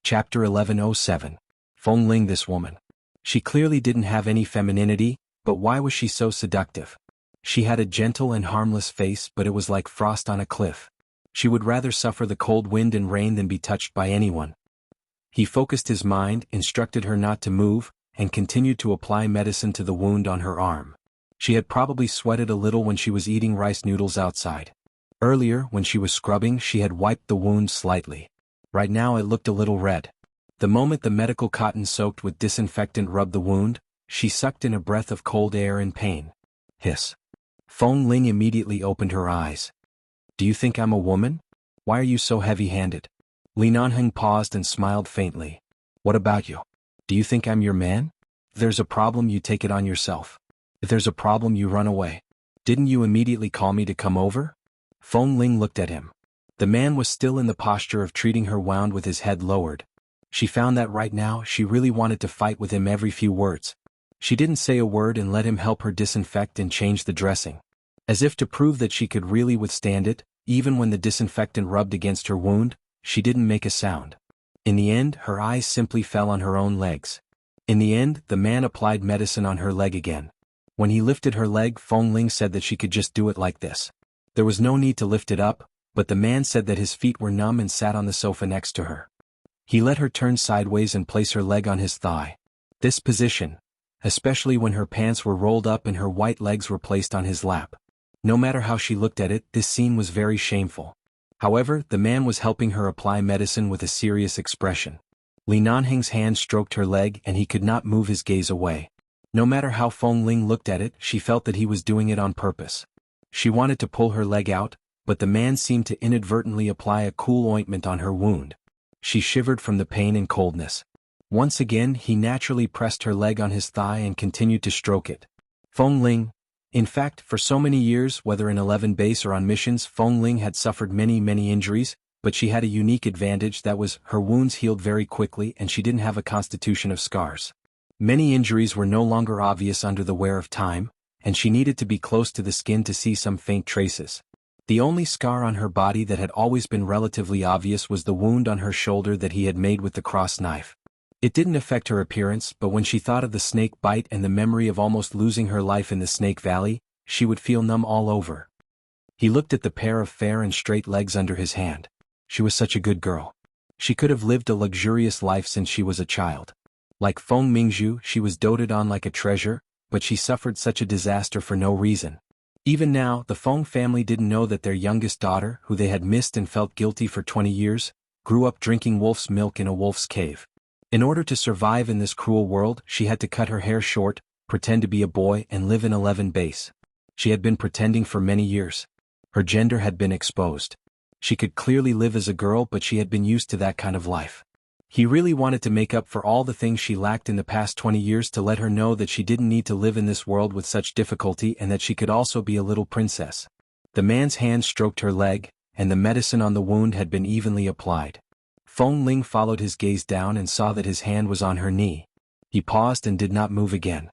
Chapter 1107. Feng Ling. This woman. She clearly didn't have any femininity, but why was she so seductive? She had a gentle and harmless face, but it was like frost on a cliff. She would rather suffer the cold wind and rain than be touched by anyone. He focused his mind, instructed her not to move, and continued to apply medicine to the wound on her arm. She had probably sweated a little when she was eating rice noodles outside. Earlier, when she was scrubbing, she had wiped the wound slightly. Right now it looked a little red. The moment the medical cotton soaked with disinfectant rubbed the wound, she sucked in a breath of cold air in pain. Hiss. Feng Ling immediately opened her eyes. Do you think I'm a woman? Why are you so heavy-handed? Li Nanheng paused and smiled faintly. What about you? Do you think I'm your man? If there's a problem, you take it on yourself. If there's a problem, you run away. Didn't you immediately call me to come over? Feng Ling looked at him. The man was still in the posture of treating her wound with his head lowered. She found that right now she really wanted to fight with him every few words. She didn't say a word and let him help her disinfect and change the dressing. As if to prove that she could really withstand it, even when the disinfectant rubbed against her wound, she didn't make a sound. In the end, her eyes simply fell on her own legs. In the end, the man applied medicine on her leg again. When he lifted her leg, Feng Ling said that she could just do it like this. There was no need to lift it up, but the man said that his feet were numb and sat on the sofa next to her. He let her turn sideways and place her leg on his thigh. This position, especially when her pants were rolled up and her white legs were placed on his lap. No matter how she looked at it, this scene was very shameful. However, the man was helping her apply medicine with a serious expression. Li Nanheng's hand stroked her leg and he could not move his gaze away. No matter how Feng Ling looked at it, she felt that he was doing it on purpose. She wanted to pull her leg out, but the man seemed to inadvertently apply a cool ointment on her wound. She shivered from the pain and coldness. Once again, he naturally pressed her leg on his thigh and continued to stroke it. Feng Ling. In fact, for so many years, whether in 11 base or on missions, Feng Ling had suffered many injuries, but she had a unique advantage, that was, her wounds healed very quickly and she didn't have a constitution of scars. Many injuries were no longer obvious under the wear of time, and she needed to be close to the skin to see some faint traces. The only scar on her body that had always been relatively obvious was the wound on her shoulder that he had made with the cross knife. It didn't affect her appearance, but when she thought of the snake bite and the memory of almost losing her life in the Snake Valley, she would feel numb all over. He looked at the pair of fair and straight legs under his hand. She was such a good girl. She could have lived a luxurious life since she was a child. Like Feng Mingzhu, she was doted on like a treasure, but she suffered such a disaster for no reason. Even now, the Feng family didn't know that their youngest daughter, who they had missed and felt guilty for 20 years, grew up drinking wolf's milk in a wolf's cave. In order to survive in this cruel world, she had to cut her hair short, pretend to be a boy and live in 11 base. She had been pretending for many years. Her gender had been exposed. She could clearly live as a girl, but she had been used to that kind of life. He really wanted to make up for all the things she lacked in the past 20 years, to let her know that she didn't need to live in this world with such difficulty and that she could also be a little princess. The man's hand stroked her leg, and the medicine on the wound had been evenly applied. Feng Ling followed his gaze down and saw that his hand was on her knee. He paused and did not move again.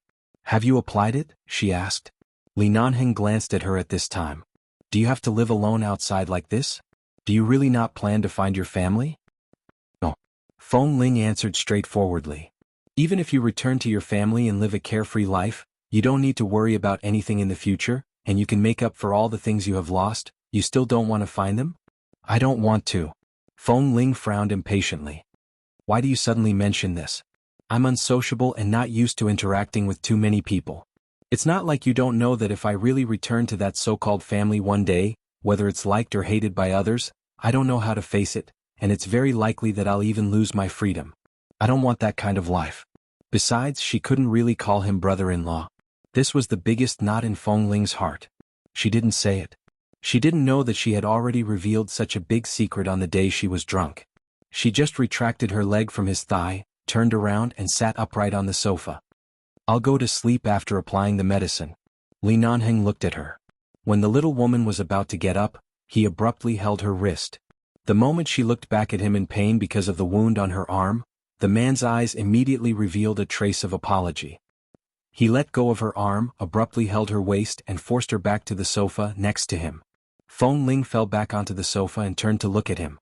Have you applied it? She asked. Li Nanheng glanced at her at this time. Do you have to live alone outside like this? Do you really not plan to find your family? No. Feng Ling answered straightforwardly. Even if you return to your family and live a carefree life, you don't need to worry about anything in the future, and you can make up for all the things you have lost. You still don't want to find them? I don't want to. Feng Ling frowned impatiently. Why do you suddenly mention this? I'm unsociable and not used to interacting with too many people. It's not like you don't know that if I really return to that so-called family one day, whether it's liked or hated by others, I don't know how to face it, and it's very likely that I'll even lose my freedom. I don't want that kind of life. Besides, she couldn't really call him brother-in-law. This was the biggest knot in Feng Ling's heart. She didn't say it. She didn't know that she had already revealed such a big secret on the day she was drunk. She just retracted her leg from his thigh, turned around and sat upright on the sofa. I'll go to sleep after applying the medicine. Li Nanheng looked at her. When the little woman was about to get up, he abruptly held her wrist. The moment she looked back at him in pain because of the wound on her arm, the man's eyes immediately revealed a trace of apology. He let go of her arm, abruptly held her waist and forced her back to the sofa next to him. Feng Ling fell back onto the sofa and turned to look at him.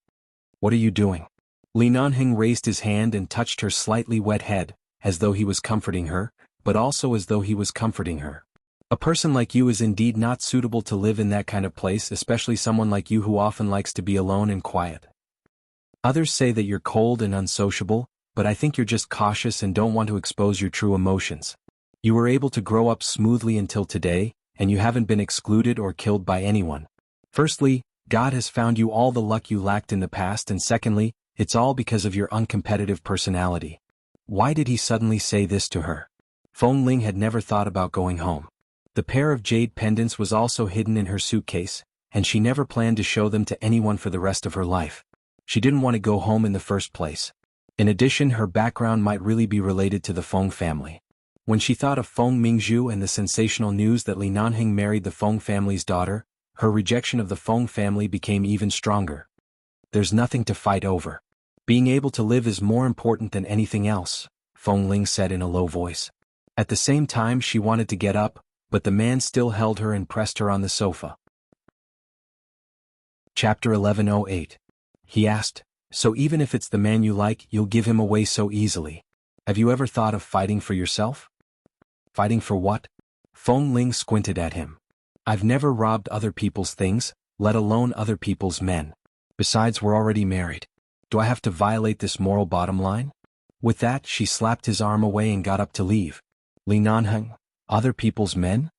What are you doing? Li Nanheng raised his hand and touched her slightly wet head, as though he was comforting her, but also as though he was comforting her. A person like you is indeed not suitable to live in that kind of place, especially someone like you who often likes to be alone and quiet. Others say that you're cold and unsociable, but I think you're just cautious and don't want to expose your true emotions. You were able to grow up smoothly until today, and you haven't been excluded or killed by anyone. Firstly, God has found you all the luck you lacked in the past, and secondly, it's all because of your uncompetitive personality. Why did he suddenly say this to her? Feng Ling had never thought about going home. The pair of jade pendants was also hidden in her suitcase, and she never planned to show them to anyone for the rest of her life. She didn't want to go home in the first place. In addition, her background might really be related to the Feng family. When she thought of Feng Mingzhu and the sensational news that Li Nanheng married the Feng family's daughter, her rejection of the Feng family became even stronger. There's nothing to fight over. Being able to live is more important than anything else, Feng Ling said in a low voice. At the same time she wanted to get up, but the man still held her and pressed her on the sofa. Chapter 1108. He asked, "So even if it's the man you like, you'll give him away so easily? Have you ever thought of fighting for yourself?" "Fighting for what?" Feng Ling squinted at him. "I've never robbed other people's things, let alone other people's men. Besides, we're already married. Do I have to violate this moral bottom line?" With that, she slapped his arm away and got up to leave. Li Nanheng, other people's men?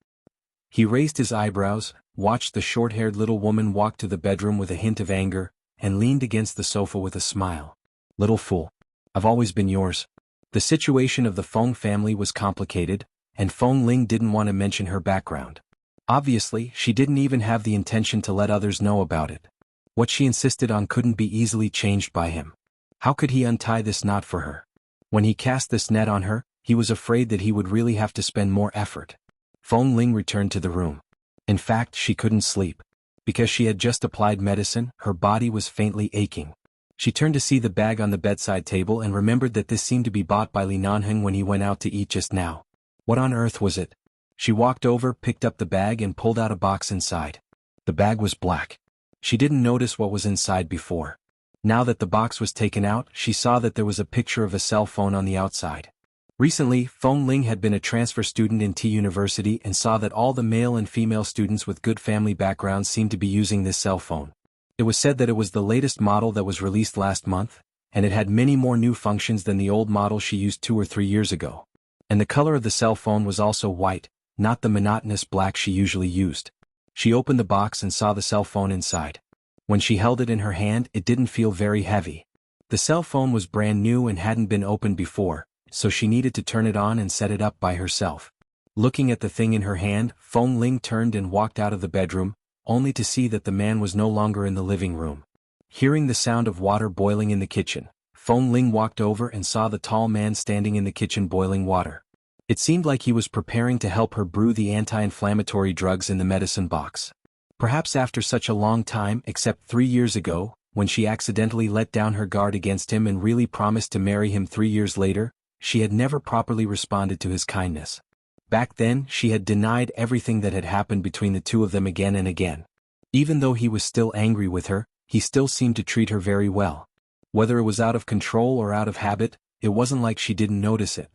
He raised his eyebrows, watched the short-haired little woman walk to the bedroom with a hint of anger, and leaned against the sofa with a smile. "Little fool. I've always been yours." The situation of the Feng family was complicated, and Feng Ling didn't want to mention her background. Obviously, she didn't even have the intention to let others know about it. What she insisted on couldn't be easily changed by him. How could he untie this knot for her? When he cast this net on her, he was afraid that he would really have to spend more effort. Feng Ling returned to the room. In fact, she couldn't sleep. Because she had just applied medicine, her body was faintly aching. She turned to see the bag on the bedside table and remembered that this seemed to be bought by Li Nanheng when he went out to eat just now. What on earth was it? She walked over, picked up the bag and pulled out a box inside. The bag was black. She didn't notice what was inside before. Now that the box was taken out, she saw that there was a picture of a cell phone on the outside. Recently, Feng Ling had been a transfer student in T University and saw that all the male and female students with good family backgrounds seemed to be using this cell phone. It was said that it was the latest model that was released last month, and it had many more new functions than the old model she used 2 or 3 years ago. And the color of the cell phone was also white, not the monotonous black she usually used. She opened the box and saw the cell phone inside. When she held it in her hand, it didn't feel very heavy. The cell phone was brand new and hadn't been opened before, so she needed to turn it on and set it up by herself. Looking at the thing in her hand, Feng Ling turned and walked out of the bedroom, only to see that the man was no longer in the living room. Hearing the sound of water boiling in the kitchen, Feng Ling walked over and saw the tall man standing in the kitchen boiling water. It seemed like he was preparing to help her brew the anti-inflammatory drugs in the medicine box. Perhaps after such a long time, except 3 years ago, when she accidentally let down her guard against him and really promised to marry him 3 years later, she had never properly responded to his kindness. Back then, she had denied everything that had happened between the two of them again and again. Even though he was still angry with her, he still seemed to treat her very well. Whether it was out of control or out of habit, it wasn't like she didn't notice it.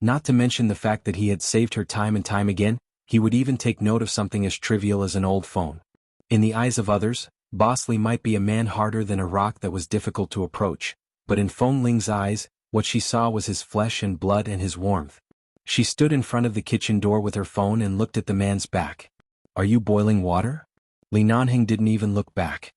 Not to mention the fact that he had saved her time and time again, he would even take note of something as trivial as an old phone. In the eyes of others, Boss Lee might be a man harder than a rock that was difficult to approach, but in Feng Ling's eyes, what she saw was his flesh and blood and his warmth. She stood in front of the kitchen door with her phone and looked at the man's back. "Are you boiling water?" Li Nanheng didn't even look back.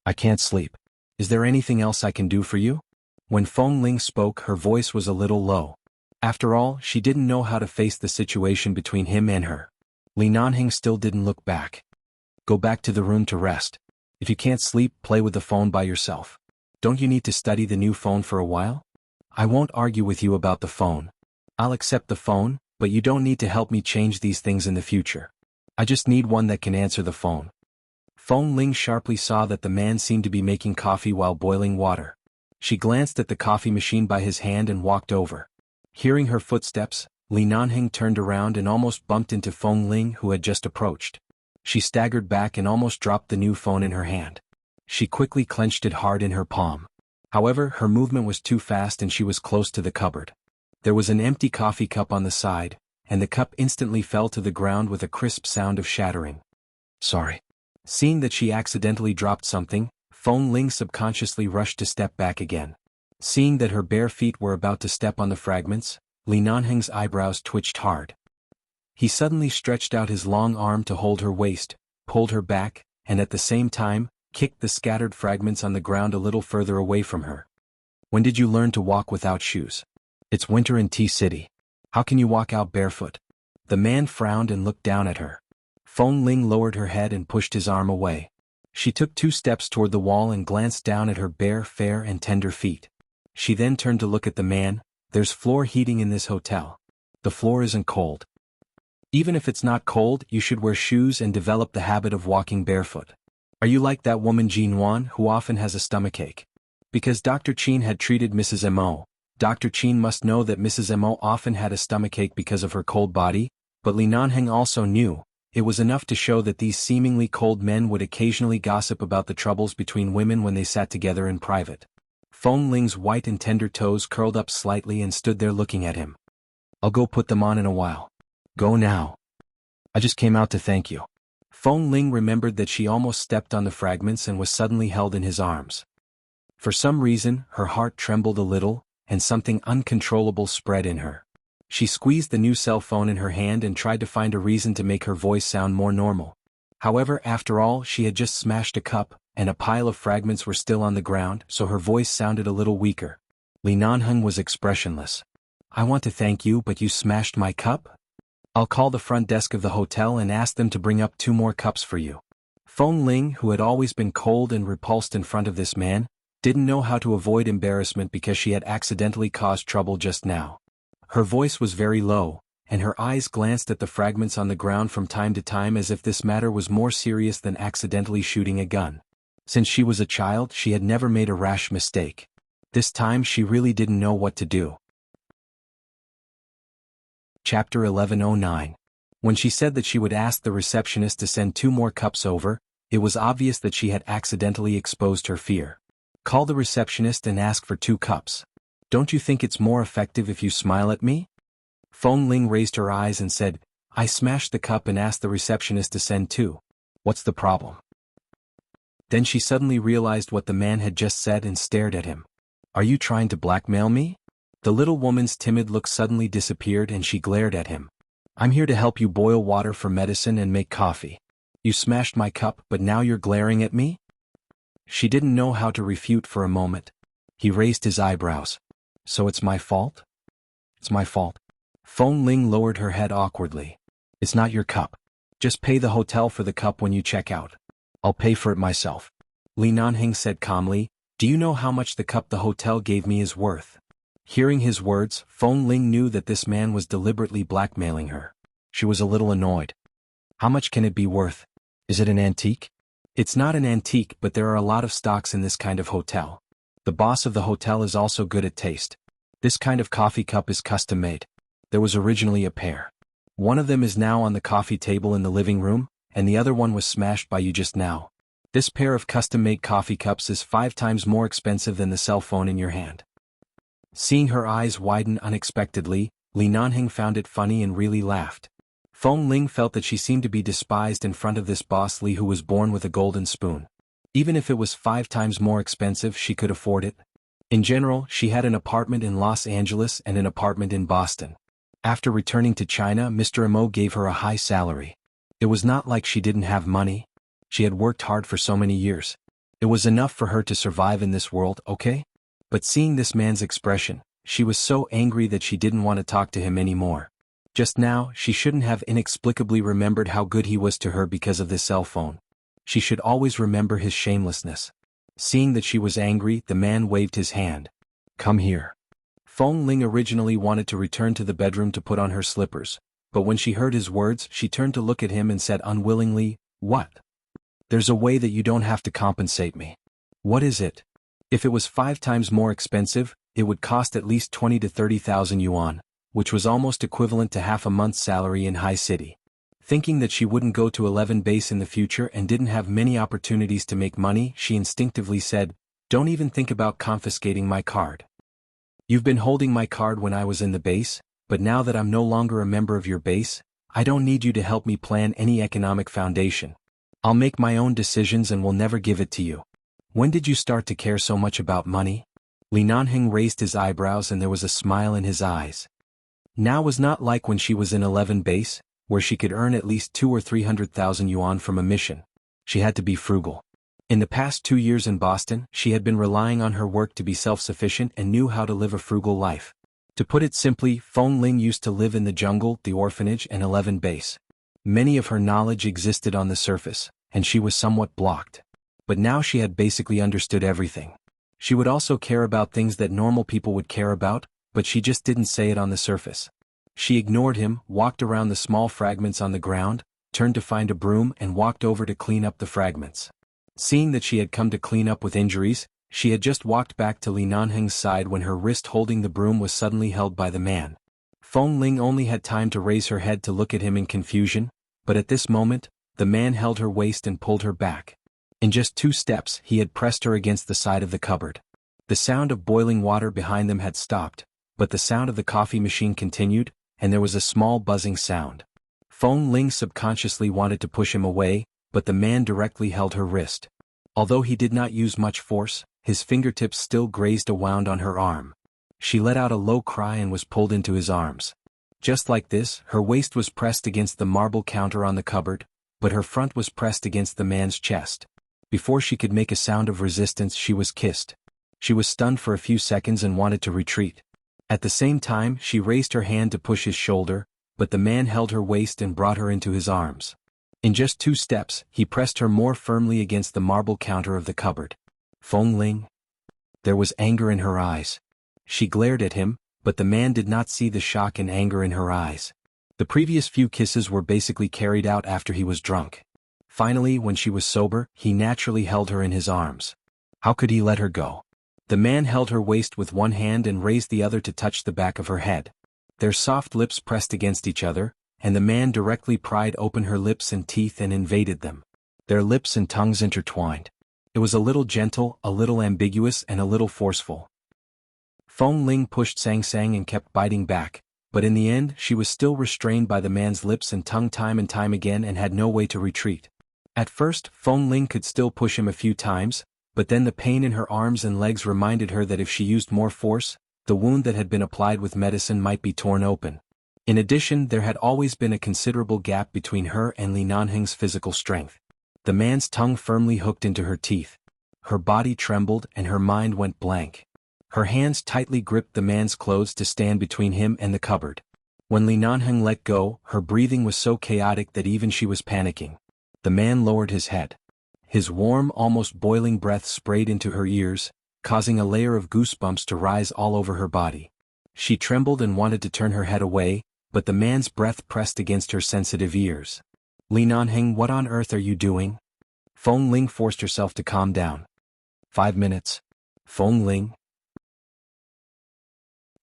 I can't sleep. Is there anything else I can do for you?" When Feng Ling spoke, her voice was a little low. After all, she didn't know how to face the situation between him and her. Li Nanheng still didn't look back. "Go back to the room to rest. If you can't sleep, play with the phone by yourself. Don't you need to study the new phone for a while? I won't argue with you about the phone. I'll accept the phone, but you don't need to help me change these things in the future. I just need one that can answer the phone." Feng Ling sharply saw that the man seemed to be making coffee while boiling water. She glanced at the coffee machine by his hand and walked over. Hearing her footsteps, Li Nanheng turned around and almost bumped into Feng Ling, who had just approached. She staggered back and almost dropped the new phone in her hand. she quickly clenched it hard in her palm. However, her movement was too fast and she was close to the cupboard. There was an empty coffee cup on the side, and the cup instantly fell to the ground with a crisp sound of shattering. Sorry. Seeing that she accidentally dropped something, Feng Ling subconsciously rushed to step back again. Seeing that her bare feet were about to step on the fragments, Li Nanheng's eyebrows twitched hard. He suddenly stretched out his long arm to hold her waist, pulled her back, and at the same time, kicked the scattered fragments on the ground a little further away from her. When did you learn to walk without shoes? It's winter in T-City. How can you walk out barefoot? The man frowned and looked down at her. Feng Ling lowered her head and pushed his arm away. She took 2 steps toward the wall and glanced down at her bare, fair and tender feet. She then turned to look at the man. There's floor heating in this hotel. The floor isn't cold. Even if it's not cold, you should wear shoes and develop the habit of walking barefoot. Are you like that woman Jin Wan who often has a stomachache? Because Dr. Qin had treated Mrs. Mo, Dr. Qin must know that Mrs. Mo often had a stomachache because of her cold body, but Li Nanheng also knew. It was enough to show that these seemingly cold men would occasionally gossip about the troubles between women when they sat together in private. Feng Ling's white and tender toes curled up slightly and stood there looking at him. I'll go put them on in a while. Go now. I just came out to thank you. Feng Ling remembered that she almost stepped on the fragments and was suddenly held in his arms. For some reason, her heart trembled a little, and something uncontrollable spread in her. She squeezed the new cell phone in her hand and tried to find a reason to make her voice sound more normal. However, after all, she had just smashed a cup, and a pile of fragments were still on the ground, so her voice sounded a little weaker. Li Nanheng was expressionless. I want to thank you, but you smashed my cup? I'll call the front desk of the hotel and ask them to bring up 2 more cups for you. Feng Ling, who had always been cold and repulsed in front of this man, didn't know how to avoid embarrassment because she had accidentally caused trouble just now. Her voice was very low, and her eyes glanced at the fragments on the ground from time to time as if this matter was more serious than accidentally shooting a gun. Since she was a child, she had never made a rash mistake. This time she really didn't know what to do. Chapter 1109. When she said that she would ask the receptionist to send 2 more cups over, it was obvious that she had accidentally exposed her fear. Call the receptionist and ask for 2 cups. Don't you think it's more effective if you smile at me? Feng Ling raised her eyes and said, I smashed the cup and asked the receptionist to send 2. What's the problem? Then she suddenly realized what the man had just said and stared at him. Are you trying to blackmail me? The little woman's timid look suddenly disappeared and she glared at him. I'm here to help you boil water for medicine and make coffee. You smashed my cup, but now you're glaring at me? She didn't know how to refute for a moment. He raised his eyebrows. So it's my fault? It's my fault. Feng Ling lowered her head awkwardly. It's not your cup. Just pay the hotel for the cup when you check out. I'll pay for it myself. Li Nanheng said calmly, do you know how much the cup the hotel gave me is worth? Hearing his words, Feng Ling knew that this man was deliberately blackmailing her. She was a little annoyed. How much can it be worth? Is it an antique? It's not an antique, but there are a lot of stocks in this kind of hotel. The boss of the hotel is also good at taste. This kind of coffee cup is custom-made. There was originally a pair. One of them is now on the coffee table in the living room, and the other one was smashed by you just now. This pair of custom-made coffee cups is 5 times more expensive than the cell phone in your hand. Seeing her eyes widen unexpectedly, Li Nanheng found it funny and really laughed. Feng Ling felt that she seemed to be despised in front of this boss Li who was born with a golden spoon. Even if it was 5 times more expensive, she could afford it. In general, she had an apartment in Los Angeles and an apartment in Boston. After returning to China, Mr. Mo gave her a high salary. It was not like she didn't have money. She had worked hard for so many years. It was enough for her to survive in this world, okay? But seeing this man's expression, she was so angry that she didn't want to talk to him anymore. Just now, she shouldn't have inexplicably remembered how good he was to her because of this cell phone. She should always remember his shamelessness. Seeing that she was angry, the man waved his hand. Come here. Feng Ling originally wanted to return to the bedroom to put on her slippers, but when she heard his words, she turned to look at him and said unwillingly, What? There's a way that you don't have to compensate me. What is it? If it was 5 times more expensive, it would cost at least 20 to 30,000 yuan, which was almost equivalent to half a month's salary in High City. Thinking that she wouldn't go to 11 base in the future and didn't have many opportunities to make money, she instinctively said, "Don't even think about confiscating my card. You've been holding my card when I was in the base, but now that I'm no longer a member of your base, I don't need you to help me plan any economic foundation. I'll make my own decisions and will never give it to you. When did you start to care so much about money?" Li Nanheng raised his eyebrows and there was a smile in his eyes. Now was not like when she was in 11 base, where she could earn at least 2 or 300,000 yuan from a mission. She had to be frugal. In the past 2 years in Boston, she had been relying on her work to be self-sufficient and knew how to live a frugal life. To put it simply, Feng Ling used to live in the jungle, the orphanage, and 11 base. Many of her knowledge existed on the surface, and she was somewhat blocked. But now she had basically understood everything. She would also care about things that normal people would care about, but she just didn't say it on the surface. She ignored him, walked around the small fragments on the ground, turned to find a broom and walked over to clean up the fragments. Seeing that she had come to clean up with injuries, she had just walked back to Li Nanheng's side when her wrist holding the broom was suddenly held by the man. Feng Ling only had time to raise her head to look at him in confusion, but at this moment, the man held her waist and pulled her back. In just 2 steps, he had pressed her against the side of the cupboard. The sound of boiling water behind them had stopped, but the sound of the coffee machine continued, and there was a small buzzing sound. Feng Ling subconsciously wanted to push him away, but the man directly held her wrist. Although he did not use much force, his fingertips still grazed a wound on her arm. She let out a low cry and was pulled into his arms. Just like this, her waist was pressed against the marble counter on the cupboard, but her front was pressed against the man's chest. Before she could make a sound of resistance, she was kissed. She was stunned for a few seconds and wanted to retreat. At the same time, she raised her hand to push his shoulder, but the man held her waist and brought her into his arms. In just 2 steps, he pressed her more firmly against the marble counter of the cupboard. Feng Ling? There was anger in her eyes. She glared at him, but the man did not see the shock and anger in her eyes. The previous few kisses were basically carried out after he was drunk. Finally, when she was sober, he naturally held her in his arms. How could he let her go? The man held her waist with one hand and raised the other to touch the back of her head. Their soft lips pressed against each other, and the man directly pried open her lips and teeth and invaded them. Their lips and tongues intertwined. It was a little gentle, a little ambiguous, and a little forceful. Feng Ling pushed Sang Sang and kept biting back, but in the end she was still restrained by the man's lips and tongue time and time again and had no way to retreat. At first, Feng Ling could still push him a few times, but then the pain in her arms and legs reminded her that if she used more force, the wound that had been applied with medicine might be torn open. In addition, there had always been a considerable gap between her and Li Nanheng's physical strength. The man's tongue firmly hooked into her teeth. Her body trembled and her mind went blank. Her hands tightly gripped the man's clothes to stand between him and the cupboard. When Li Nanheng let go, her breathing was so chaotic that even she was panicking. The man lowered his head. His warm, almost boiling breath sprayed into her ears, causing a layer of goosebumps to rise all over her body. She trembled and wanted to turn her head away, but the man's breath pressed against her sensitive ears. Li Nanheng, what on earth are you doing? Feng Ling forced herself to calm down. 5 minutes. Feng Ling.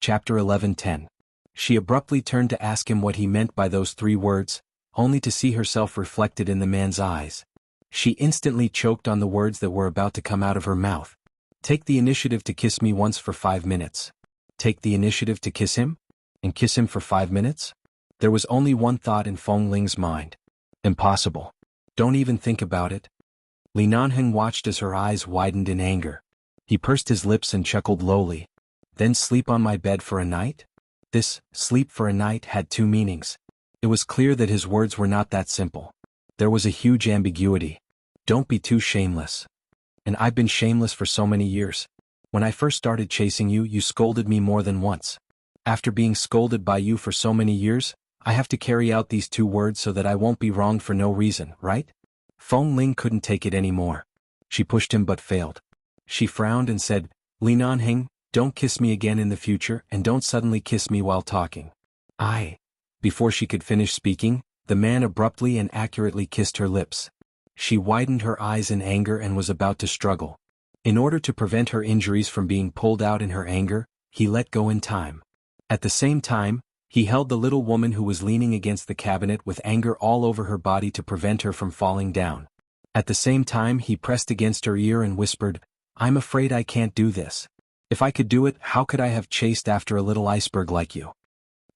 Chapter 11:10. She abruptly turned to ask him what he meant by those 3 words, only to see herself reflected in the man's eyes. She instantly choked on the words that were about to come out of her mouth. Take the initiative to kiss me once for 5 minutes. Take the initiative to kiss him? And kiss him for 5 minutes? There was only one thought in Feng Ling's mind. Impossible. Don't even think about it. Li Nanheng watched as her eyes widened in anger. He pursed his lips and chuckled lowly. Then sleep on my bed for a night? This, sleep for a night, had 2 meanings. It was clear that his words were not that simple. There was a huge ambiguity. Don't be too shameless. And I've been shameless for so many years. When I first started chasing you, you scolded me more than once. After being scolded by you for so many years, I have to carry out these 2 words so that I won't be wronged for no reason, right? Feng Ling couldn't take it anymore. She pushed him but failed. She frowned and said, Li Nanheng, don't kiss me again in the future and don't suddenly kiss me while talking. Before she could finish speaking, the man abruptly and accurately kissed her lips. She widened her eyes in anger and was about to struggle. In order to prevent her injuries from being pulled out in her anger, he let go in time. At the same time, He held the little woman who was leaning against the cabinet with anger all over her body to prevent her from falling down. At the same time he pressed against her ear and whispered, "I'm afraid I can't do this. If I could do it, how could I have chased after a little iceberg like you?"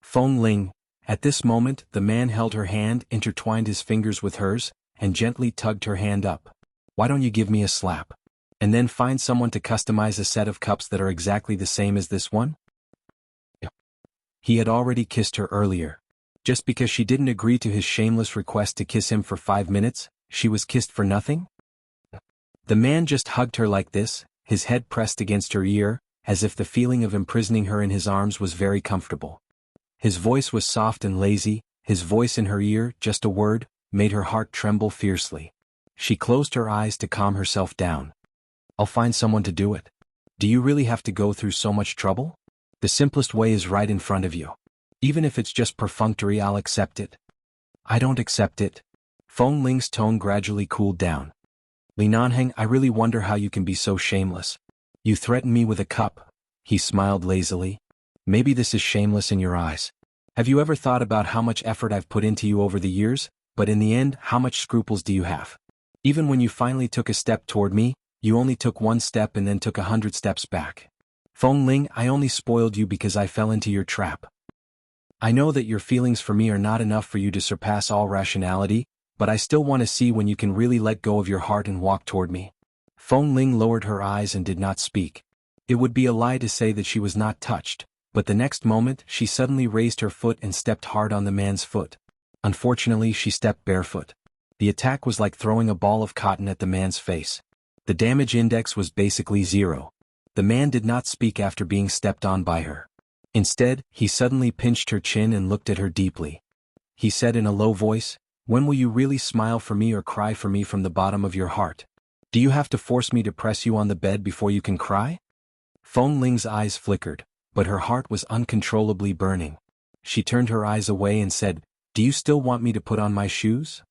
Feng Ling. At this moment, the man held her hand, intertwined his fingers with hers, and gently tugged her hand up. "Why don't you give me a slap? And then find someone to customize a set of cups that are exactly the same as this one?" He had already kissed her earlier. Just because she didn't agree to his shameless request to kiss him for 5 minutes, she was kissed for nothing? The man just hugged her like this, his head pressed against her ear, as if the feeling of imprisoning her in his arms was very comfortable. His voice was soft and lazy, his voice in her ear, just a word, made her heart tremble fiercely. She closed her eyes to calm herself down. "I'll find someone to do it. Do you really have to go through so much trouble? The simplest way is right in front of you. Even if it's just perfunctory, I'll accept it." "I don't accept it." Feng Ling's tone gradually cooled down. "Li Nanheng, I really wonder how you can be so shameless. You threaten me with a cup." He smiled lazily. "Maybe this is shameless in your eyes. Have you ever thought about how much effort I've put into you over the years, but in the end, how much scruples do you have? Even when you finally took a step toward me, you only took 1 step and then took 100 steps back. Feng Ling, I only spoiled you because I fell into your trap. I know that your feelings for me are not enough for you to surpass all rationality, but I still want to see when you can really let go of your heart and walk toward me." Feng Ling lowered her eyes and did not speak. It would be a lie to say that she was not touched, but the next moment she suddenly raised her foot and stepped hard on the man's foot. Unfortunately, she stepped barefoot. The attack was like throwing a ball of cotton at the man's face. The damage index was basically 0. The man did not speak after being stepped on by her. Instead, he suddenly pinched her chin and looked at her deeply. He said in a low voice, "When will you really smile for me or cry for me from the bottom of your heart? Do you have to force me to press you on the bed before you can cry?" Feng Ling's eyes flickered, but her heart was uncontrollably burning. She turned her eyes away and said, "Do you still want me to put on my shoes?"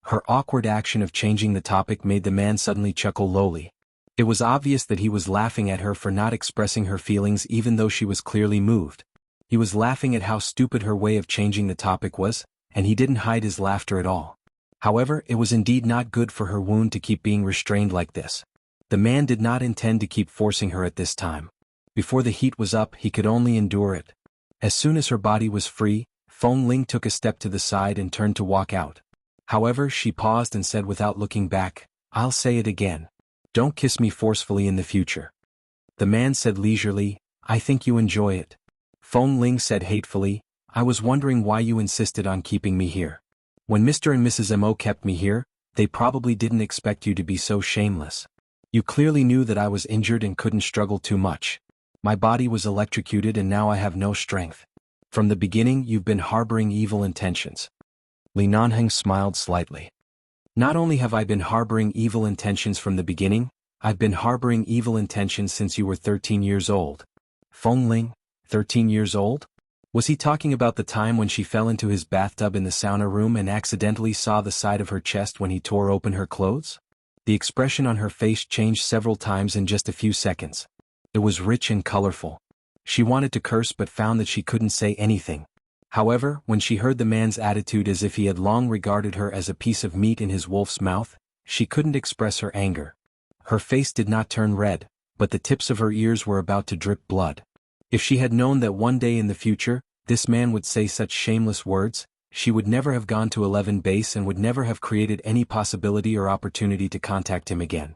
Her awkward action of changing the topic made the man suddenly chuckle lowly. It was obvious that he was laughing at her for not expressing her feelings even though she was clearly moved. He was laughing at how stupid her way of changing the topic was, and he didn't hide his laughter at all. However, it was indeed not good for her wound to keep being restrained like this. The man did not intend to keep forcing her at this time. Before the heat was up, he could only endure it. As soon as her body was free, Feng Ling took a step to the side and turned to walk out. However, she paused and said without looking back, "I'll say it again. Don't kiss me forcefully in the future." The man said leisurely, "I think you enjoy it." Feng Ling said hatefully, "I was wondering why you insisted on keeping me here. When Mr. and Mrs. Mo kept me here, they probably didn't expect you to be so shameless. You clearly knew that I was injured and couldn't struggle too much. My body was electrocuted and now I have no strength. From the beginning you've been harboring evil intentions." Li Nanheng smiled slightly. "Not only have I been harboring evil intentions from the beginning, I've been harboring evil intentions since you were 13 years old." Feng Ling, 13 years old? Was he talking about the time when she fell into his bathtub in the sauna room and accidentally saw the side of her chest when he tore open her clothes? The expression on her face changed several times in just a few seconds. It was rich and colorful. She wanted to curse but found that she couldn't say anything. However, when she heard the man's attitude as if he had long regarded her as a piece of meat in his wolf's mouth, she couldn't express her anger. Her face did not turn red, but the tips of her ears were about to drip blood. If she had known that one day in the future, this man would say such shameless words, she would never have gone to 11 base and would never have created any possibility or opportunity to contact him again.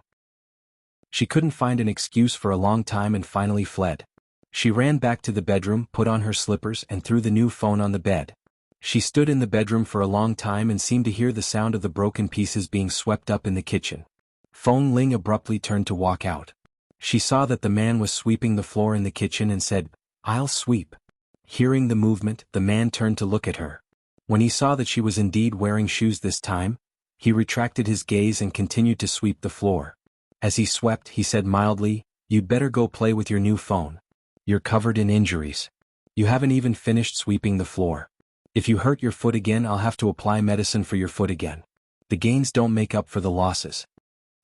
She couldn't find an excuse for a long time and finally fled. She ran back to the bedroom, put on her slippers and threw the new phone on the bed. She stood in the bedroom for a long time and seemed to hear the sound of the broken pieces being swept up in the kitchen. Feng Ling abruptly turned to walk out. She saw that the man was sweeping the floor in the kitchen and said, "I'll sweep." Hearing the movement, the man turned to look at her. When he saw that she was indeed wearing shoes this time, he retracted his gaze and continued to sweep the floor. As he swept, he said mildly, "You'd better go play with your new phone. You're covered in injuries. You haven't even finished sweeping the floor. If you hurt your foot again, I'll have to apply medicine for your foot again. The gains don't make up for the losses."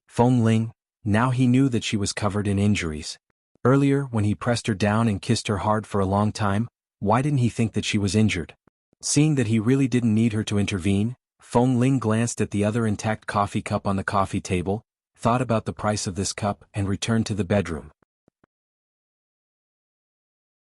Feng Ling, now he knew that she was covered in injuries. Earlier, when he pressed her down and kissed her hard for a long time, Why didn't he think that she was injured? Seeing that he really didn't need her to intervene, Feng Ling glanced at the other intact coffee cup on the coffee table, thought about the price of this cup and returned to the bedroom.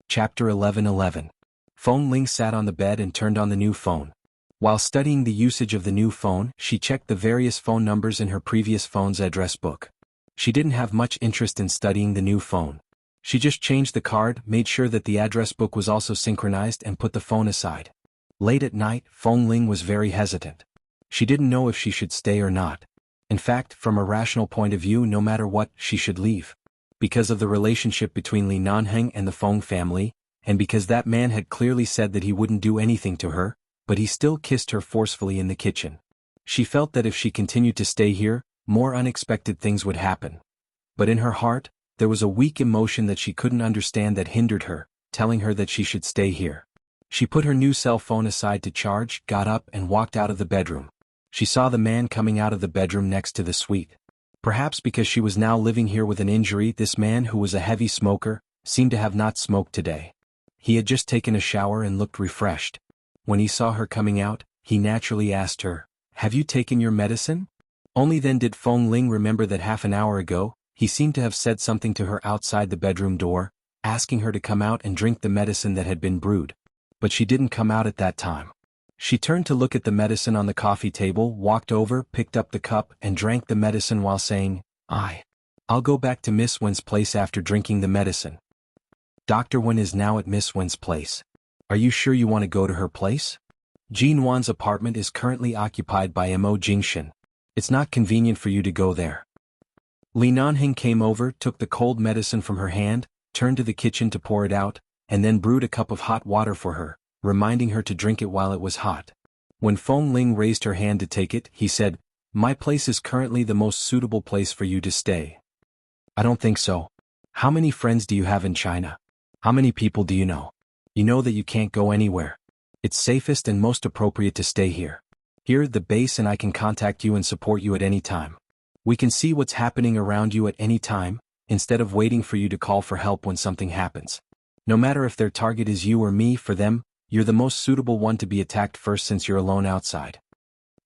Chapter 11:11. Feng Ling sat on the bed and turned on the new phone. While studying the usage of the new phone, she checked the various phone numbers in her previous phone's address book. She didn't have much interest in studying the new phone. She just changed the card, made sure that the address book was also synchronized and put the phone aside. Late at night, Feng Ling was very hesitant. She didn't know if she should stay or not. In fact, from a rational point of view, no matter what, she should leave. Because of the relationship between Li Nanheng and the Feng family, and because that man had clearly said that he wouldn't do anything to her, but he still kissed her forcefully in the kitchen. She felt that if she continued to stay here, more unexpected things would happen. But in her heart, there was a weak emotion that she couldn't understand that hindered her, telling her that she should stay here. She put her new cell phone aside to charge, got up and walked out of the bedroom. She saw the man coming out of the bedroom next to the suite. Perhaps because she was now living here with an injury, this man, who was a heavy smoker, seemed to have not smoked today. He had just taken a shower and looked refreshed. When he saw her coming out, he naturally asked her, "Have you taken your medicine?" Only then did Feng Ling remember that half an hour ago, he seemed to have said something to her outside the bedroom door, asking her to come out and drink the medicine that had been brewed. But she didn't come out at that time. She turned to look at the medicine on the coffee table, walked over, picked up the cup and drank the medicine while saying, I'll go back to Miss Wen's place after drinking the medicine. Dr. Wen is now at Miss Wen's place. Are you sure you want to go to her place? Jin Wan's apartment is currently occupied by Mo Jingshan. It's not convenient for you to go there. Li Nanheng came over, took the cold medicine from her hand, turned to the kitchen to pour it out, and then brewed a cup of hot water for her, reminding her to drink it while it was hot. When Feng Ling raised her hand to take it, he said, "My place is currently the most suitable place for you to stay." I don't think so. How many friends do you have in China? How many people do you know? You know that you can't go anywhere. It's safest and most appropriate to stay here. Here at the base, and I can contact you and support you at any time. We can see what's happening around you at any time, instead of waiting for you to call for help when something happens. No matter if their target is you or me, for them, you're the most suitable one to be attacked first since you're alone outside.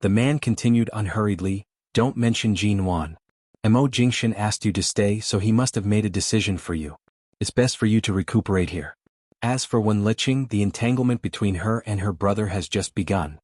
The man continued unhurriedly, "Don't mention Jin Wan. Mo Jingshan asked you to stay, so he must have made a decision for you. It's best for you to recuperate here. As for Wen Liqing, the entanglement between her and her brother has just begun.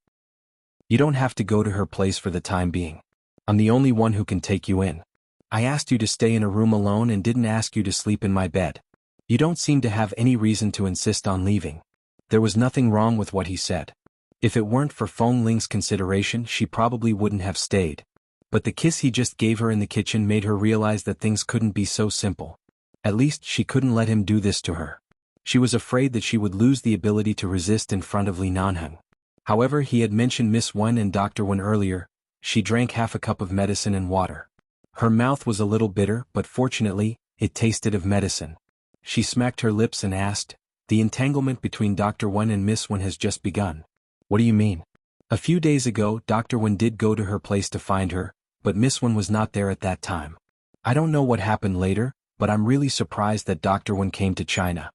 You don't have to go to her place for the time being. I'm the only one who can take you in. I asked you to stay in a room alone and didn't ask you to sleep in my bed. You don't seem to have any reason to insist on leaving." There was nothing wrong with what he said. If it weren't for Feng Ling's consideration, she probably wouldn't have stayed. But the kiss he just gave her in the kitchen made her realize that things couldn't be so simple. At least she couldn't let him do this to her. She was afraid that she would lose the ability to resist in front of Li Nanheng. However, he had mentioned Miss Wen and Dr. Wen earlier. She drank half a cup of medicine and water. Her mouth was a little bitter, but fortunately, it tasted of medicine. She smacked her lips and asked, "The entanglement between Dr. Wen and Miss Wen has just begun. What do you mean?" A few days ago, Dr. Wen did go to her place to find her, but Miss Wen was not there at that time. I don't know what happened later, but I'm really surprised that Dr. Wen came to China.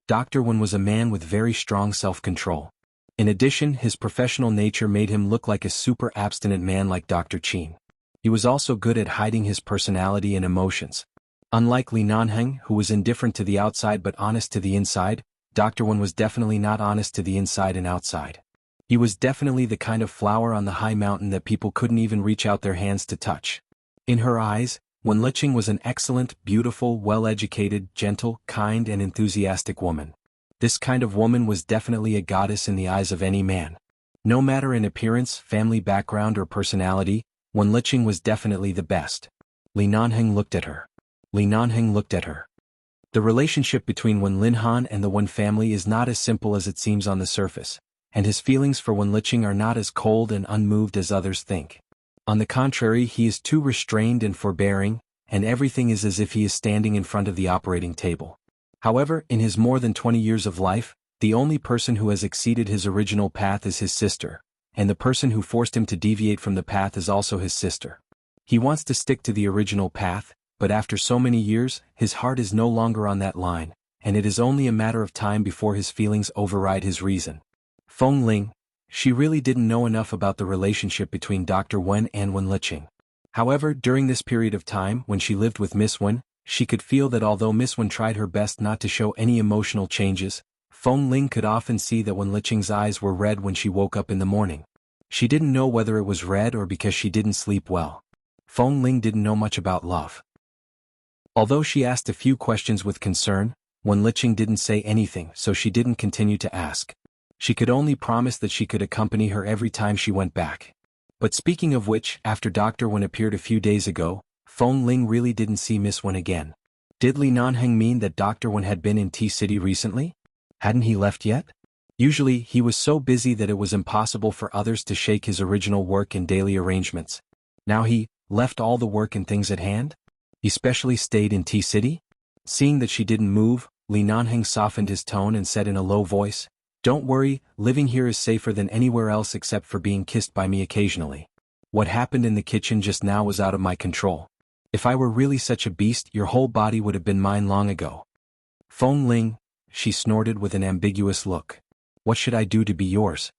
Dr. Wen was a man with very strong self-control. In addition, his professional nature made him look like a super abstinent man like Dr. Qin. He was also good at hiding his personality and emotions. Unlike Li Nanheng, who was indifferent to the outside but honest to the inside, Dr. Wen was definitely not honest to the inside and outside. He was definitely the kind of flower on the high mountain that people couldn't even reach out their hands to touch. In her eyes, Wen Liqing was an excellent, beautiful, well-educated, gentle, kind and enthusiastic woman. This kind of woman was definitely a goddess in the eyes of any man. No matter in appearance, family background or personality, Wen Liqing was definitely the best. Li Nanheng looked at her. Li Nanheng looked at her. The relationship between Wen Linhan and the Wen family is not as simple as it seems on the surface, and his feelings for Wen Liqing are not as cold and unmoved as others think. On the contrary, he is too restrained and forbearing, and everything is as if he is standing in front of the operating table. However, in his more than 20 years of life, the only person who has exceeded his original path is his sister, and the person who forced him to deviate from the path is also his sister. He wants to stick to the original path, but after so many years, his heart is no longer on that line, and it is only a matter of time before his feelings override his reason. Feng Ling. She really didn't know enough about the relationship between Dr. Wen and Wen Liqing. However, during this period of time when she lived with Miss Wen, she could feel that although Miss Wen tried her best not to show any emotional changes, Feng Ling could often see that Wen Liqing's eyes were red when she woke up in the morning. She didn't know whether it was red or because she didn't sleep well. Feng Ling didn't know much about love. Although she asked a few questions with concern, Wen Liqing didn't say anything, so she didn't continue to ask. She could only promise that she could accompany her every time she went back. But speaking of which, after Dr. Wen appeared a few days ago, Feng Ling really didn't see Miss Wen again. Did Li Nanheng mean that Dr. Wen had been in T-City recently? Hadn't he left yet? Usually, he was so busy that it was impossible for others to shake his original work and daily arrangements. Now he left all the work and things at hand? He specially stayed in T-City? Seeing that she didn't move, Li Nanheng softened his tone and said in a low voice, "Don't worry, living here is safer than anywhere else except for being kissed by me occasionally. What happened in the kitchen just now was out of my control. If I were really such a beast, your whole body would have been mine long ago." Feng Ling, she snorted with an ambiguous look. "What should I do to be yours?"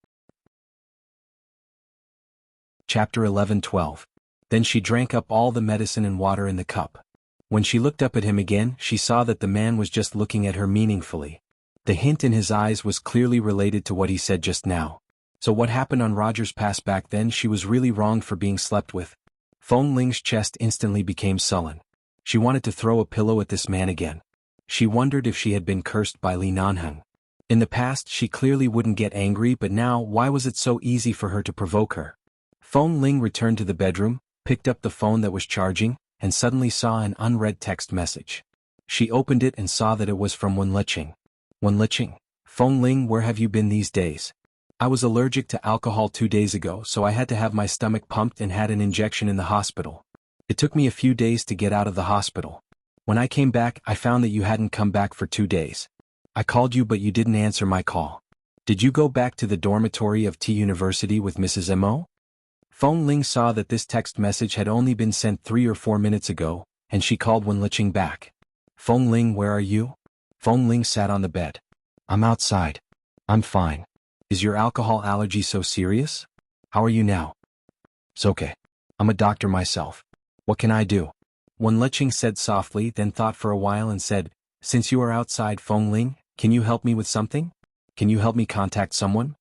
Chapter 11-12. Then she drank up all the medicine and water in the cup. When she looked up at him again, she saw that the man was just looking at her meaningfully. The hint in his eyes was clearly related to what he said just now. So what happened on Roger's Pass back then? She was really wrong for being slept with. Feng Ling's chest instantly became sullen. She wanted to throw a pillow at this man again. She wondered if she had been cursed by Li Nanheng. In the past she clearly wouldn't get angry, but now why was it so easy for her to provoke her? Feng Ling returned to the bedroom, picked up the phone that was charging, and suddenly saw an unread text message. She opened it and saw that it was from Wen Liqing. "Wen Liqing, Feng Ling, where have you been these days? I was allergic to alcohol 2 days ago, so I had to have my stomach pumped and had an injection in the hospital. It took me a few days to get out of the hospital. When I came back, I found that you hadn't come back for 2 days. I called you but you didn't answer my call. Did you go back to the dormitory of T University with Mrs. Mo?" Feng Ling saw that this text message had only been sent 3 or 4 minutes ago, and she called Wen Liqing back. "Feng Ling, where are you?" Feng Ling sat on the bed. "I'm outside. I'm fine. Is your alcohol allergy so serious? How are you now?" "It's okay. I'm a doctor myself. What can I do?" Wen Liqing said softly, then thought for a while and said, "Since you are outside, Feng Ling, can you help me with something? Can you help me contact someone?"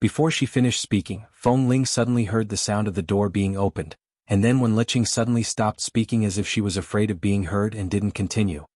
Before she finished speaking, Feng Ling suddenly heard the sound of the door being opened, and then Wen Liqing suddenly stopped speaking as if she was afraid of being heard and didn't continue.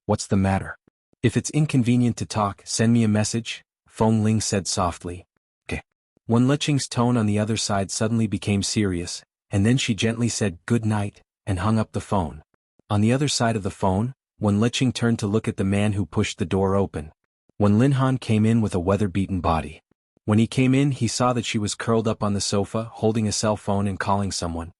"What's the matter? If it's inconvenient to talk, send me a message," Feng Ling said softly. "Okay." Wen Liqing's tone on the other side suddenly became serious, and then she gently said "good night," and hung up the phone. On the other side of the phone, Wen Liqing turned to look at the man who pushed the door open. Wen Linhan came in with a weather-beaten body. When he came in, he saw that she was curled up on the sofa, holding a cell phone and calling someone.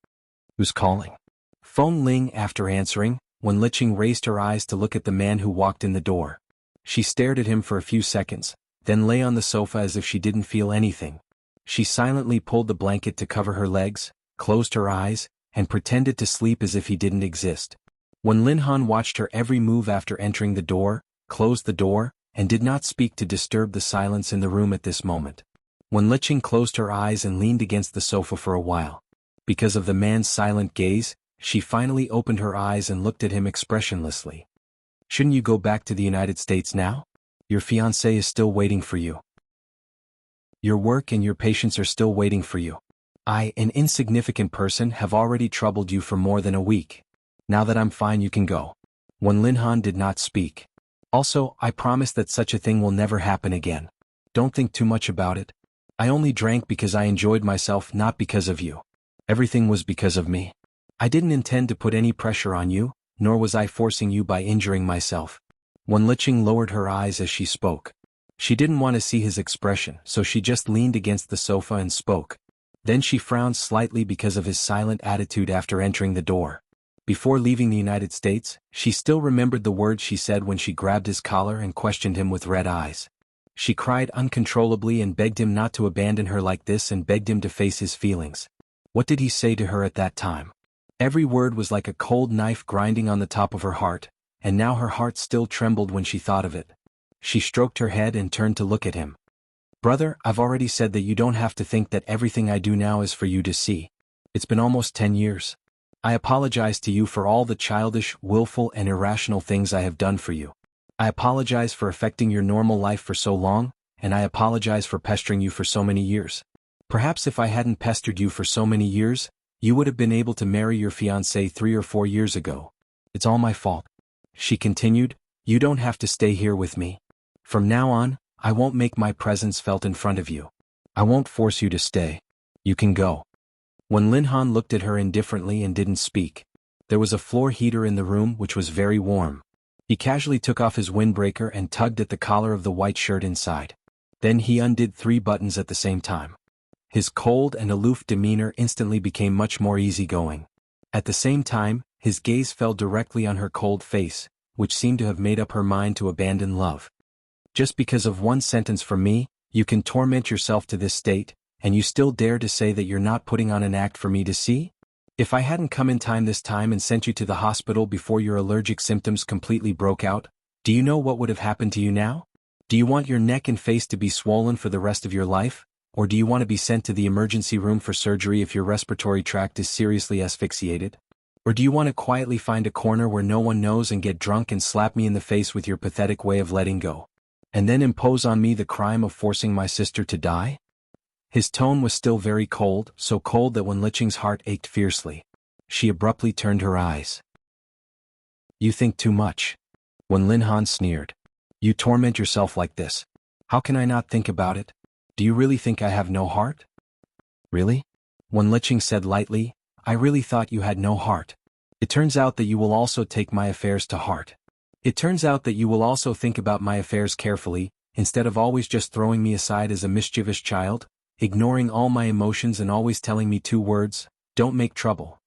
"Who's calling?" Feng Ling, after answering, Wen Liqing raised her eyes to look at the man who walked in the door. She stared at him for a few seconds, then lay on the sofa as if she didn't feel anything. She silently pulled the blanket to cover her legs, closed her eyes, and pretended to sleep as if he didn't exist. Wen Linhan watched her every move after entering the door, closed the door, and did not speak to disturb the silence in the room at this moment. Wen Liqing closed her eyes and leaned against the sofa for a while. Because of the man's silent gaze, she finally opened her eyes and looked at him expressionlessly. "Shouldn't you go back to the United States now? Your fiancé is still waiting for you. Your work and your patients are still waiting for you. I, an insignificant person, have already troubled you for more than a week. Now that I'm fine, you can go." Wen Linhan did not speak. "Also, I promise that such a thing will never happen again. Don't think too much about it. I only drank because I enjoyed myself, not because of you. Everything was because of me. I didn't intend to put any pressure on you, nor was I forcing you by injuring myself." Wen Liqing lowered her eyes as she spoke. She didn't want to see his expression, so she just leaned against the sofa and spoke. Then she frowned slightly because of his silent attitude after entering the door. Before leaving the United States, she still remembered the words she said when she grabbed his collar and questioned him with red eyes. She cried uncontrollably and begged him not to abandon her like this and begged him to face his feelings. What did he say to her at that time? Every word was like a cold knife grinding on the top of her heart, and now her heart still trembled when she thought of it. She stroked her head and turned to look at him. "Brother, I've already said that you don't have to think that everything I do now is for you to see. It's been almost 10 years. I apologize to you for all the childish, willful, and irrational things I have done for you. I apologize for affecting your normal life for so long, and I apologize for pestering you for so many years. Perhaps if I hadn't pestered you for so many years, you would have been able to marry your fiancé 3 or 4 years ago. It's all my fault." She continued, "You don't have to stay here with me. From now on, I won't make my presence felt in front of you. I won't force you to stay. You can go." When Linhan looked at her indifferently and didn't speak, there was a floor heater in the room which was very warm. He casually took off his windbreaker and tugged at the collar of the white shirt inside. Then he undid 3 buttons at the same time. His cold and aloof demeanor instantly became much more easygoing. At the same time, his gaze fell directly on her cold face, which seemed to have made up her mind to abandon love. "Just because of one sentence from me, you can torment yourself to this state, and you still dare to say that you're not putting on an act for me to see? If I hadn't come in time this time and sent you to the hospital before your allergic symptoms completely broke out, do you know what would have happened to you now? Do you want your neck and face to be swollen for the rest of your life? Or do you want to be sent to the emergency room for surgery if your respiratory tract is seriously asphyxiated? Or do you want to quietly find a corner where no one knows and get drunk and slap me in the face with your pathetic way of letting go? And then impose on me the crime of forcing my sister to die?" His tone was still very cold, so cold that Wen Liqing's heart ached fiercely. She abruptly turned her eyes. "You think too much." Wen Linhan sneered. "You torment yourself like this. How can I not think about it? Do you really think I have no heart?" "Really?" Wen Liqing said lightly, "I really thought you had no heart. It turns out that you will also take my affairs to heart. It turns out that you will also think about my affairs carefully, instead of always just throwing me aside as a mischievous child, ignoring all my emotions and always telling me 2 words, 'Don't make trouble.'"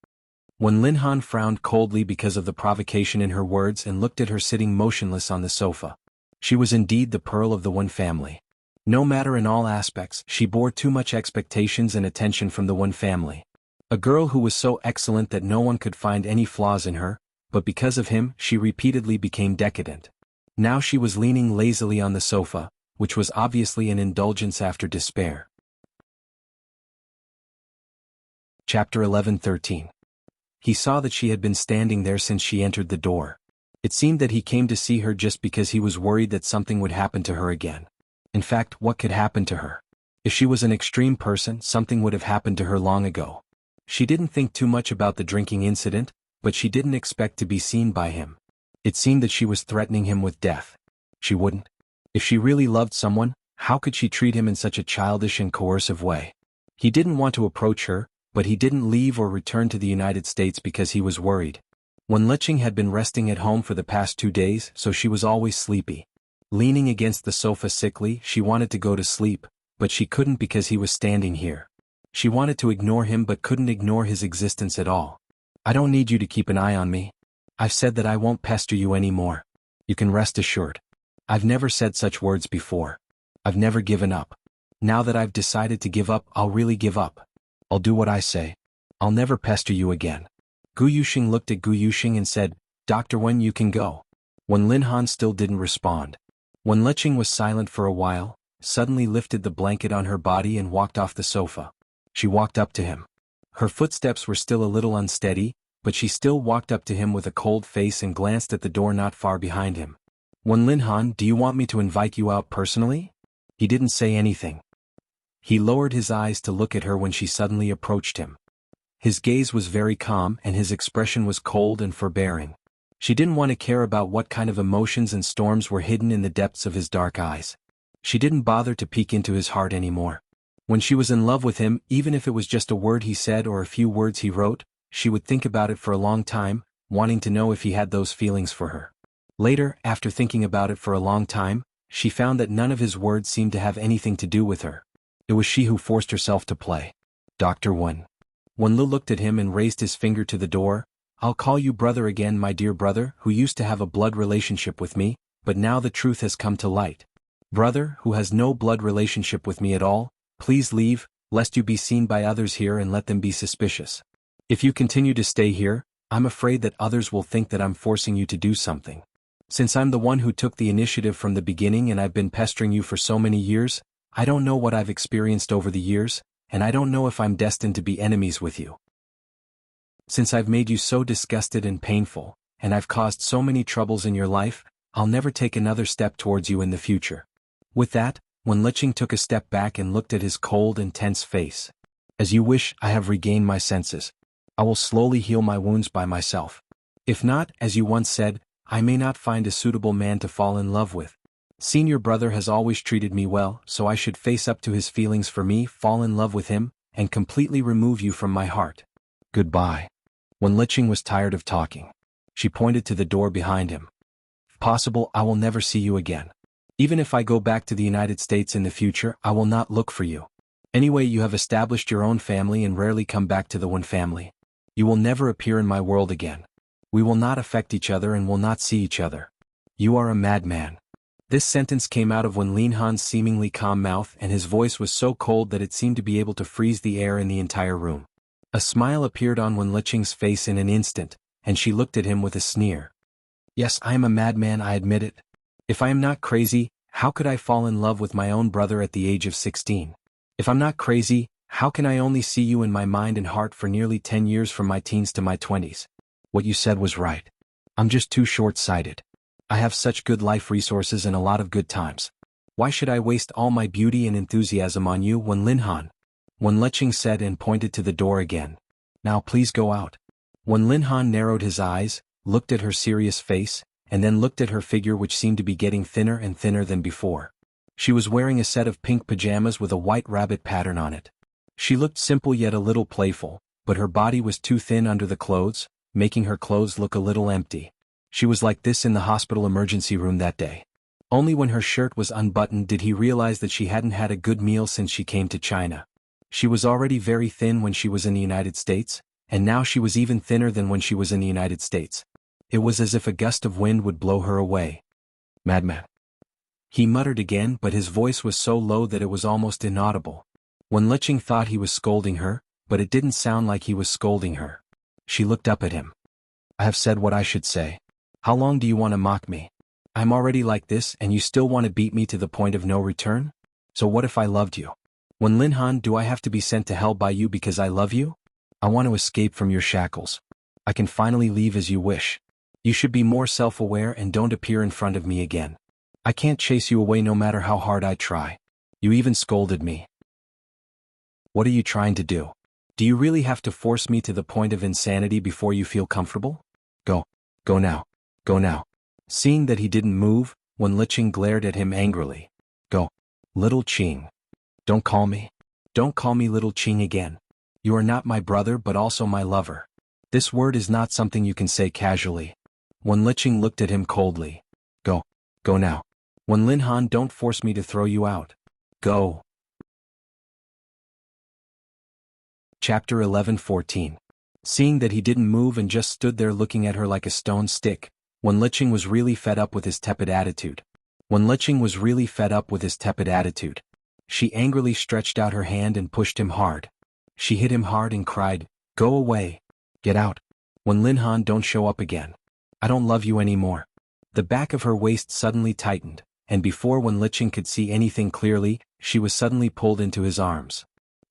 When Linhan frowned coldly because of the provocation in her words and looked at her sitting motionless on the sofa. She was indeed the pearl of the Wen family. No matter in all aspects, she bore too much expectations and attention from the Wen family. A girl who was so excellent that no one could find any flaws in her, but because of him she repeatedly became decadent. Now she was leaning lazily on the sofa, which was obviously an indulgence after despair. Chapter 11-13. He saw that she had been standing there since she entered the door. It seemed that he came to see her just because he was worried that something would happen to her again. In fact, what could happen to her? If she was an extreme person, something would have happened to her long ago. She didn't think too much about the drinking incident, but she didn't expect to be seen by him. It seemed that she was threatening him with death. She wouldn't. If she really loved someone, how could she treat him in such a childish and coercive way? He didn't want to approach her, but he didn't leave or return to the United States because he was worried. Wen Liqing had been resting at home for the past 2 days, so she was always sleepy. Leaning against the sofa sickly, she wanted to go to sleep, but she couldn't because he was standing here. She wanted to ignore him but couldn't ignore his existence at all. "I don't need you to keep an eye on me. I've said that I won't pester you anymore. You can rest assured. I've never said such words before. I've never given up. Now that I've decided to give up, I'll really give up. I'll do what I say. I'll never pester you again." Gu Yuxing looked at Gu Yuxing and said, "Dr. Wen, you can go." Wen Linhan still didn't respond. Wen Liqing was silent for a while, suddenly lifted the blanket on her body and walked off the sofa. She walked up to him. Her footsteps were still a little unsteady, but she still walked up to him with a cold face and glanced at the door not far behind him. "Wen Linhan, do you want me to invite you out personally?" He didn't say anything. He lowered his eyes to look at her when she suddenly approached him. His gaze was very calm and his expression was cold and forbearing. She didn't want to care about what kind of emotions and storms were hidden in the depths of his dark eyes. She didn't bother to peek into his heart anymore. When she was in love with him, even if it was just a word he said or a few words he wrote, she would think about it for a long time, wanting to know if he had those feelings for her. Later, after thinking about it for a long time, she found that none of his words seemed to have anything to do with her. It was she who forced herself to play. "Dr. Wen." Wen Lu looked at him and raised his finger to the door. "I'll call you brother again, my dear brother, who used to have a blood relationship with me, but now the truth has come to light. Brother, who has no blood relationship with me at all, please leave, lest you be seen by others here and let them be suspicious. If you continue to stay here, I'm afraid that others will think that I'm forcing you to do something. Since I'm the one who took the initiative from the beginning and I've been pestering you for so many years, I don't know what I've experienced over the years, and I don't know if I'm destined to be enemies with you. Since I've made you so disgusted and painful, and I've caused so many troubles in your life, I'll never take another step towards you in the future. With that, Wenlicheng took a step back and looked at his cold and tense face. As you wish, I have regained my senses. I will slowly heal my wounds by myself. If not, as you once said, I may not find a suitable man to fall in love with. Senior brother has always treated me well, so I should face up to his feelings for me, fall in love with him, and completely remove you from my heart. Goodbye. Wenlicheng was tired of talking. She pointed to the door behind him. If possible, I will never see you again. Even if I go back to the United States in the future, I will not look for you. Anyway, you have established your own family and rarely come back to the Wen family. You will never appear in my world again. We will not affect each other and will not see each other. You are a madman. This sentence came out of Wenlihan's seemingly calm mouth, and his voice was so cold that it seemed to be able to freeze the air in the entire room. A smile appeared on Wenlicheng's face in an instant, and she looked at him with a sneer. Yes, I am a madman, I admit it. If I am not crazy, how could I fall in love with my own brother at the age of 16? If I'm not crazy, how can I only see you in my mind and heart for nearly 10 years from my teens to my 20s? What you said was right. I'm just too short-sighted. I have such good life resources and a lot of good times. Why should I waste all my beauty and enthusiasm on you, Wenlihan? Wenlicheng said and pointed to the door again. Now please go out. Wenlihan narrowed his eyes, looked at her serious face, and then looked at her figure, which seemed to be getting thinner and thinner than before. She was wearing a set of pink pajamas with a white rabbit pattern on it. She looked simple yet a little playful, but her body was too thin under the clothes, making her clothes look a little empty. She was like this in the hospital emergency room that day. Only when her shirt was unbuttoned did he realize that she hadn't had a good meal since she came to China. She was already very thin when she was in the United States, and now she was even thinner than when she was in the United States. It was as if a gust of wind would blow her away. Madman. He muttered again, but his voice was so low that it was almost inaudible. Wenlicheng thought he was scolding her, but it didn't sound like he was scolding her. She looked up at him. I have said what I should say. How long do you want to mock me? I'm already like this and you still want to beat me to the point of no return? So what if I loved you? Wenlihan, do I have to be sent to hell by you because I love you? I want to escape from your shackles. I can finally leave as you wish. You should be more self-aware and don't appear in front of me again. I can't chase you away no matter how hard I try. You even scolded me. What are you trying to do? Do you really have to force me to the point of insanity before you feel comfortable? Go. Go now. Go now. Seeing that he didn't move, Wenlicheng glared at him angrily. Go. Little Ching. Don't call me. Don't call me Little Ching again. You are not my brother but also my lover. This word is not something you can say casually. Wenlicheng looked at him coldly. Go. Go now. Wenlihan, don't force me to throw you out. Go. Chapter 11:14. Seeing that he didn't move and just stood there looking at her like a stone stick, Wenlicheng was really fed up with his tepid attitude. She angrily stretched out her hand and pushed him hard. She hit him hard and cried, Go away. Get out. Wenlihan, don't show up again. I don't love you anymore. The back of her waist suddenly tightened, and before Wenlicheng could see anything clearly, she was suddenly pulled into his arms.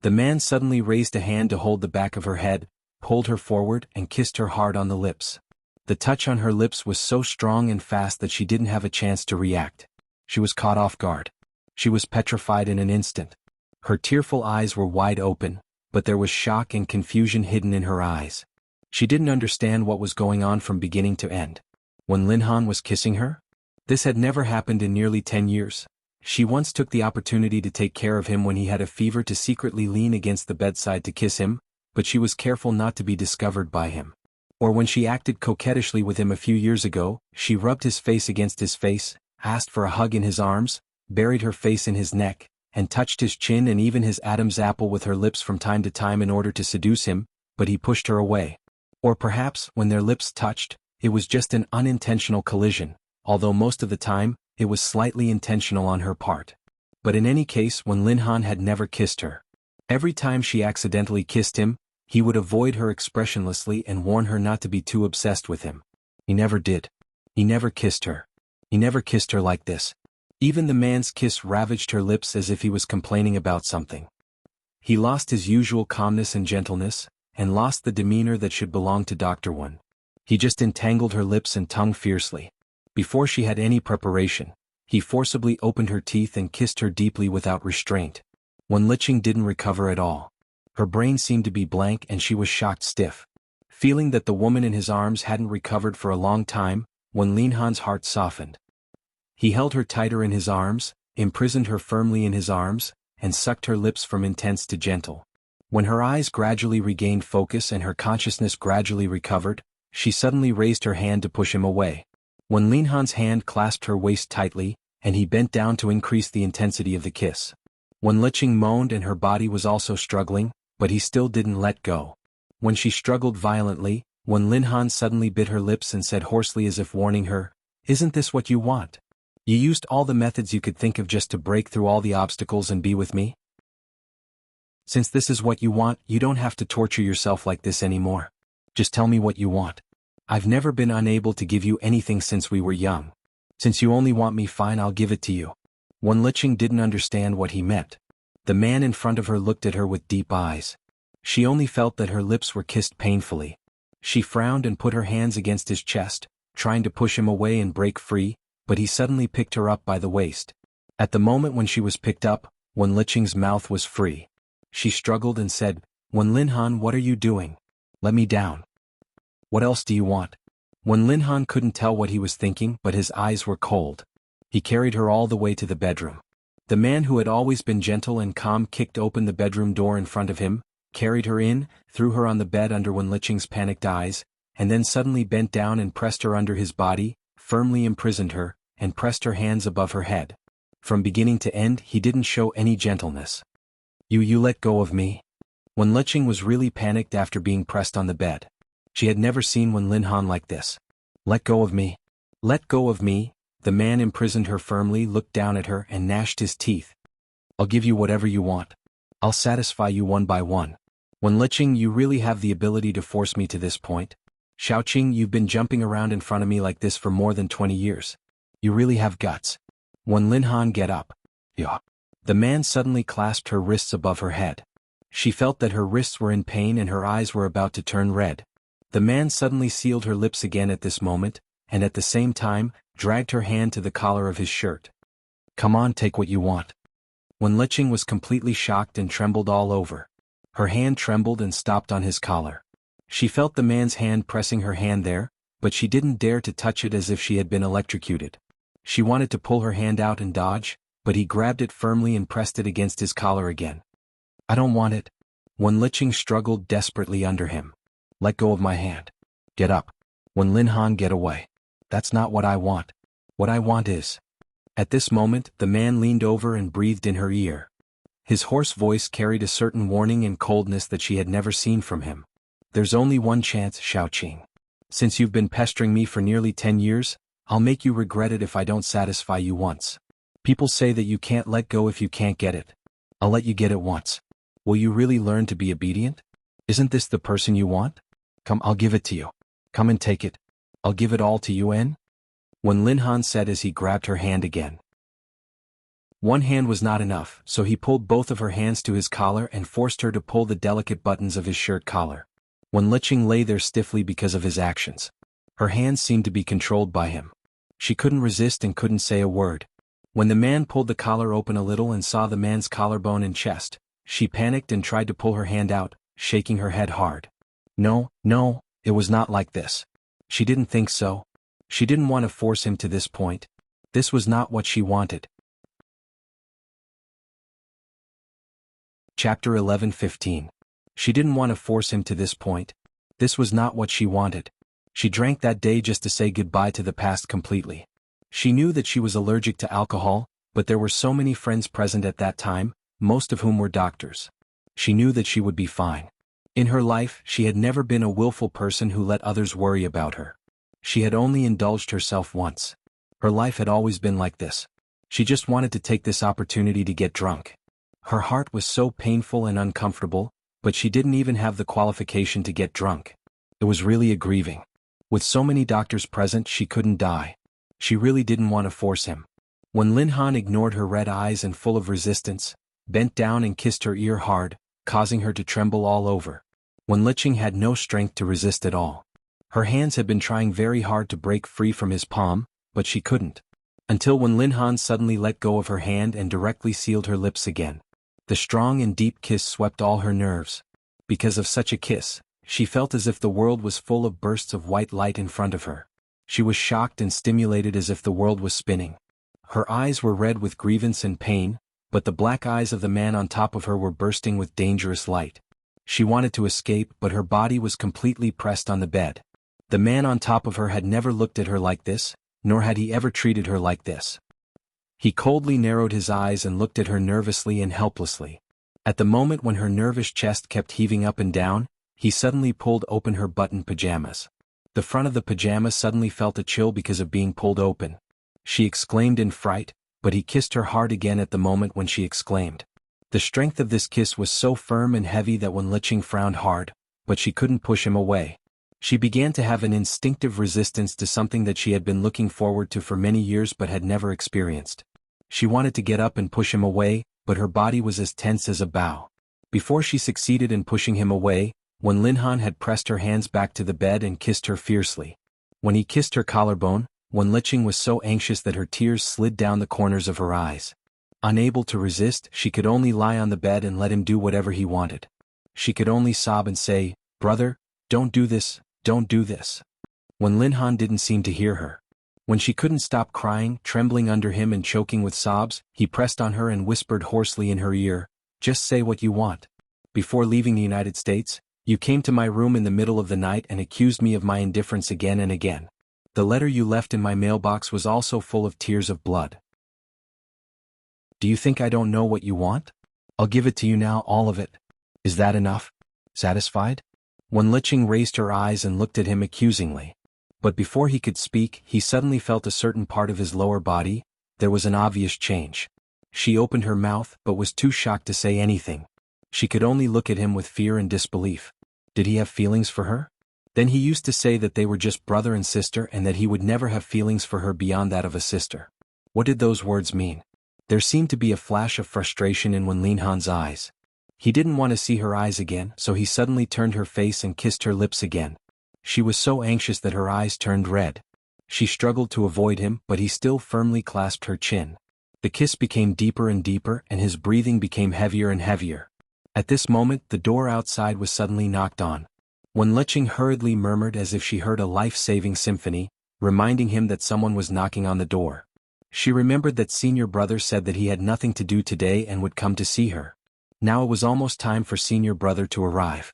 The man suddenly raised a hand to hold the back of her head, pulled her forward and kissed her hard on the lips. The touch on her lips was so strong and fast that she didn't have a chance to react. She was caught off guard. She was petrified in an instant. Her tearful eyes were wide open, but there was shock and confusion hidden in her eyes. She didn't understand what was going on from beginning to end. Wenlihan was kissing her? This had never happened in nearly 10 years. She once took the opportunity to take care of him when he had a fever to secretly lean against the bedside to kiss him, but she was careful not to be discovered by him. Or when she acted coquettishly with him a few years ago, she rubbed his face against his face, asked for a hug in his arms, buried her face in his neck, and touched his chin and even his Adam's apple with her lips from time to time in order to seduce him, but he pushed her away. Or perhaps, when their lips touched, it was just an unintentional collision, although most of the time, it was slightly intentional on her part. But in any case, Wenlihan had never kissed her. Every time she accidentally kissed him, He would avoid her expressionlessly and warn her not to be too obsessed with him. He never did. He never kissed her. He never kissed her like this. Even the man's kiss ravaged her lips as if he was complaining about something. He lost his usual calmness and gentleness, and lost the demeanor that should belong to Dr. One. He just entangled her lips and tongue fiercely. Before she had any preparation, he forcibly opened her teeth and kissed her deeply without restraint. Wenlicheng didn't recover at all. Her brain seemed to be blank and she was shocked stiff. Feeling that the woman in his arms hadn't recovered for a long time, Wenlinhan's heart softened. He held her tighter in his arms, imprisoned her firmly in his arms, and sucked her lips from intense to gentle. When her eyes gradually regained focus and her consciousness gradually recovered, she suddenly raised her hand to push him away. Wenlinhan's hand clasped her waist tightly, and he bent down to increase the intensity of the kiss. Wenlicheng moaned and her body was also struggling, but he still didn't let go. When she struggled violently, Wenlinhan suddenly bit her lips and said hoarsely as if warning her, "Isn't this what you want? You used all the methods you could think of just to break through all the obstacles and be with me? Since this is what you want, you don't have to torture yourself like this anymore. Just tell me what you want. I've never been unable to give you anything since we were young. Since you only want me, fine, I'll give it to you." Wenlicheng didn't understand what he meant. The man in front of her looked at her with deep eyes. She only felt that her lips were kissed painfully. She frowned and put her hands against his chest, trying to push him away and break free, but he suddenly picked her up by the waist. At the moment when she was picked up, Wenlicheng's mouth was free. She struggled and said, "Wenlinhan, what are you doing? Let me down. What else do you want?" Wenlinhan couldn't tell what he was thinking, but his eyes were cold. He carried her all the way to the bedroom. The man who had always been gentle and calm kicked open the bedroom door in front of him, carried her in, threw her on the bed under Wenlicheng's panicked eyes, and then suddenly bent down and pressed her under his body, firmly imprisoned her, and pressed her hands above her head. From beginning to end he didn't show any gentleness. You let go of me?" Wenlicheng was really panicked after being pressed on the bed. She had never seen Wenlinhan like this. "Let go of me. Let go of me." The man imprisoned her firmly, looked down at her and gnashed his teeth. "I'll give you whatever you want. I'll satisfy you one by one. Wenlicheng, you really have the ability to force me to this point. Xiaoqing, you've been jumping around in front of me like this for more than 20 years. You really have guts. Wenlinhan, get up." "Yeah." The man suddenly clasped her wrists above her head. She felt that her wrists were in pain and her eyes were about to turn red. The man suddenly sealed her lips again at this moment, and at the same time, dragged her hand to the collar of his shirt. "Come on, take what you want." Wenlicheng was completely shocked and trembled all over. Her hand trembled and stopped on his collar. She felt the man's hand pressing her hand there, but she didn't dare to touch it as if she had been electrocuted. She wanted to pull her hand out and dodge, but he grabbed it firmly and pressed it against his collar again. "I don't want it." Wenlicheng struggled desperately under him. "Let go of my hand. Get up. Wenlinhan, get away. That's not what I want. What I want is..." At this moment, the man leaned over and breathed in her ear. His hoarse voice carried a certain warning and coldness that she had never seen from him. "There's only one chance, Xiaoqing. Since you've been pestering me for nearly 10 years, I'll make you regret it if I don't satisfy you once. People say that you can't let go if you can't get it. I'll let you get it once. Will you really learn to be obedient? Isn't this the person you want? Come, I'll give it to you. Come and take it. I'll give it all to you, Wenlinhan said as he grabbed her hand again. One hand was not enough, so he pulled both of her hands to his collar and forced her to pull the delicate buttons of his shirt collar. Wenlicheng lay there stiffly because of his actions. Her hands seemed to be controlled by him. She couldn't resist and couldn't say a word. When the man pulled the collar open a little and saw the man's collarbone and chest, she panicked and tried to pull her hand out, shaking her head hard. No, it was not like this. She didn't think so. She didn't want to force him to this point. This was not what she wanted. Chapter 11:15. She didn't want to force him to this point. This was not what she wanted. She drank that day just to say goodbye to the past completely. She knew that she was allergic to alcohol, but there were so many friends present at that time, most of whom were doctors. She knew that she would be fine. In her life, she had never been a willful person who let others worry about her. She had only indulged herself once. Her life had always been like this. She just wanted to take this opportunity to get drunk. Her heart was so painful and uncomfortable, but she didn't even have the qualification to get drunk. It was really grieving. With so many doctors present, she couldn't die. She really didn't want to force him. When Lin Han ignored her red eyes and full of resistance, bent down and kissed her ear hard, causing her to tremble all over. When Liqing had no strength to resist at all. Her hands had been trying very hard to break free from his palm, but she couldn't. Until when Lin Han suddenly let go of her hand and directly sealed her lips again. The strong and deep kiss swept all her nerves. Because of such a kiss, she felt as if the world was full of bursts of white light in front of her. She was shocked and stimulated as if the world was spinning. Her eyes were red with grievance and pain, but the black eyes of the man on top of her were bursting with dangerous light. She wanted to escape, but her body was completely pressed on the bed. The man on top of her had never looked at her like this, nor had he ever treated her like this. He coldly narrowed his eyes and looked at her nervously and helplessly. At the moment when her nervous chest kept heaving up and down, he suddenly pulled open her buttoned pajamas. The front of the pajamas suddenly felt a chill because of being pulled open. She exclaimed in fright, but he kissed her hard again at the moment when she exclaimed. The strength of this kiss was so firm and heavy that when Liqing frowned hard, but she couldn't push him away. She began to have an instinctive resistance to something that she had been looking forward to for many years but had never experienced. She wanted to get up and push him away, but her body was as tense as a bow. Before she succeeded in pushing him away, when Lin Han had pressed her hands back to the bed and kissed her fiercely. When he kissed her collarbone, when Liqing was so anxious that her tears slid down the corners of her eyes. Unable to resist, she could only lie on the bed and let him do whatever he wanted. She could only sob and say, "Brother, don't do this, don't do this." When Lin Han didn't seem to hear her. When she couldn't stop crying, trembling under him and choking with sobs, he pressed on her and whispered hoarsely in her ear, "Just say what you want. Before leaving the United States, you came to my room in the middle of the night and accused me of my indifference again and again. The letter you left in my mailbox was also full of tears of blood. Do you think I don't know what you want? I'll give it to you now, all of it. Is that enough? Satisfied?" When Liqing raised her eyes and looked at him accusingly. But before he could speak, he suddenly felt a certain part of his lower body. There was an obvious change. She opened her mouth but was too shocked to say anything. She could only look at him with fear and disbelief. Did he have feelings for her? Then he used to say that they were just brother and sister and that he would never have feelings for her beyond that of a sister. What did those words mean? There seemed to be a flash of frustration in Wen Linhan's eyes. He didn't want to see her eyes again, so he suddenly turned her face and kissed her lips again. She was so anxious that her eyes turned red. She struggled to avoid him, but he still firmly clasped her chin. The kiss became deeper and deeper, and his breathing became heavier and heavier. At this moment, the door outside was suddenly knocked on. When Liqing hurriedly murmured as if she heard a life-saving symphony, reminding him that someone was knocking on the door. She remembered that senior brother said that he had nothing to do today and would come to see her. Now it was almost time for senior brother to arrive.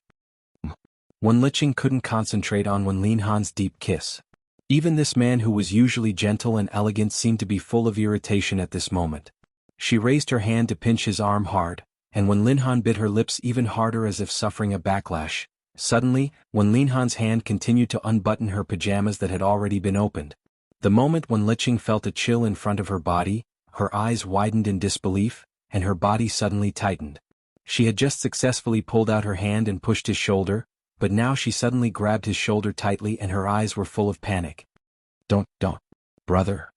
When Liqing couldn't concentrate on Wen Linhan's deep kiss. Even this man who was usually gentle and elegant seemed to be full of irritation at this moment. She raised her hand to pinch his arm hard, and when Linhan bit her lips even harder as if suffering a backlash. Suddenly, when Linhan's hand continued to unbutton her pajamas that had already been opened. The moment when Liqing felt a chill in front of her body, her eyes widened in disbelief, and her body suddenly tightened. She had just successfully pulled out her hand and pushed his shoulder, but now she suddenly grabbed his shoulder tightly and her eyes were full of panic. Don't, brother."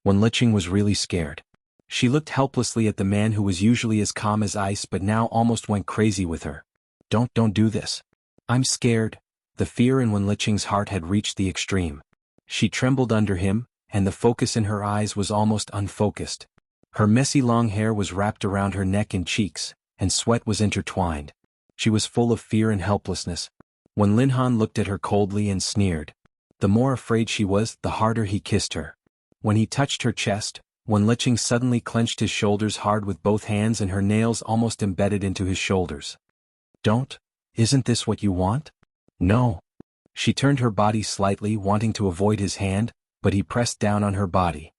When Liqing was really scared. She looked helplessly at the man who was usually as calm as ice but now almost went crazy with her. Don't do this. I'm scared." The fear in Wen Liqing's heart had reached the extreme. She trembled under him, and the focus in her eyes was almost unfocused. Her messy long hair was wrapped around her neck and cheeks, and sweat was intertwined. She was full of fear and helplessness. When Linhan looked at her coldly and sneered. The more afraid she was, the harder he kissed her. When he touched her chest, Wen Liqing suddenly clenched his shoulders hard with both hands and her nails almost embedded into his shoulders. Isn't this what you want? No. She turned her body slightly, wanting to avoid his hand, but he pressed down on her body.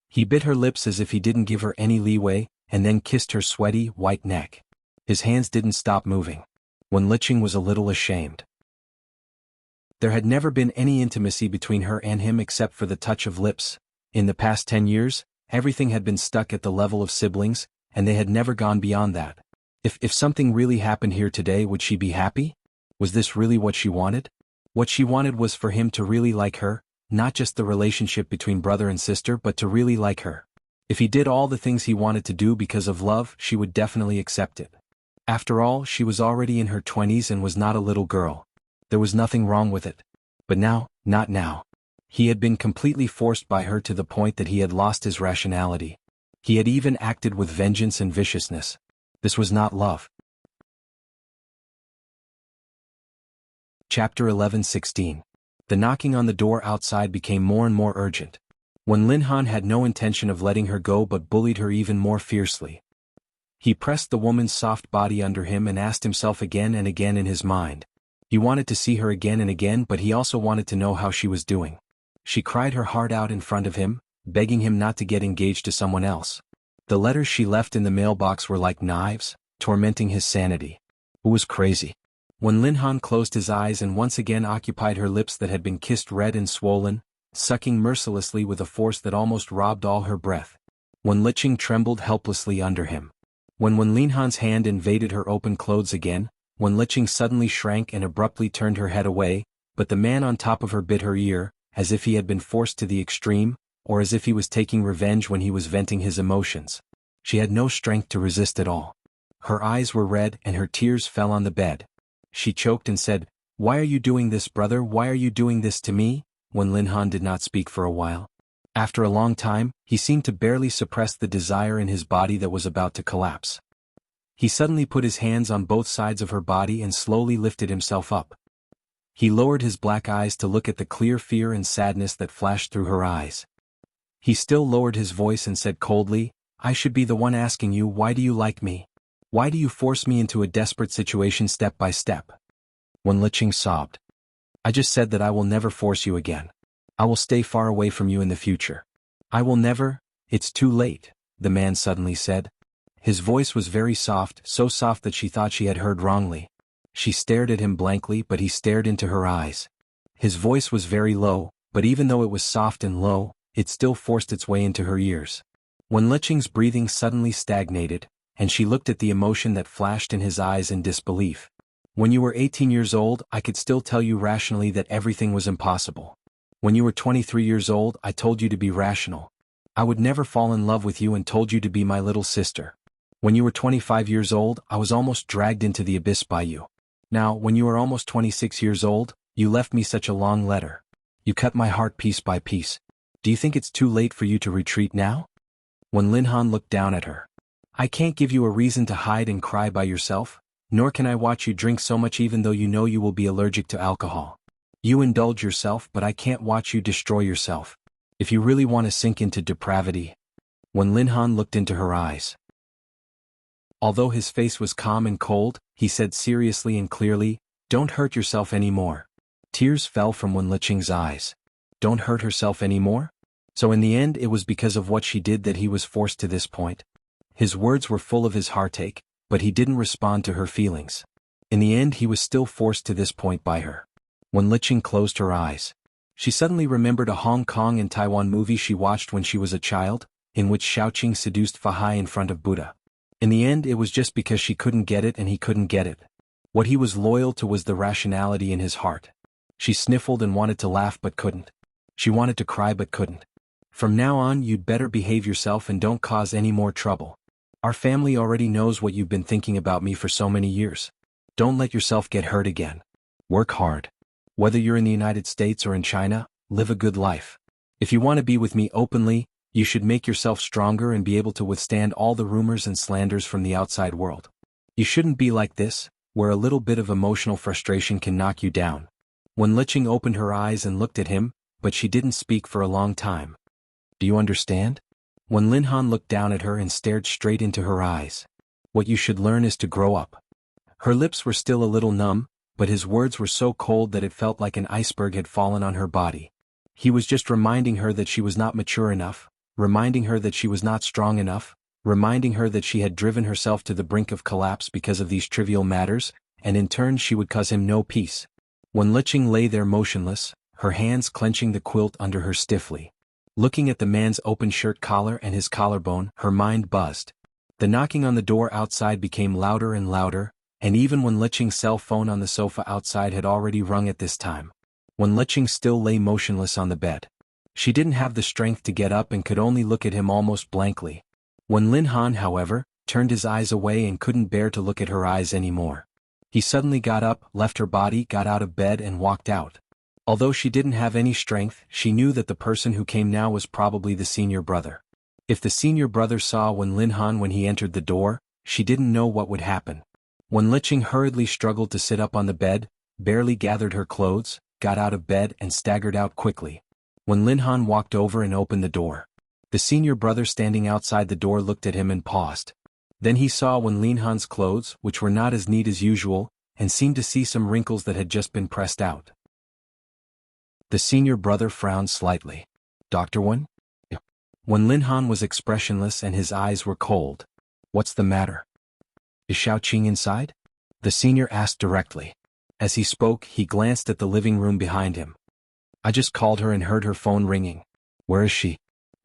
He bit her lips as if he didn't give her any leeway, and then kissed her sweaty, white neck. His hands didn't stop moving. Wen Liqing was a little ashamed. There had never been any intimacy between her and him except for the touch of lips. In the past 10 years, everything had been stuck at the level of siblings, and they had never gone beyond that. If something really happened here today, would she be happy? Was this really what she wanted? What she wanted was for him to really like her, not just the relationship between brother and sister, but to really like her. If he did all the things he wanted to do because of love, she would definitely accept it. After all, she was already in her 20s and was not a little girl. There was nothing wrong with it. But now, not now. He had been completely forced by her to the point that he had lost his rationality. He had even acted with vengeance and viciousness. This was not love. Chapter 11:16. The knocking on the door outside became more and more urgent. When Linhan had no intention of letting her go but bullied her even more fiercely. He pressed the woman's soft body under him and asked himself again and again in his mind. He wanted to see her again and again, but he also wanted to know how she was doing. She cried her heart out in front of him, begging him not to get engaged to someone else. The letters she left in the mailbox were like knives, tormenting his sanity. Who was crazy? When Linhan closed his eyes and once again occupied her lips that had been kissed red and swollen, sucking mercilessly with a force that almost robbed all her breath. When Liching trembled helplessly under him. When Linhan's hand invaded her open clothes again, when Liching suddenly shrank and abruptly turned her head away, but the man on top of her bit her ear, as if he had been forced to the extreme, or as if he was taking revenge when he was venting his emotions. She had no strength to resist at all. Her eyes were red and her tears fell on the bed. She choked and said, "Why are you doing this, brother? Why are you doing this to me?" When Linhan did not speak for a while. After a long time, he seemed to barely suppress the desire in his body that was about to collapse. He suddenly put his hands on both sides of her body and slowly lifted himself up. He lowered his black eyes to look at the clear fear and sadness that flashed through her eyes. He still lowered his voice and said coldly, "I should be the one asking you, why do you like me? Why do you force me into a desperate situation step by step?" When Liching sobbed, "I just said that I will never force you again. I will stay far away from you in the future. I will never." "It's too late," the man suddenly said. His voice was very soft, so soft that she thought she had heard wrongly. She stared at him blankly, but he stared into her eyes. His voice was very low, but even though it was soft and low, it still forced its way into her ears. When Liching's breathing suddenly stagnated, and she looked at the emotion that flashed in his eyes in disbelief. "When you were 18 years old, I could still tell you rationally that everything was impossible. When you were 23 years old, I told you to be rational. I would never fall in love with you and told you to be my little sister. When you were 25 years old, I was almost dragged into the abyss by you. Now, when you are almost 26 years old, you left me such a long letter. You cut my heart piece by piece. Do you think it's too late for you to retreat now?" When Linhan looked down at her. "I can't give you a reason to hide and cry by yourself, nor can I watch you drink so much even though you know you will be allergic to alcohol. You indulge yourself, but I can't watch you destroy yourself. If you really want to sink into depravity." When Linhan looked into her eyes. Although his face was calm and cold, he said seriously and clearly, "Don't hurt yourself anymore." Tears fell from Wen Liqing's eyes. Don't hurt herself anymore? So in the end it was because of what she did that he was forced to this point. His words were full of his heartache, but he didn't respond to her feelings. In the end he was still forced to this point by her. When Liqing closed her eyes, she suddenly remembered a Hong Kong and Taiwan movie she watched when she was a child, in which Shaoqing seduced Fahai in front of Buddha. In the end it was just because she couldn't get it and he couldn't get it. What he was loyal to was the rationality in his heart. She sniffled and wanted to laugh but couldn't. She wanted to cry but couldn't. "From now on you'd better behave yourself and don't cause any more trouble. Our family already knows what you've been thinking about me for so many years. Don't let yourself get hurt again. Work hard. Whether you're in the United States or in China, live a good life. If you want to be with me openly, you should make yourself stronger and be able to withstand all the rumors and slanders from the outside world. You shouldn't be like this, where a little bit of emotional frustration can knock you down." When Liqing opened her eyes and looked at him, but she didn't speak for a long time. "Do you understand?" When Linhan looked down at her and stared straight into her eyes. "What you should learn is to grow up." Her lips were still a little numb, but his words were so cold that it felt like an iceberg had fallen on her body. He was just reminding her that she was not mature enough, reminding her that she was not strong enough, reminding her that she had driven herself to the brink of collapse because of these trivial matters, and in turn she would cause him no peace. When Liqing lay there motionless, her hands clenching the quilt under her stiffly. Looking at the man's open shirt collar and his collarbone, her mind buzzed. The knocking on the door outside became louder and louder, and even Wen Liqing's cell phone on the sofa outside had already rung at this time. Wen Liqing still lay motionless on the bed. She didn't have the strength to get up and could only look at him almost blankly. Wen Linhan, however, turned his eyes away and couldn't bear to look at her eyes anymore. He suddenly got up, left her body, got out of bed and walked out. Although she didn't have any strength, she knew that the person who came now was probably the senior brother. If the senior brother saw Wen Linhan when he entered the door, she didn't know what would happen. Wen Liqing hurriedly struggled to sit up on the bed, barely gathered her clothes, got out of bed and staggered out quickly. Wen Linhan walked over and opened the door. The senior brother standing outside the door looked at him and paused. Then he saw Wen Linhan's clothes, which were not as neat as usual, and seemed to see some wrinkles that had just been pressed out. The senior brother frowned slightly. "Dr. Wen?" Wen Linhan was expressionless and his eyes were cold. "What's the matter? Is Xiaoqing inside?" the senior asked directly. As he spoke, he glanced at the living room behind him. "I just called her and heard her phone ringing. Where is she?"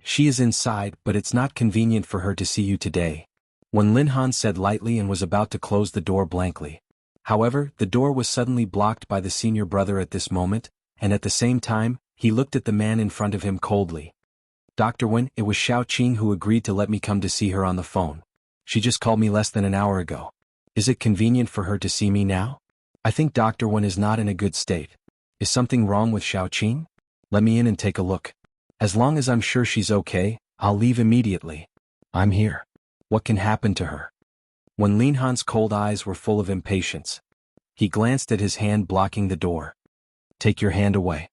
"She is inside, but it's not convenient for her to see you today," Wen Linhan said lightly and was about to close the door blankly. However, the door was suddenly blocked by the senior brother at this moment, and at the same time, he looked at the man in front of him coldly. "Dr. Wen, it was Xiaoqing who agreed to let me come to see her on the phone. She just called me less than an hour ago. Is it convenient for her to see me now? I think Dr. Wen is not in a good state. Is something wrong with Xiaoqing? Let me in and take a look. As long as I'm sure she's okay, I'll leave immediately. I'm here. What can happen to her?" Wen Linhan's cold eyes were full of impatience. He glanced at his hand blocking the door. "Take your hand away."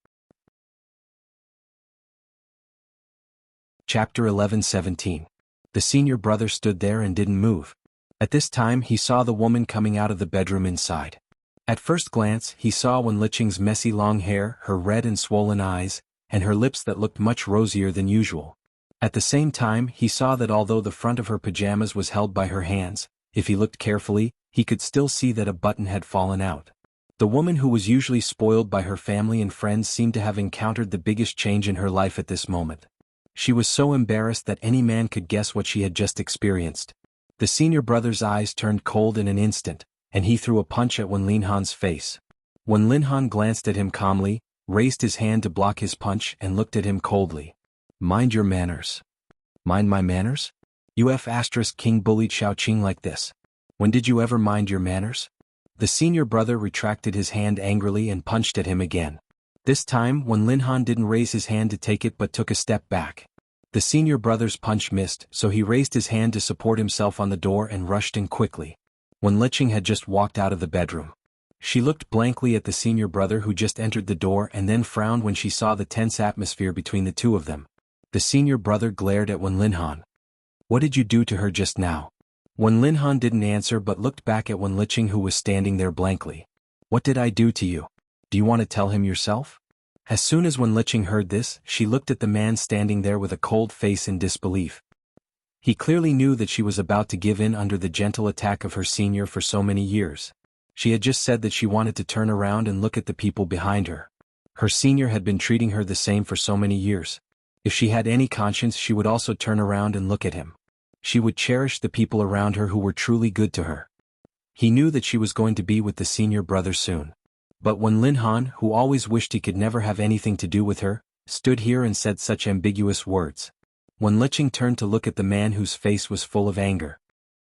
Chapter 11:17. The senior brother stood there and didn't move. At this time he saw the woman coming out of the bedroom inside. At first glance, he saw Wen Liqing's messy long hair, her red and swollen eyes, and her lips that looked much rosier than usual. At the same time, he saw that although the front of her pajamas was held by her hands, if he looked carefully, he could still see that a button had fallen out. The woman who was usually spoiled by her family and friends seemed to have encountered the biggest change in her life at this moment. She was so embarrassed that any man could guess what she had just experienced. The senior brother's eyes turned cold in an instant, and he threw a punch at Wen Linhan's face. Wen Linhan glanced at him calmly, raised his hand to block his punch and looked at him coldly. "Mind your manners." "Mind my manners? You King bullied Xiaoqing like this. When did you ever mind your manners?" The senior brother retracted his hand angrily and punched at him again. This time, Wen Linhan didn't raise his hand to take it but took a step back. The senior brother's punch missed, so he raised his hand to support himself on the door and rushed in quickly. Wen Liqing had just walked out of the bedroom. She looked blankly at the senior brother who just entered the door and then frowned when she saw the tense atmosphere between the two of them. The senior brother glared at Wen Linhan. "What did you do to her just now?" Wen Linhan didn't answer but looked back at Wen Liqing who was standing there blankly. "What did I do to you? Do you want to tell him yourself?" As soon as Wen Liqing heard this, she looked at the man standing there with a cold face in disbelief. He clearly knew that she was about to give in under the gentle attack of her senior for so many years. She had just said that she wanted to turn around and look at the people behind her. Her senior had been treating her the same for so many years. If she had any conscience, she would also turn around and look at him. She would cherish the people around her who were truly good to her. He knew that she was going to be with the senior brother soon. But Wen Linhan, who always wished he could never have anything to do with her, stood here and said such ambiguous words. Wen Liqing turned to look at the man whose face was full of anger.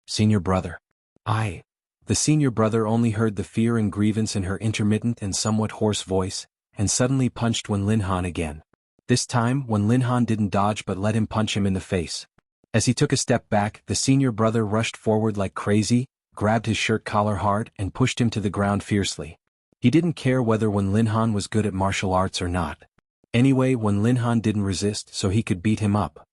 "Senior brother." The senior brother only heard the fear and grievance in her intermittent and somewhat hoarse voice, and suddenly punched Wen Linhan again. This time, Wen Linhan didn't dodge but let him punch him in the face. As he took a step back, the senior brother rushed forward like crazy, grabbed his shirt collar hard and pushed him to the ground fiercely. He didn't care whether Wen Linhan was good at martial arts or not. Anyway, Wen Linhan didn't resist so he could beat him up.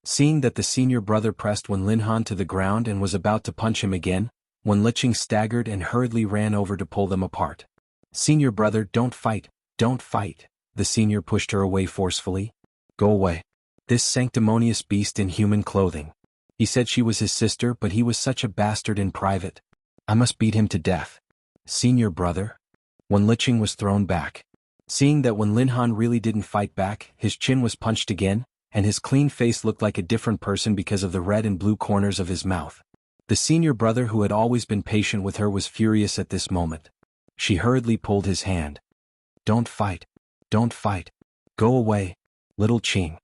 Seeing that the senior brother pressed Wen Linhan to the ground and was about to punch him again, Wen Liqing staggered and hurriedly ran over to pull them apart. "Senior brother, don't fight, don't fight." The senior pushed her away forcefully. "Go away. This sanctimonious beast in human clothing. He said she was his sister, but he was such a bastard in private. I must beat him to death." "Senior brother?" Wen Liqing was thrown back. Seeing that Wen Linhan really didn't fight back, his chin was punched again, and his clean face looked like a different person because of the red and blue corners of his mouth. The senior brother who had always been patient with her was furious at this moment. She hurriedly pulled his hand. "Don't fight. Don't fight. Go away, little Qing."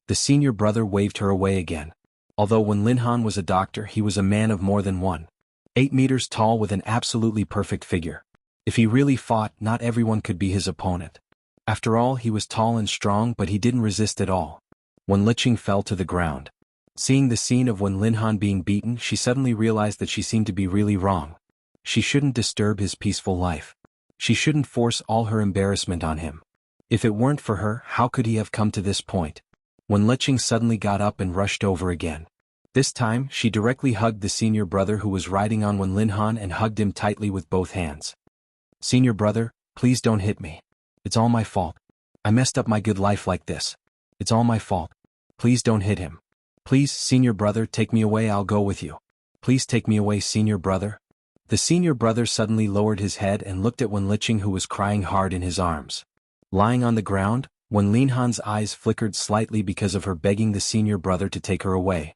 The senior brother waved her away again. Although Wen Linhan was a doctor, he was a man of more than 1.8 meters tall with an absolutely perfect figure. If he really fought, not everyone could be his opponent. After all, he was tall and strong, but he didn't resist at all. Wen Liqing fell to the ground. Seeing the scene of Wen Linhan being beaten, she suddenly realized that she seemed to be really wrong. She shouldn't disturb his peaceful life. She shouldn't force all her embarrassment on him. If it weren't for her, how could he have come to this point? Wen Liqing suddenly got up and rushed over again. This time, she directly hugged the senior brother who was riding on Wen Linhan and hugged him tightly with both hands. "Senior brother, please don't hit me. It's all my fault. I messed up my good life like this. It's all my fault. Please don't hit him. Please, senior brother, take me away, I'll go with you. Please take me away, senior brother." The senior brother suddenly lowered his head and looked at Wen Liqing, who was crying hard in his arms. Lying on the ground, Wen Linhan's eyes flickered slightly because of her begging the senior brother to take her away.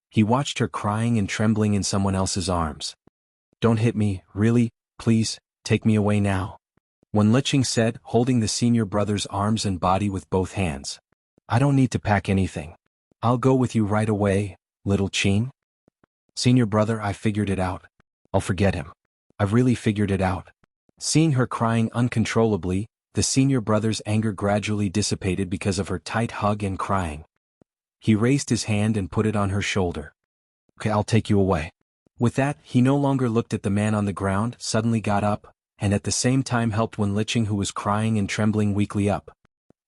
He watched her crying and trembling in someone else's arms. "Don't hit me, really, please, take me away now," Wen Liqing said, holding the senior brother's arms and body with both hands. "I don't need to pack anything. I'll go with you right away, little Qing." "Senior brother, I figured it out. I'll forget him. I've really figured it out." Seeing her crying uncontrollably, the senior brother's anger gradually dissipated because of her tight hug and crying. He raised his hand and put it on her shoulder. "Okay, I'll take you away." With that, he no longer looked at the man on the ground, suddenly got up, and at the same time helped Wen Liqing, who was crying and trembling weakly, up.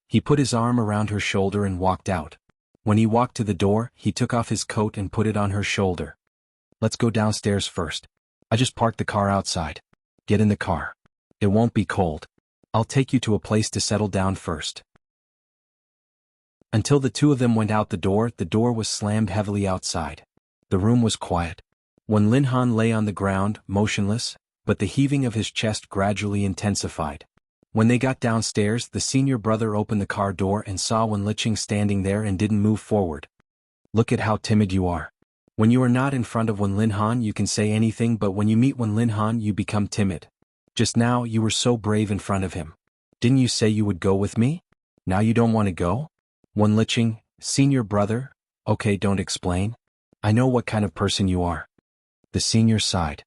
He put his arm around her shoulder and walked out. When he walked to the door, he took off his coat and put it on her shoulder. "Let's go downstairs first. I just parked the car outside. Get in the car. It won't be cold. I'll take you to a place to settle down first." Until the two of them went out the door was slammed heavily outside. The room was quiet. Wen Linhan lay on the ground, motionless, but the heaving of his chest gradually intensified. When they got downstairs, the senior brother opened the car door and saw Wen Liqing standing there and didn't move forward. "Look at how timid you are. When you are not in front of Wen Linhan you can say anything, but when you meet Wen Linhan you become timid. Just now you were so brave in front of him. Didn't you say you would go with me? Now you don't want to go?" Wen Liqing, "Senior brother, okay, don't explain. I know what kind of person you are." The senior sighed.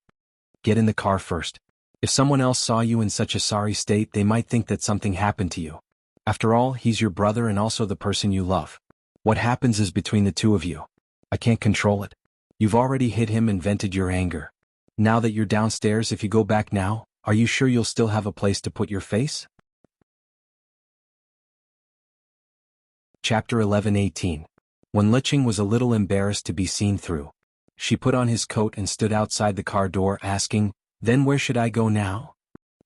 "Get in the car first. If someone else saw you in such a sorry state, they might think that something happened to you. After all, he's your brother and also the person you love. What happens is between the two of you. I can't control it. You've already hit him and vented your anger. Now that you're downstairs, if you go back now, are you sure you'll still have a place to put your face?" Chapter 11:18. Wen Liqing was a little embarrassed to be seen through. She put on his coat and stood outside the car door asking, "Then where should I go now?"